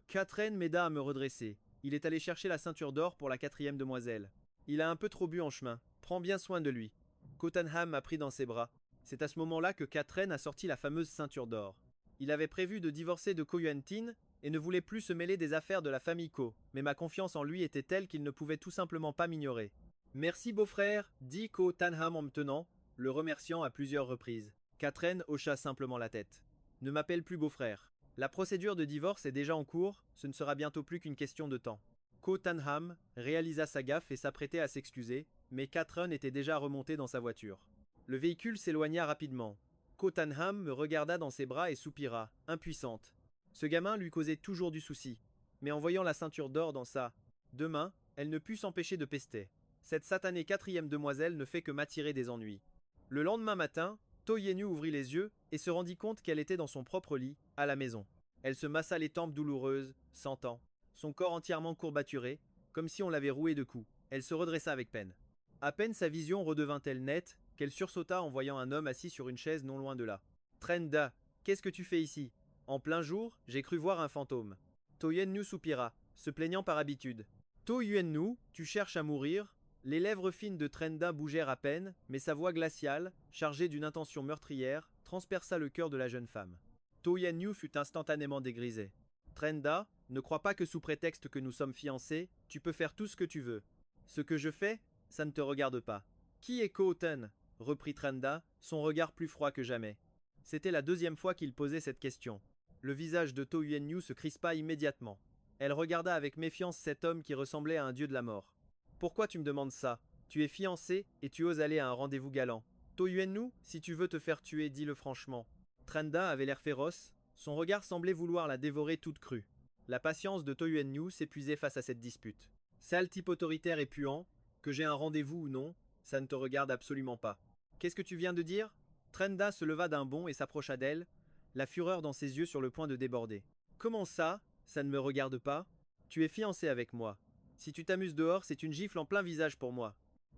Katren m'aida à me redresser. Il est allé chercher la ceinture d'or pour la 4e demoiselle. Il a un peu trop bu en chemin. Prends bien soin de lui. Ko Tanham m'a pris dans ses bras. C'est à ce moment-là que Katren a sorti la fameuse ceinture d'or. Il avait prévu de divorcer de Ko Yuan-tin et ne voulait plus se mêler des affaires de la famille Ko, mais ma confiance en lui était telle qu'il ne pouvait tout simplement pas m'ignorer. Merci beau-frère, dit Ko Tanham en me tenant, le remerciant à plusieurs reprises. Katren hocha simplement la tête. Ne m'appelle plus beau-frère. La procédure de divorce est déjà en cours, ce ne sera bientôt plus qu'une question de temps. Ko Tanham réalisa sa gaffe et s'apprêtait à s'excuser, mais Katren était déjà remonté dans sa voiture. Le véhicule s'éloigna rapidement. Ko Tanham me regarda dans ses bras et soupira, impuissante. Ce gamin lui causait toujours du souci, mais en voyant la ceinture d'or dans sa deux mains, elle ne put s'empêcher de pester. Cette satanée 4e demoiselle ne fait que m'attirer des ennuis. Le lendemain matin, To Yenniu ouvrit les yeux et se rendit compte qu'elle était dans son propre lit, à la maison. Elle se massa les tempes douloureuses, sentant, son corps entièrement courbaturé, comme si on l'avait roué de coups. Elle se redressa avec peine. À peine sa vision redevint-elle nette, qu'elle sursauta en voyant un homme assis sur une chaise non loin de là. Trenda, qu'est-ce que tu fais ici? En plein jour, j'ai cru voir un fantôme. To Yenniu soupira, se plaignant par habitude. To Yenniu, tu cherches à mourir? Les lèvres fines de Trenda bougèrent à peine, mais sa voix glaciale, chargée d'une intention meurtrière, transperça le cœur de la jeune femme. To Yenniu fut instantanément dégrisé. Trenda, ne crois pas que sous prétexte que nous sommes fiancés, tu peux faire tout ce que tu veux. Ce que je fais, ça ne te regarde pas. Qui est Ko Ten? Reprit Trenda, son regard plus froid que jamais. C'était la 2e fois qu'il posait cette question. Le visage de To Yenniu se crispa immédiatement. Elle regarda avec méfiance cet homme qui ressemblait à un dieu de la mort. Pourquoi tu me demandes ça? Tu es fiancé et tu oses aller à un rendez-vous galant. To Yenniu, si tu veux te faire tuer, dis-le franchement. Trenda avait l'air féroce, son regard semblait vouloir la dévorer toute crue. La patience de To Yenniu s'épuisait face à cette dispute. Sale type autoritaire et puant, que j'ai un rendez-vous ou non, ça ne te regarde absolument pas. Qu'est-ce que tu viens de dire? Trenda se leva d'un bond et s'approcha d'elle, la fureur dans ses yeux sur le point de déborder. Comment ça ne me regarde pas? Tu es fiancé avec moi. Si tu t'amuses dehors, c'est une gifle en plein visage pour moi.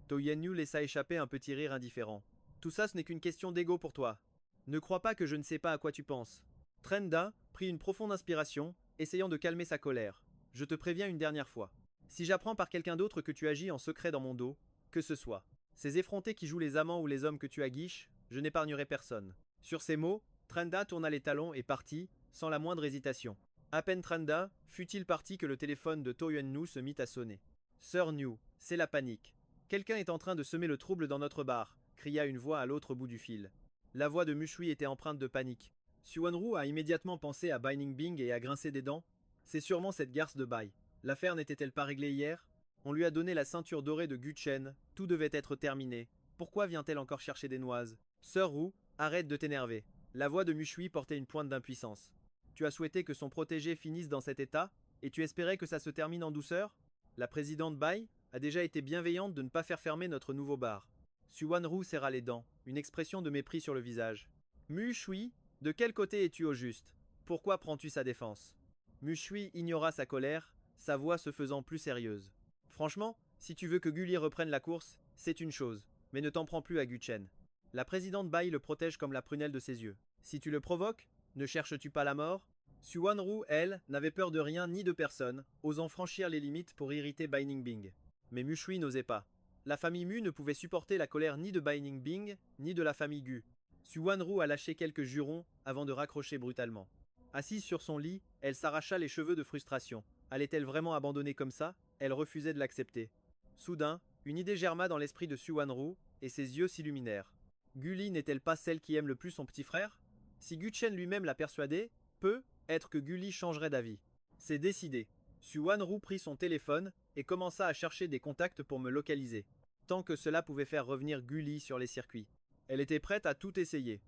To Yenniu laissa échapper un petit rire indifférent. Tout ça, ce n'est qu'une question d'ego pour toi. Ne crois pas que je ne sais pas à quoi tu penses. Trenda prit une profonde inspiration, essayant de calmer sa colère. Je te préviens une dernière fois. Si j'apprends par quelqu'un d'autre que tu agis en secret dans mon dos, que ce soit. Ces effrontés qui jouent les amants ou les hommes que tu aguiches, je n'épargnerai personne. Sur ces mots, Trenda tourna les talons et partit, sans la moindre hésitation. À peine Trenda fut-il parti que le téléphone de To Yenniu se mit à sonner. Sœur Niu, c'est la panique. Quelqu'un est en train de semer le trouble dans notre bar, cria une voix à l'autre bout du fil. La voix de Mushui était empreinte de panique. Suwanru a immédiatement pensé à Bai Ningbing et a grincé des dents. C'est sûrement cette garce de Bai. L'affaire n'était-elle pas réglée hier? On lui a donné la ceinture dorée de Guchen, tout devait être terminé. Pourquoi vient-elle encore chercher des noises? Sœur Ru, arrête de t'énerver. La voix de Mushui portait une pointe d'impuissance. Tu as souhaité que son protégé finisse dans cet état, et tu espérais que ça se termine en douceur? La présidente Bai a déjà été bienveillante de ne pas faire fermer notre nouveau bar. Suwanru serra les dents, une expression de mépris sur le visage. Mushui, de quel côté es-tu au juste? Pourquoi prends-tu sa défense? Mushui ignora sa colère, sa voix se faisant plus sérieuse. Franchement, si tu veux que Gulli reprenne la course, c'est une chose, mais ne t'en prends plus à Guchen. La présidente Bai le protège comme la prunelle de ses yeux. Si tu le provoques, ne cherches-tu pas la mort? Suwanru, elle, n'avait peur de rien ni de personne, osant franchir les limites pour irriter Bai Ningbing. Mais Mushui n'osait pas. La famille Mu ne pouvait supporter la colère ni de Bai Ningbing, ni de la famille Gu. Suwanru a lâché quelques jurons avant de raccrocher brutalement. Assise sur son lit, elle s'arracha les cheveux de frustration. Allait-elle vraiment abandonner comme ça? Elle refusait de l'accepter. Soudain, une idée germa dans l'esprit de Suwanru, et ses yeux s'illuminèrent. Gully n'est-elle pas celle qui aime le plus son petit frère? Si Guchen lui-même l'a persuadée, peut-être que Gully changerait d'avis. C'est décidé. Suwanru prit son téléphone et commença à chercher des contacts pour me localiser, tant que cela pouvait faire revenir Gully sur les circuits. Elle était prête à tout essayer.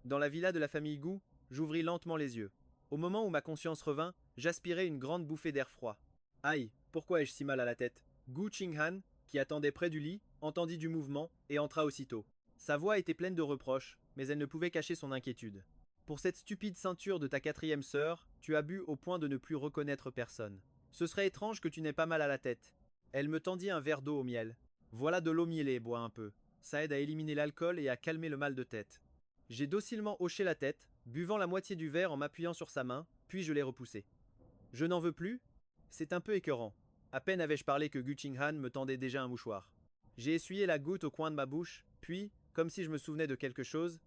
Dans la villa de la famille Gu, j'ouvris lentement les yeux. Au moment où ma conscience revint, j'aspirai une grande bouffée d'air froid. Aïe, pourquoi ai-je si mal à la tête? Gu Qinghan, qui attendait près du lit, entendit du mouvement et entra aussitôt. Sa voix était pleine de reproches, mais elle ne pouvait cacher son inquiétude. Pour cette stupide ceinture de ta quatrième sœur, tu as bu au point de ne plus reconnaître personne. Ce serait étrange que tu n'aies pas mal à la tête. Elle me tendit un verre d'eau au miel. Voilà de l'eau mielée, bois un peu. Ça aide à éliminer l'alcool et à calmer le mal de tête. J'ai docilement hoché la tête, buvant la moitié du verre en m'appuyant sur sa main, puis je l'ai repoussé. Je n'en veux plus? C'est un peu écœurant. À peine avais-je parlé que Gu Qinghan me tendait déjà un mouchoir. J'ai essuyé la goutte au coin de ma bouche, puis, comme si je me souvenais de quelque chose,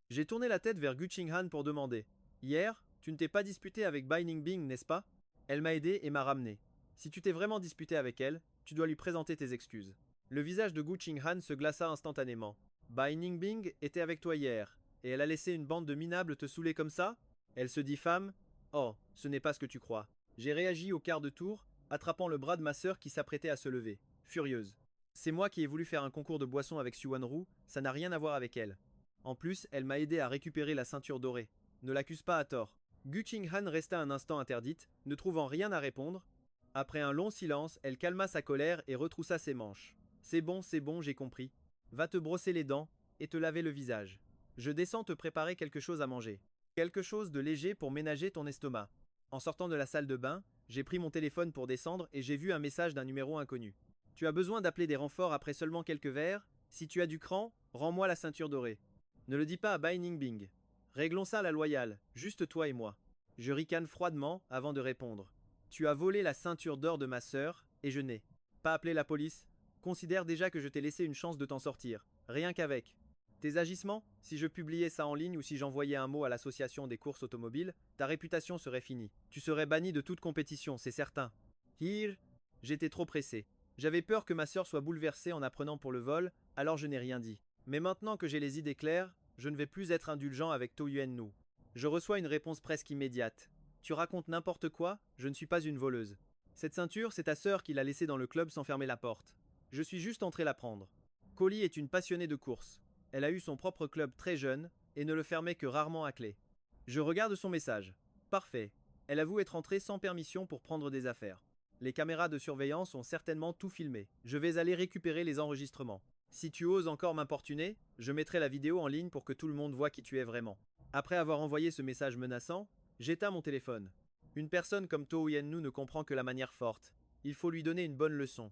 j'ai tourné la tête vers Gu Qinghan pour demander. Hier, tu ne t'es pas disputé avec Bai Ningbing, n'est-ce pas? Elle m'a aidé et m'a ramené. Si tu t'es vraiment disputé avec elle, tu dois lui présenter tes excuses. Le visage de Gu Qinghan se glaça instantanément. Bai Ningbing était avec toi hier, et elle a laissé une bande de minables te saouler comme ça? Elle se dit femme? Oh, ce n'est pas ce que tu crois. J'ai réagi au quart de tour, attrapant le bras de ma sœur qui s'apprêtait à se lever, furieuse. C'est moi qui ai voulu faire un concours de boissons avec Suwanru, ça n'a rien à voir avec elle. En plus, elle m'a aidé à récupérer la ceinture dorée. Ne l'accuse pas à tort. Gu Qinghan resta un instant interdite, ne trouvant rien à répondre. Après un long silence, elle calma sa colère et retroussa ses manches. C'est bon, j'ai compris. Va te brosser les dents et te laver le visage. Je descends te préparer quelque chose à manger. Quelque chose de léger pour ménager ton estomac. En sortant de la salle de bain, j'ai pris mon téléphone pour descendre et j'ai vu un message d'un numéro inconnu. Tu as besoin d'appeler des renforts après seulement quelques verres? Si tu as du cran, rends-moi la ceinture dorée. Ne le dis pas à Bai Ningbing. Réglons ça à la loyale, juste toi et moi. Je ricane froidement avant de répondre. Tu as volé la ceinture d'or de ma sœur, et je n'ai pas appelé la police. Considère déjà que je t'ai laissé une chance de t'en sortir, rien qu'avec. Tes agissements, si je publiais ça en ligne ou si j'envoyais un mot à l'association des courses automobiles, ta réputation serait finie. Tu serais banni de toute compétition, c'est certain. Hir, j'étais trop pressé. J'avais peur que ma sœur soit bouleversée en apprenant pour le vol, alors je n'ai rien dit. Mais maintenant que j'ai les idées claires, je ne vais plus être indulgent avec To Yuen Nu. Je reçois une réponse presque immédiate. Tu racontes n'importe quoi, je ne suis pas une voleuse. Cette ceinture, c'est ta sœur qui l'a laissée dans le club sans fermer la porte. Je suis juste entré la prendre. Collie est une passionnée de course. Elle a eu son propre club très jeune et ne le fermait que rarement à clé. Je regarde son message. Parfait. Elle avoue être entrée sans permission pour prendre des affaires. Les caméras de surveillance ont certainement tout filmé. Je vais aller récupérer les enregistrements. Si tu oses encore m'importuner, je mettrai la vidéo en ligne pour que tout le monde voit qui tu es vraiment. Après avoir envoyé ce message menaçant, j'éteins mon téléphone. Une personne comme To Yen-nu ne comprend que la manière forte. Il faut lui donner une bonne leçon.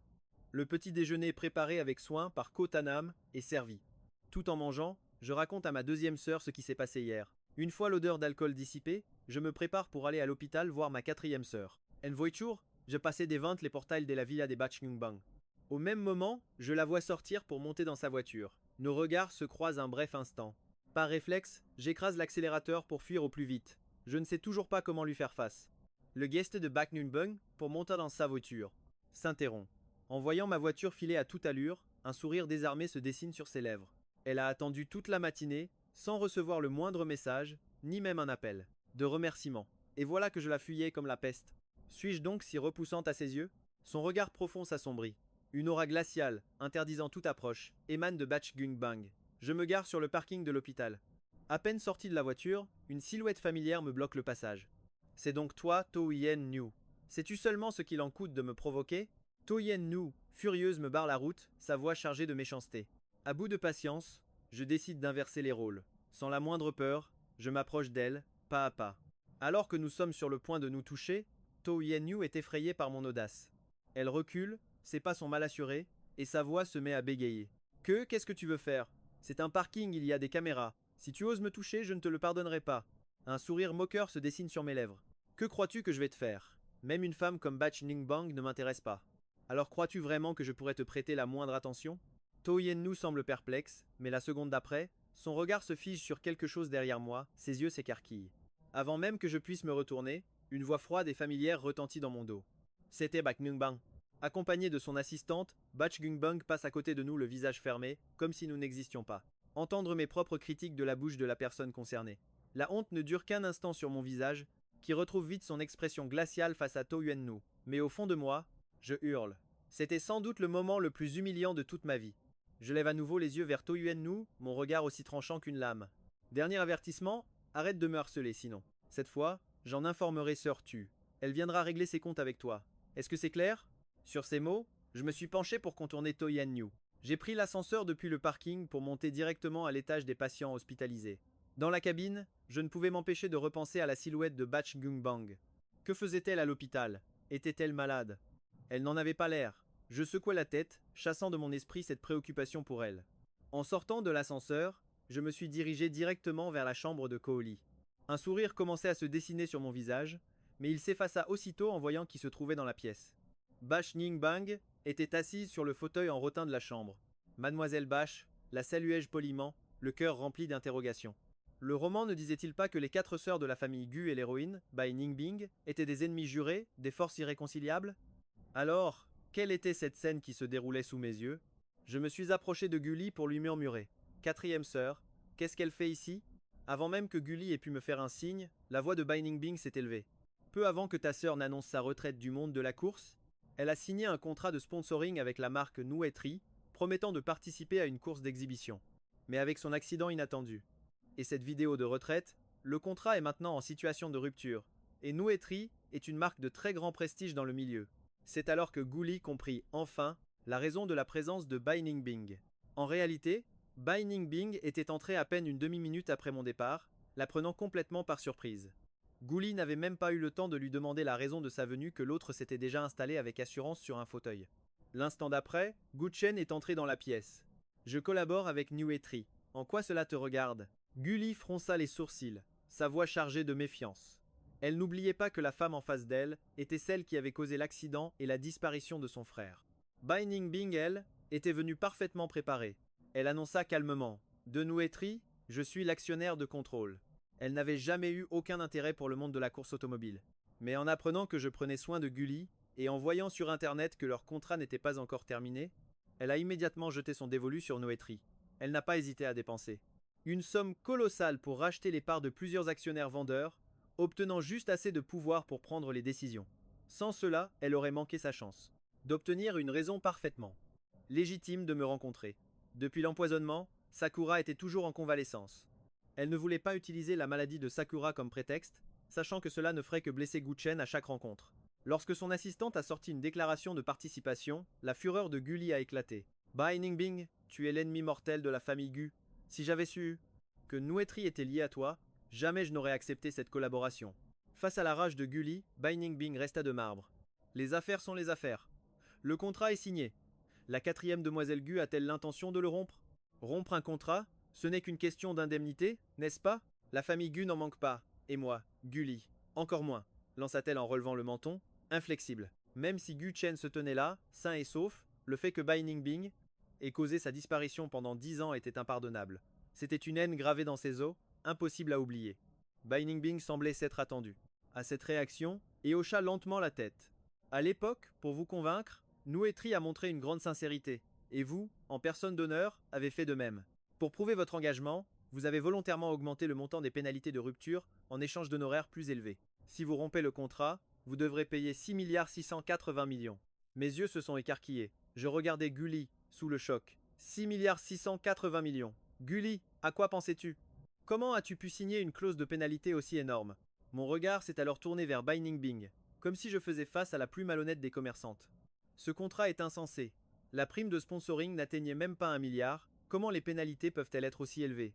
Le petit déjeuner préparé avec soin par Ko Tanam est servi. Tout en mangeant, je raconte à ma deuxième sœur ce qui s'est passé hier. Une fois l'odeur d'alcool dissipée, je me prépare pour aller à l'hôpital voir ma quatrième sœur. En voiture, je passais des ventes les portails de la villa des Bachnyungbang. Au même moment, je la vois sortir pour monter dans sa voiture. Nos regards se croisent un bref instant. Par réflexe, j'écrase l'accélérateur pour fuir au plus vite. Je ne sais toujours pas comment lui faire face. Le guest de Bachnyungbang, pour monter dans sa voiture, s'interrompt. En voyant ma voiture filer à toute allure, un sourire désarmé se dessine sur ses lèvres. Elle a attendu toute la matinée, sans recevoir le moindre message, ni même un appel, de remerciement. Et voilà que je la fuyais comme la peste. Suis-je donc si repoussante à ses yeux? Son regard profond s'assombrit. Une aura glaciale, interdisant toute approche, émane de Bachnyungbang. Je me gare sur le parking de l'hôpital. À peine sorti de la voiture, une silhouette familière me bloque le passage. C'est donc toi, To Yen-nu. Sais-tu seulement ce qu'il en coûte de me provoquer? To Yen-nu, furieuse, me barre la route, sa voix chargée de méchanceté. À bout de patience, je décide d'inverser les rôles. Sans la moindre peur, je m'approche d'elle, pas à pas. Alors que nous sommes sur le point de nous toucher, To Yen-nu est effrayée par mon audace. Elle recule, ses pas sont mal assurés, et sa voix se met à bégayer. Qu'est-ce que tu veux faire? C'est un parking, il y a des caméras. Si tu oses me toucher, je ne te le pardonnerai pas. Un sourire moqueur se dessine sur mes lèvres. Que crois-tu que je vais te faire? Même une femme comme Bachnyungbang ne m'intéresse pas. Alors crois-tu vraiment que je pourrais te prêter la moindre attention? To Yen-nu semble perplexe, mais la seconde d'après, son regard se fige sur quelque chose derrière moi, ses yeux s'écarquillent. Avant même que je puisse me retourner, une voix froide et familière retentit dans mon dos. C'était Bach Nungbang. Accompagné de son assistante, Bach Nungbang passe à côté de nous le visage fermé, comme si nous n'existions pas. Entendre mes propres critiques de la bouche de la personne concernée. La honte ne dure qu'un instant sur mon visage, qui retrouve vite son expression glaciale face à To Yuen-nu. Mais au fond de moi, je hurle. C'était sans doute le moment le plus humiliant de toute ma vie. Je lève à nouveau les yeux vers To Yuen-nu, mon regard aussi tranchant qu'une lame. Dernier avertissement, arrête de me harceler sinon. Cette fois, j'en informerai Sœur Tu. Elle viendra régler ses comptes avec toi. Est-ce que c'est clair? Sur ces mots, je me suis penché pour contourner To Yuen-nu. J'ai pris l'ascenseur depuis le parking pour monter directement à l'étage des patients hospitalisés. Dans la cabine, je ne pouvais m'empêcher de repenser à la silhouette de Bach Nungbang. Que faisait-elle à l'hôpital? Était-elle malade? Elle n'en avait pas l'air. Je secouai la tête, chassant de mon esprit cette préoccupation pour elle. En sortant de l'ascenseur, je me suis dirigé directement vers la chambre de Kohli. Un sourire commençait à se dessiner sur mon visage, mais il s'effaça aussitôt en voyant qui se trouvait dans la pièce. Bach Nungbang était assise sur le fauteuil en rotin de la chambre. Mademoiselle Bach, la saluai-je poliment, le cœur rempli d'interrogations. Le roman ne disait-il pas que les 4 sœurs de la famille Gu et l'héroïne, Bai Ningbing, étaient des ennemis jurés, des forces irréconciliables? Alors, quelle était cette scène qui se déroulait sous mes yeux? Je me suis approché de Gulli pour lui murmurer. 4e sœur, qu'est-ce qu'elle fait ici? Avant même que Gulli ait pu me faire un signe, la voix de Bai Ningbing s'est élevée. Peu avant que ta sœur n'annonce sa retraite du monde de la course, elle a signé un contrat de sponsoring avec la marque Nuetri, promettant de participer à une course d'exhibition. Mais avec son accident inattendu. Et cette vidéo de retraite, le contrat est maintenant en situation de rupture, et Nuetri est une marque de très grand prestige dans le milieu. C'est alors que Gulli comprit enfin la raison de la présence de Bai Ningbing. En réalité, Bai Ningbing était entré à peine une demi-minute après mon départ, la prenant complètement par surprise. Gulli n'avait même pas eu le temps de lui demander la raison de sa venue que l'autre s'était déjà installé avec assurance sur un fauteuil. L'instant d'après, Gu Chen est entré dans la pièce. Je collabore avec Nuetri. En quoi cela te regarde? Gulli fronça les sourcils, sa voix chargée de méfiance. Elle n'oubliait pas que la femme en face d'elle était celle qui avait causé l'accident et la disparition de son frère. Bai Ningbing, elle, était venue parfaitement préparée. Elle annonça calmement. De Nuetri, je suis l'actionnaire de contrôle. Elle n'avait jamais eu aucun intérêt pour le monde de la course automobile. Mais en apprenant que je prenais soin de Gulli, et en voyant sur internet que leur contrat n'était pas encore terminé, elle a immédiatement jeté son dévolu sur Nuetri. Elle n'a pas hésité à dépenser une somme colossale pour racheter les parts de plusieurs actionnaires vendeurs, obtenant juste assez de pouvoir pour prendre les décisions. Sans cela, elle aurait manqué sa chance d'obtenir une raison parfaitement légitime de me rencontrer. Depuis l'empoisonnement, Sakura était toujours en convalescence. Elle ne voulait pas utiliser la maladie de Sakura comme prétexte, sachant que cela ne ferait que blesser Gu Chen à chaque rencontre. Lorsque son assistante a sorti une déclaration de participation, la fureur de Gulli a éclaté. Bai Ningbing, tu es l'ennemi mortel de la famille Gu. Si j'avais su que Nuetri était lié à toi, jamais je n'aurais accepté cette collaboration. Face à la rage de Gulli, Bai Ningbing resta de marbre. Les affaires sont les affaires. Le contrat est signé. La 4e demoiselle Gu a-t-elle l'intention de le rompre? Rompre un contrat, ce n'est qu'une question d'indemnité, n'est-ce pas? La famille Gu n'en manque pas. Et moi, Gulli, encore moins, lança-t-elle en relevant le menton, inflexible. Même si Gu Chen se tenait là, sain et sauf, le fait que Bai Ningbing ait causé sa disparition pendant 10 ans était impardonnable. C'était une haine gravée dans ses os, impossible à oublier. Bai Ningbing semblait s'être attendu à cette réaction et hocha lentement la tête. À l'époque, pour vous convaincre, Nuetri a montré une grande sincérité, et vous, en personne d'honneur, avez fait de même. Pour prouver votre engagement, vous avez volontairement augmenté le montant des pénalités de rupture en échange d'honoraires plus élevés. Si vous rompez le contrat, vous devrez payer 6,680 milliards. Mes yeux se sont écarquillés. Je regardais Gulli, sous le choc. 6,680 millions. Gulli, à quoi pensais-tu? Comment as-tu pu signer une clause de pénalité aussi énorme? Mon regard s'est alors tourné vers Bai Ningbing, comme si je faisais face à la plus malhonnête des commerçantes. Ce contrat est insensé. La prime de sponsoring n'atteignait même pas 1 milliard. Comment les pénalités peuvent-elles être aussi élevées?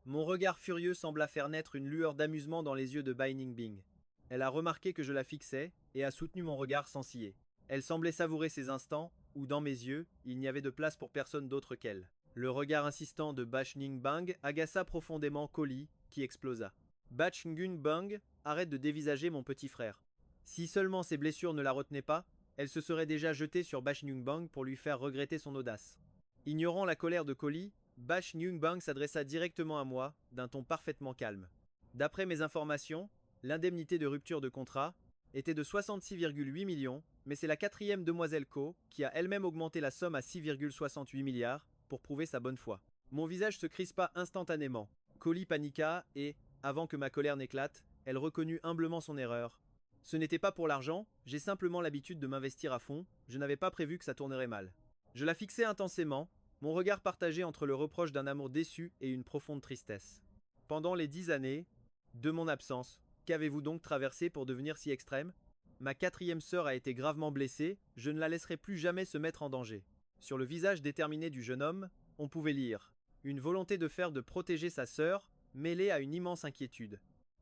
Mon regard furieux sembla faire naître une lueur d'amusement dans les yeux de Bai Ningbing. Elle a remarqué que je la fixais et a soutenu mon regard sans ciller. Elle semblait savourer ces instants où, dans mes yeux, il n'y avait de place pour personne d'autre qu'elle. Le regard insistant de Bach Ningbang agaça profondément Kohli, qui explosa. Bach Ngunbang, arrête de dévisager mon petit frère. Si seulement ses blessures ne la retenaient pas, elle se serait déjà jetée sur Bach Ngunbang pour lui faire regretter son audace. Ignorant la colère de Kohli, Bach Ngunbang s'adressa directement à moi, d'un ton parfaitement calme. D'après mes informations, l'indemnité de rupture de contrat, était de 66,8 millions, mais c'est la quatrième demoiselle Co qui a elle-même augmenté la somme à 6,68 milliards pour prouver sa bonne foi. Mon visage se crispa instantanément. Collie paniqua et, avant que ma colère n'éclate, elle reconnut humblement son erreur. Ce n'était pas pour l'argent, j'ai simplement l'habitude de m'investir à fond, je n'avais pas prévu que ça tournerait mal. Je la fixai intensément, mon regard partagé entre le reproche d'un amour déçu et une profonde tristesse. Pendant les 10 années de mon absence, qu'avez-vous donc traversé pour devenir si extrême? Ma quatrième sœur a été gravement blessée, je ne la laisserai plus jamais se mettre en danger. Sur le visage déterminé du jeune homme, on pouvait lire une volonté de faire de protéger sa sœur, mêlée à une immense inquiétude.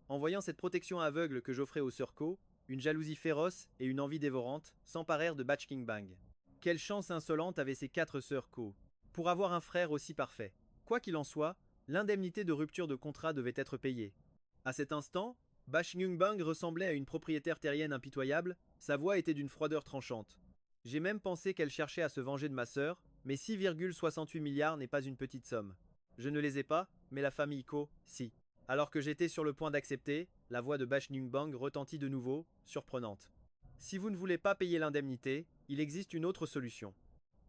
En voyant cette protection aveugle que j'offrais aux sœurs Co, une jalousie féroce et une envie dévorante s'emparèrent de Batch King Bang. Quelle chance insolente avaient ces 4 sœurs Co pour avoir un frère aussi parfait. Quoi qu'il en soit, l'indemnité de rupture de contrat devait être payée. À cet instant, Bash Nyung Bang ressemblait à une propriétaire terrienne impitoyable, sa voix était d'une froideur tranchante. J'ai même pensé qu'elle cherchait à se venger de ma sœur, mais 6,68 milliards n'est pas une petite somme. Je ne les ai pas, mais la famille Ko, si. Alors que j'étais sur le point d'accepter, la voix de Bash Nyung Bang retentit de nouveau, surprenante. Si vous ne voulez pas payer l'indemnité, il existe une autre solution.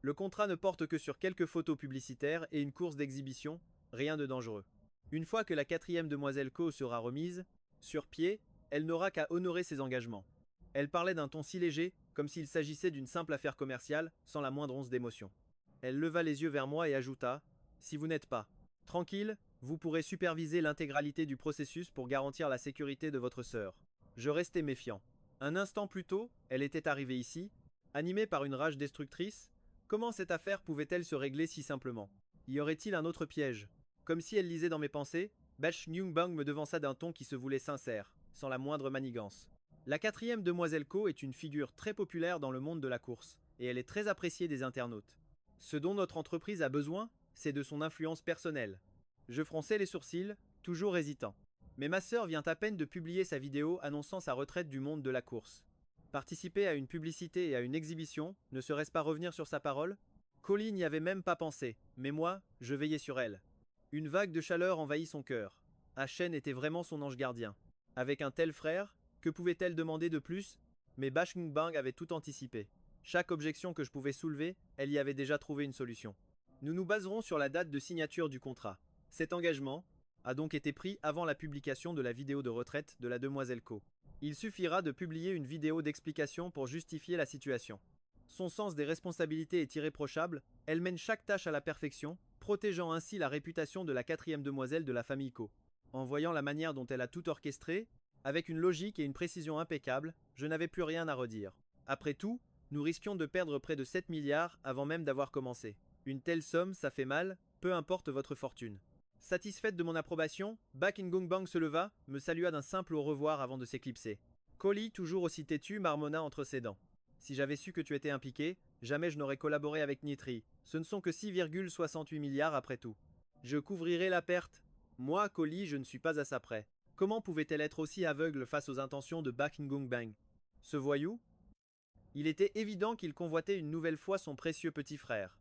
Le contrat ne porte que sur quelques photos publicitaires et une course d'exhibition, rien de dangereux. Une fois que la quatrième demoiselle Ko sera remise, sur pied, elle n'aura qu'à honorer ses engagements. Elle parlait d'un ton si léger, comme s'il s'agissait d'une simple affaire commerciale, sans la moindre once d'émotion. Elle leva les yeux vers moi et ajouta « Si vous n'êtes pas tranquille, vous pourrez superviser l'intégralité du processus pour garantir la sécurité de votre sœur. » Je restais méfiant. Un instant plus tôt, elle était arrivée ici, animée par une rage destructrice. Comment cette affaire pouvait-elle se régler si simplement? Y aurait-il un autre piège? Comme si elle lisait dans mes pensées, Bash Nyung Bang me devança d'un ton qui se voulait sincère, sans la moindre manigance. La quatrième demoiselle Ko est une figure très populaire dans le monde de la course, et elle est très appréciée des internautes. Ce dont notre entreprise a besoin, c'est de son influence personnelle. Je fronçai les sourcils, toujours hésitant. Mais ma sœur vient à peine de publier sa vidéo annonçant sa retraite du monde de la course. Participer à une publicité et à une exhibition, ne serait-ce pas revenir sur sa parole? Collie n'y avait même pas pensé, mais moi, je veillais sur elle. Une vague de chaleur envahit son cœur. Ashen était vraiment son ange gardien. Avec un tel frère, que pouvait-elle demander de plus? Mais Bash King Bang avait tout anticipé. Chaque objection que je pouvais soulever, elle y avait déjà trouvé une solution. Nous nous baserons sur la date de signature du contrat. Cet engagement a donc été pris avant la publication de la vidéo de retraite de la demoiselle Ko. Il suffira de publier une vidéo d'explication pour justifier la situation. Son sens des responsabilités est irréprochable, elle mène chaque tâche à la perfection, protégeant ainsi la réputation de la quatrième demoiselle de la famille Ko. En voyant la manière dont elle a tout orchestré, avec une logique et une précision impeccables, je n'avais plus rien à redire. Après tout, nous risquions de perdre près de 7 milliards avant même d'avoir commencé. Une telle somme, ça fait mal, peu importe votre fortune. Satisfaite de mon approbation, Back in Gung Bang se leva, me salua d'un simple au revoir avant de s'éclipser. Collie, toujours aussi têtu, marmonna entre ses dents. Si j'avais su que tu étais impliqué, jamais je n'aurais collaboré avec Nitri. Ce ne sont que 6,68 milliards après tout. Je couvrirai la perte. Moi, Collie, je ne suis pas à ça près. Comment pouvait-elle être aussi aveugle face aux intentions de Back in Gung Bang? Ce voyou? Il était évident qu'il convoitait une nouvelle fois son précieux petit frère.